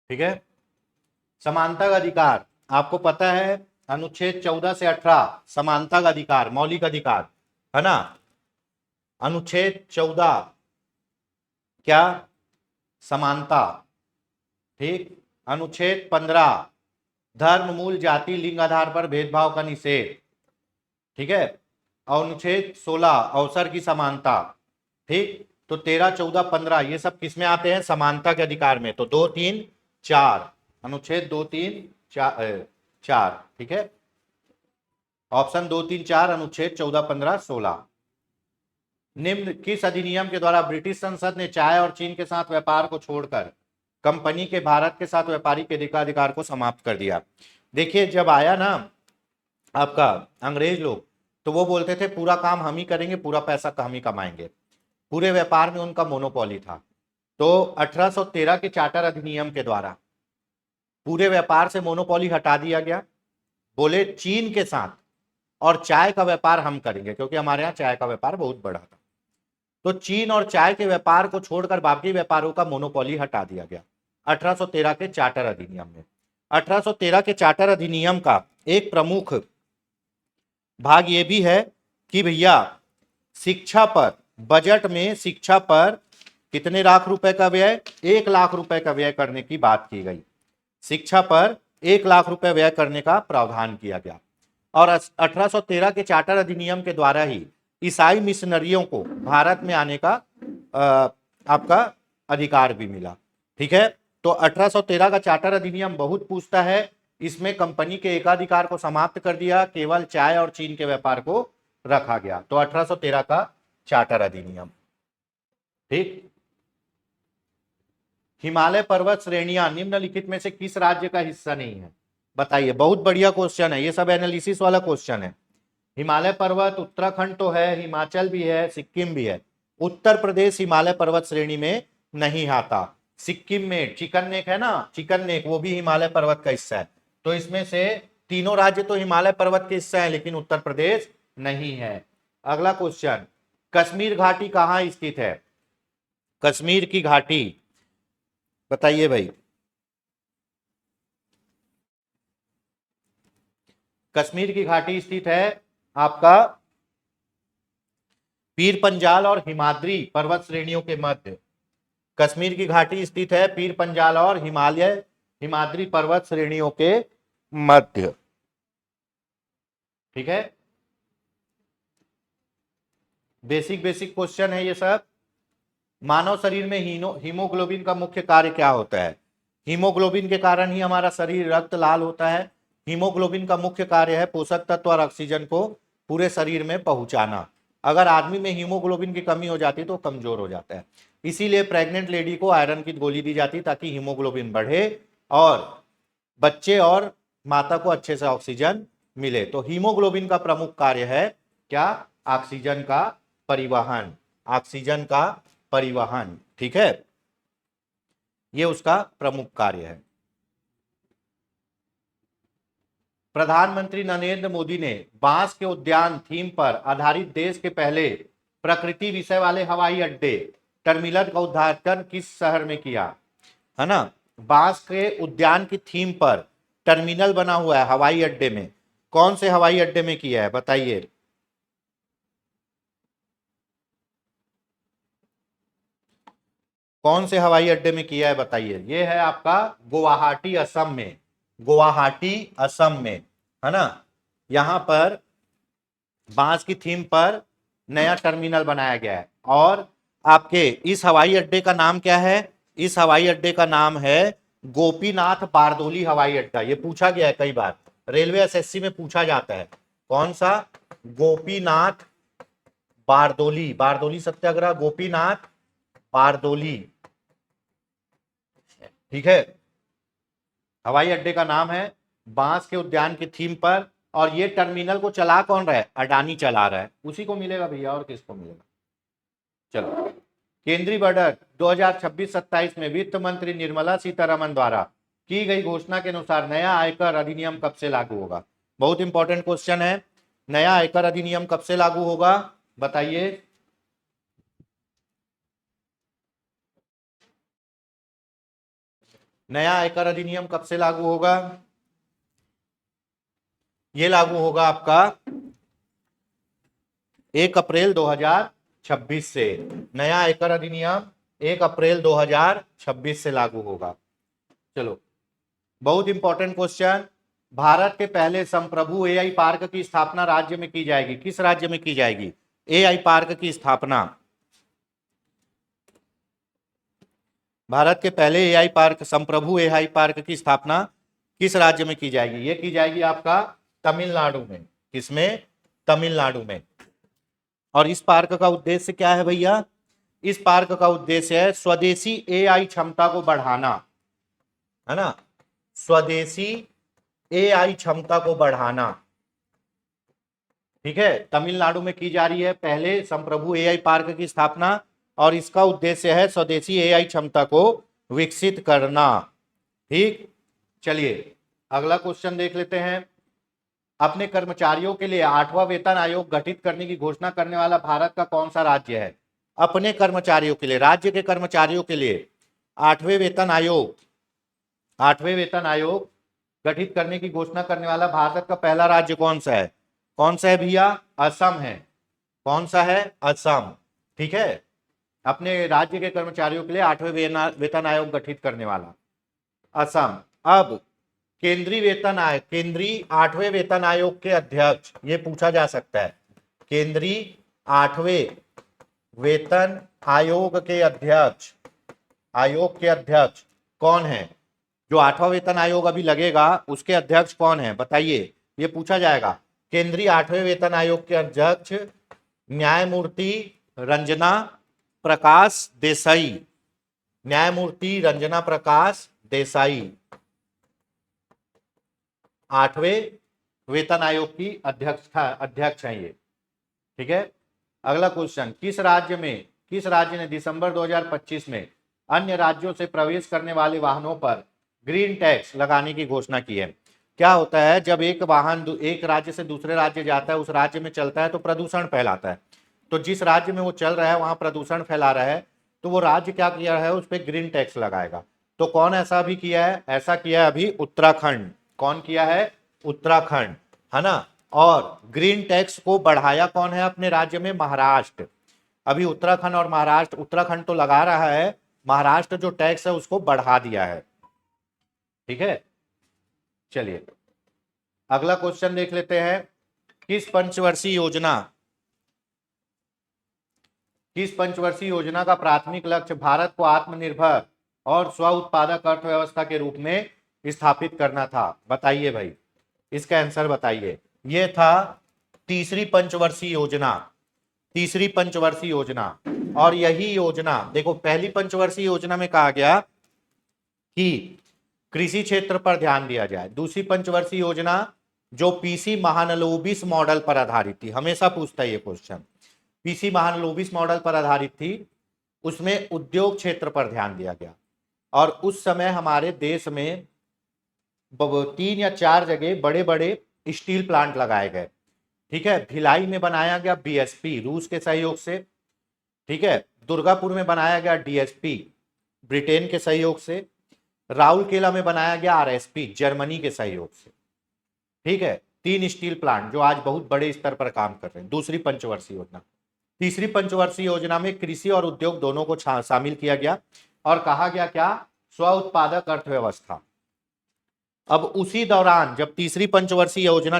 ठीक है, समानता का अधिकार आपको पता है, अनुच्छेद 14 से 18 समानता का अधिकार, मौलिक अधिकार है ना। अनुच्छेद 14 क्या? समानता। ठीक, अनुच्छेद 15 धर्म, मूल, जाति, लिंग आधार पर भेदभाव का निषेध। ठीक है, अनुच्छेद 16 अवसर की समानता। ठीक, तो 13, 14, 15 ये सब किसमें आते हैं? समानता के अधिकार में। तो 2, 3, 4, अनुच्छेद 2, 3, 4। ठीक है, ऑप्शन 2, 3, 4 अनुच्छेद 14, 15, 16। निम्न किस अधिनियम के द्वारा ब्रिटिश संसद ने चाय और चीन के साथ व्यापार को छोड़कर कंपनी के भारत के साथ व्यापारिक एकाधिकार को समाप्त कर दिया? देखिए, जब आया ना आपका अंग्रेज लोग, तो वो बोलते थे पूरा काम हम ही करेंगे, पूरा पैसा हम ही कमाएंगे, पूरे व्यापार में उनका मोनोपोली था। तो 1813 के चार्टर अधिनियम के द्वारा पूरे व्यापार से मोनोपोली हटा दिया गया। बोले चीन के साथ और चाय का व्यापार हम करेंगे, क्योंकि हमारे यहाँ चाय का व्यापार बहुत बड़ा था। तो चीन और चाय के व्यापार को छोड़कर बाकी व्यापारों का मोनोपोली हटा दिया गया 1813 के चार्टर अधिनियम में। 1813 के चार्टर अधिनियम का एक प्रमुख भाग ये भी है कि भैया शिक्षा पर, बजट में शिक्षा पर कितने लाख रुपए का व्यय? 1 लाख रुपए का व्यय करने की बात की गई। शिक्षा पर 1 लाख रुपए व्यय करने का प्रावधान किया गया। और 1813 के चार्टर अधिनियम के द्वारा ही ईसाई मिशनरियों को भारत में आने का आपका अधिकार भी मिला। ठीक है, तो 1813 का चार्टर अधिनियम बहुत पूछता है। इसमें कंपनी के एकाधिकार को समाप्त कर दिया, केवल चाय और चीन के व्यापार को रखा गया। तो 1813 का चार्टर अधिनियम। ठीक, हिमालय पर्वत श्रेणियां निम्नलिखित में से किस राज्य का हिस्सा नहीं है? बताइए, बहुत बढ़िया क्वेश्चन है, ये सब एनालिसिस वाला क्वेश्चन है। हिमालय पर्वत उत्तराखंड तो है, हिमाचल भी है, सिक्किम भी है। उत्तर प्रदेश हिमालय पर्वत श्रेणी में नहीं आता। सिक्किम में चिकन नेक है ना, चिकन नेक, वो भी हिमालय पर्वत का हिस्सा है। तो इसमें से तीनों राज्य तो हिमालय पर्वत के हिस्सा है, लेकिन उत्तर प्रदेश नहीं है। अगला क्वेश्चन, कश्मीर घाटी कहाँ स्थित है? कश्मीर की घाटी बताइए भाई। कश्मीर की घाटी स्थित है आपका पीर पंजाल और हिमाद्री पर्वत श्रेणियों के मध्य। कश्मीर की घाटी स्थित है पीर पंजाल और हिमाद्री पर्वत श्रेणियों के मध्य। ठीक है, बेसिक बेसिक क्वेश्चन है ये सब। मानव शरीर में हीमोग्लोबिन का मुख्य कार्य क्या होता है? हीमोग्लोबिन के कारण ही हमारा शरीर रक्त लाल होता है। हीमोग्लोबिन का मुख्य कार्य है पोषक तत्व और ऑक्सीजन को पूरे शरीर में पहुंचाना। अगर आदमी में हीमोग्लोबिन की कमी हो जाती तो कमजोर हो जाता है। इसीलिए प्रेग्नेंट लेडी को आयरन की गोली दी जाती ताकि हीमोग्लोबिन बढ़े और बच्चे और माता को अच्छे से ऑक्सीजन मिले। तो हीमोग्लोबिन का प्रमुख कार्य है क्या? ऑक्सीजन का परिवहन। ऑक्सीजन का परिवहन, ठीक है, ये उसका प्रमुख कार्य है। प्रधानमंत्री नरेंद्र मोदी ने बांस के उद्यान थीम पर आधारित देश के पहले प्रकृति विषय वाले हवाई अड्डे टर्मिनल का उद्घाटन किस शहर में किया? है ना, बांस के उद्यान की थीम पर टर्मिनल बना हुआ है हवाई अड्डे में, कौन से हवाई अड्डे में किया है बताइए? कौन से हवाई अड्डे में किया है बताइए? ये है आपका गुवाहाटी असम में। गुवाहाटी असम में, है ना, यहां पर बांस की थीम पर नया टर्मिनल बनाया गया है। और आपके इस हवाई अड्डे का नाम क्या है? इस हवाई अड्डे का नाम है गोपीनाथ बारदोली हवाई अड्डा। ये पूछा गया है कई बार, रेलवे एसएससी में पूछा जाता है। कौन सा? गोपीनाथ बारदोली, बारदोली सत्याग्रह, गोपीनाथ बारदोली, ठीक है। हवाई अड्डे का नाम है बांस के उद्यान की थीम पर। और ये टर्मिनल को चला कौन रहा है? अडानी चला रहा है, उसी को मिलेगा भैया, और किसको मिलेगा? चलो, केंद्रीय बजट 2026-27 में वित्त मंत्री निर्मला सीतारमण द्वारा की गई घोषणा के अनुसार नया आयकर अधिनियम कब से लागू होगा? बहुत इंपॉर्टेंट क्वेश्चन है। नया आयकर अधिनियम कब से लागू होगा बताइए? नया आयकर अधिनियम कब से लागू होगा? ये लागू होगा आपका 1 अप्रैल 2026 से। नया आयकर अधिनियम 1 अप्रैल 2026 से लागू होगा। चलो, बहुत इंपॉर्टेंट क्वेश्चन, भारत के पहले संप्रभु एआई पार्क की स्थापना राज्य में की जाएगी, किस राज्य में की जाएगी? एआई पार्क की स्थापना, भारत के पहले एआई पार्क, संप्रभु एआई पार्क की स्थापना किस राज्य में की जाएगी? ये की जाएगी आपका तमिलनाडु में। किसमें? तमिलनाडु में। और इस पार्क का उद्देश्य क्या है भैया? इस पार्क का उद्देश्य है स्वदेशी एआई क्षमता को बढ़ाना, है ना, स्वदेशी एआई क्षमता को बढ़ाना, ठीक है। तमिलनाडु में की जा रही है पहले संप्रभु एआई पार्क की स्थापना, और इसका उद्देश्य है स्वदेशी एआई क्षमता को विकसित करना। ठीक, चलिए अगला क्वेश्चन देख लेते हैं। अपने कर्मचारियों के लिए 8वां वेतन आयोग गठित करने की घोषणा करने वाला भारत का कौन सा राज्य है? अपने कर्मचारियों के लिए, राज्य के कर्मचारियों के लिए 8वें वेतन आयोग गठित करने की घोषणा करने वाला भारत का पहला राज्य कौन सा है? कौन सा है भैया? असम है। कौन सा है? असम, ठीक है। अपने राज्य के कर्मचारियों के लिए 8वें वेतन आयोग गठित करने वाला असम। अब केंद्रीय 8वें वेतन आयोग के अध्यक्ष, ये पूछा जा सकता है, केंद्रीय 8वें वेतन आयोग के अध्यक्ष कौन है? जो 8वां वेतन आयोग अभी लगेगा उसके अध्यक्ष कौन है बताइए? ये पूछा जाएगा। केंद्रीय 8वें वेतन आयोग के अध्यक्ष न्यायमूर्ति रंजना प्रकाश देसाई, न्यायमूर्ति रंजना प्रकाश देसाई 8वें वेतन आयोग की अध्यक्ष हैं ये। ठीक है, अगला क्वेश्चन, किस राज्य ने दिसंबर 2025 में अन्य राज्यों से प्रवेश करने वाले वाहनों पर ग्रीन टैक्स लगाने की घोषणा की है? क्या होता है, जब एक वाहन एक राज्य से दूसरे राज्य जाता है, उस राज्य में चलता है तो प्रदूषण फैलाता है। तो जिस राज्य में वो चल रहा है वहां प्रदूषण फैला रहा है, तो वो राज्य क्या किया है, उस पर ग्रीन टैक्स लगाएगा। तो कौन ऐसा भी किया है? ऐसा किया है अभी उत्तराखंड। कौन किया है? उत्तराखंड, है ना। और ग्रीन टैक्स को बढ़ाया कौन है अपने राज्य में? महाराष्ट्र। अभी उत्तराखंड और महाराष्ट्र, उत्तराखंड तो लगा रहा है, महाराष्ट्र जो टैक्स है उसको बढ़ा दिया है। ठीक है, चलिए अगला क्वेश्चन देख लेते हैं। किस पंचवर्षीय योजना का प्राथमिक लक्ष्य भारत को आत्मनिर्भर और स्व उत्पादक अर्थव्यवस्था के रूप में स्थापित करना था? बताइए भाई, इसका आंसर बताइए। यह था तीसरी पंचवर्षीय योजना। और यही योजना, देखो पहली पंचवर्षीय योजना में कहा गया कि कृषि क्षेत्र पर ध्यान दिया जाए। दूसरी पंचवर्षीय योजना जो पीसी महालनोबिस मॉडल पर आधारित थी, हमेशा पूछता है ये क्वेश्चन, पीसी महालनोबिस मॉडल पर आधारित थी, उसमें उद्योग क्षेत्र पर ध्यान दिया गया। और उस समय हमारे देश में 3 या 4 जगह बड़े बड़े स्टील प्लांट लगाए गए। ठीक है, भिलाई में बनाया गया बीएसपी रूस के सहयोग से। ठीक है, दुर्गापुर में बनाया गया डीएसपी ब्रिटेन के सहयोग से। राउरकेला में बनाया गया आरएसपी जर्मनी के सहयोग से। ठीक है, 3 स्टील प्लांट जो आज बहुत बड़े स्तर पर काम कर रहे हैं। दूसरी पंचवर्षीय योजना। तीसरी पंचवर्षीय योजना में कृषि और उद्योग दोनों को शामिल किया गया और कहा गया क्या? स्व उत्पादक अर्थव्यवस्था। अब उसी दौरान जब तीसरी पंचवर्षीय योजना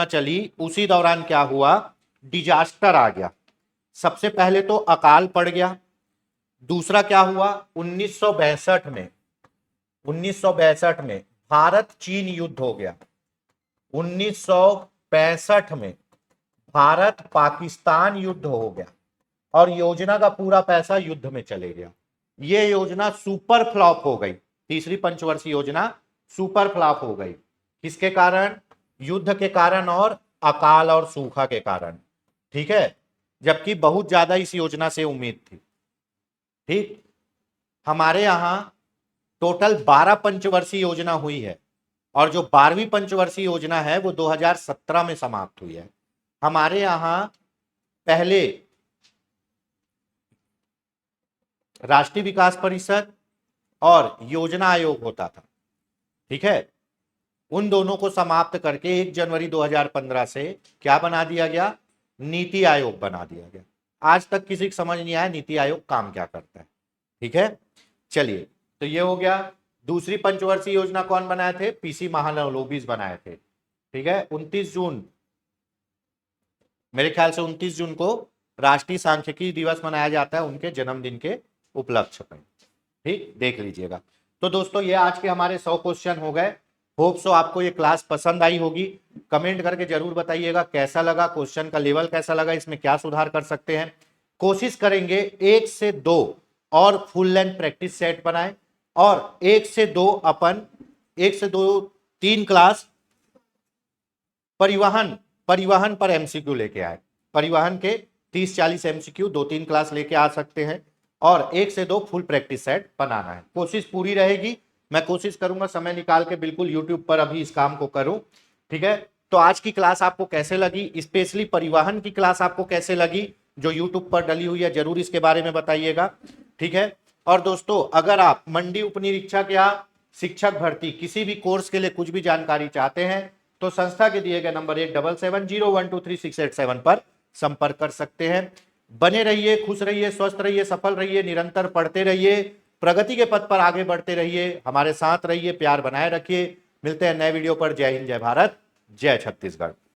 चली, उसी दौरान क्या हुआ? डिजास्टर आ गया। सबसे पहले तो अकाल पड़ गया। दूसरा क्या हुआ? 1962 में भारत चीन युद्ध हो गया। 1965 में भारत पाकिस्तान युद्ध हो गया और योजना का पूरा पैसा युद्ध में चले गया। ये योजना सुपर फ्लॉप हो गई। तीसरी पंचवर्षीय योजना सुपर फ्लॉप हो गई। किसके कारण? युद्ध के कारण और अकाल और सूखा के कारण। ठीक है, जबकि बहुत ज्यादा इस योजना से उम्मीद थी। ठीक, हमारे यहां टोटल 12 पंचवर्षीय योजना हुई है और जो 12वीं पंचवर्षीय योजना है वो 2017 में समाप्त हुई है। हमारे यहां पहले राष्ट्रीय विकास परिषद और योजना आयोग होता था। ठीक है, उन दोनों को समाप्त करके 1 जनवरी 2015 से क्या बना दिया गया? नीति आयोग बना दिया गया। आज तक किसी को समझ नहीं आया नीति आयोग काम क्या करता है। ठीक है, चलिए तो ये हो गया। दूसरी पंचवर्षीय योजना कौन बनाए थे? पीसी महालनोबिस बनाए थे। ठीक है, 29 जून, मेरे ख्याल से 29 जून को राष्ट्रीय सांख्यिकी दिवस मनाया जाता है उनके जन्मदिन के उपलक्ष्य में। ठीक, देख लीजिएगा। तो दोस्तों ये आज के हमारे 100 क्वेश्चन हो गए। होप सो आपको ये क्लास पसंद आई होगी। कमेंट करके जरूर बताइएगा कैसा लगा, क्वेश्चन का लेवल कैसा लगा, इसमें क्या सुधार कर सकते हैं। कोशिश करेंगे 1 से 2 और फुल लेंथ प्रैक्टिस सेट बनाएं और 1 से 2 3 क्लास परिवहन पर एमसीक्यू लेके आए। परिवहन के 30-40 एमसीक्यू 2-3 क्लास लेके आ सकते हैं और 1 से 2 फुल प्रैक्टिस सेट बनाना है। कोशिश पूरी रहेगी, मैं कोशिश करूंगा समय निकाल के बिल्कुल यूट्यूब पर अभी इस काम को करूं। ठीक है, तो आज की क्लास आपको कैसे लगी, स्पेशली परिवहन की क्लास आपको कैसे लगी जो यूट्यूब पर डली हुई है, जरूर इसके बारे में बताइएगा। ठीक है, और दोस्तों अगर आप मंडी उपनिरीक्षक या शिक्षक भर्ती किसी भी कोर्स के लिए कुछ भी जानकारी चाहते हैं तो संस्था के दिए गए नंबर 8770123687 पर संपर्क कर सकते हैं। बने रहिए, खुश रहिए, स्वस्थ रहिए, सफल रहिए, निरंतर पढ़ते रहिए, प्रगति के पथ पर आगे बढ़ते रहिए, हमारे साथ रहिए, प्यार बनाए रखिए। मिलते हैं नए वीडियो पर। जय हिंद, जय भारत, जय छत्तीसगढ़।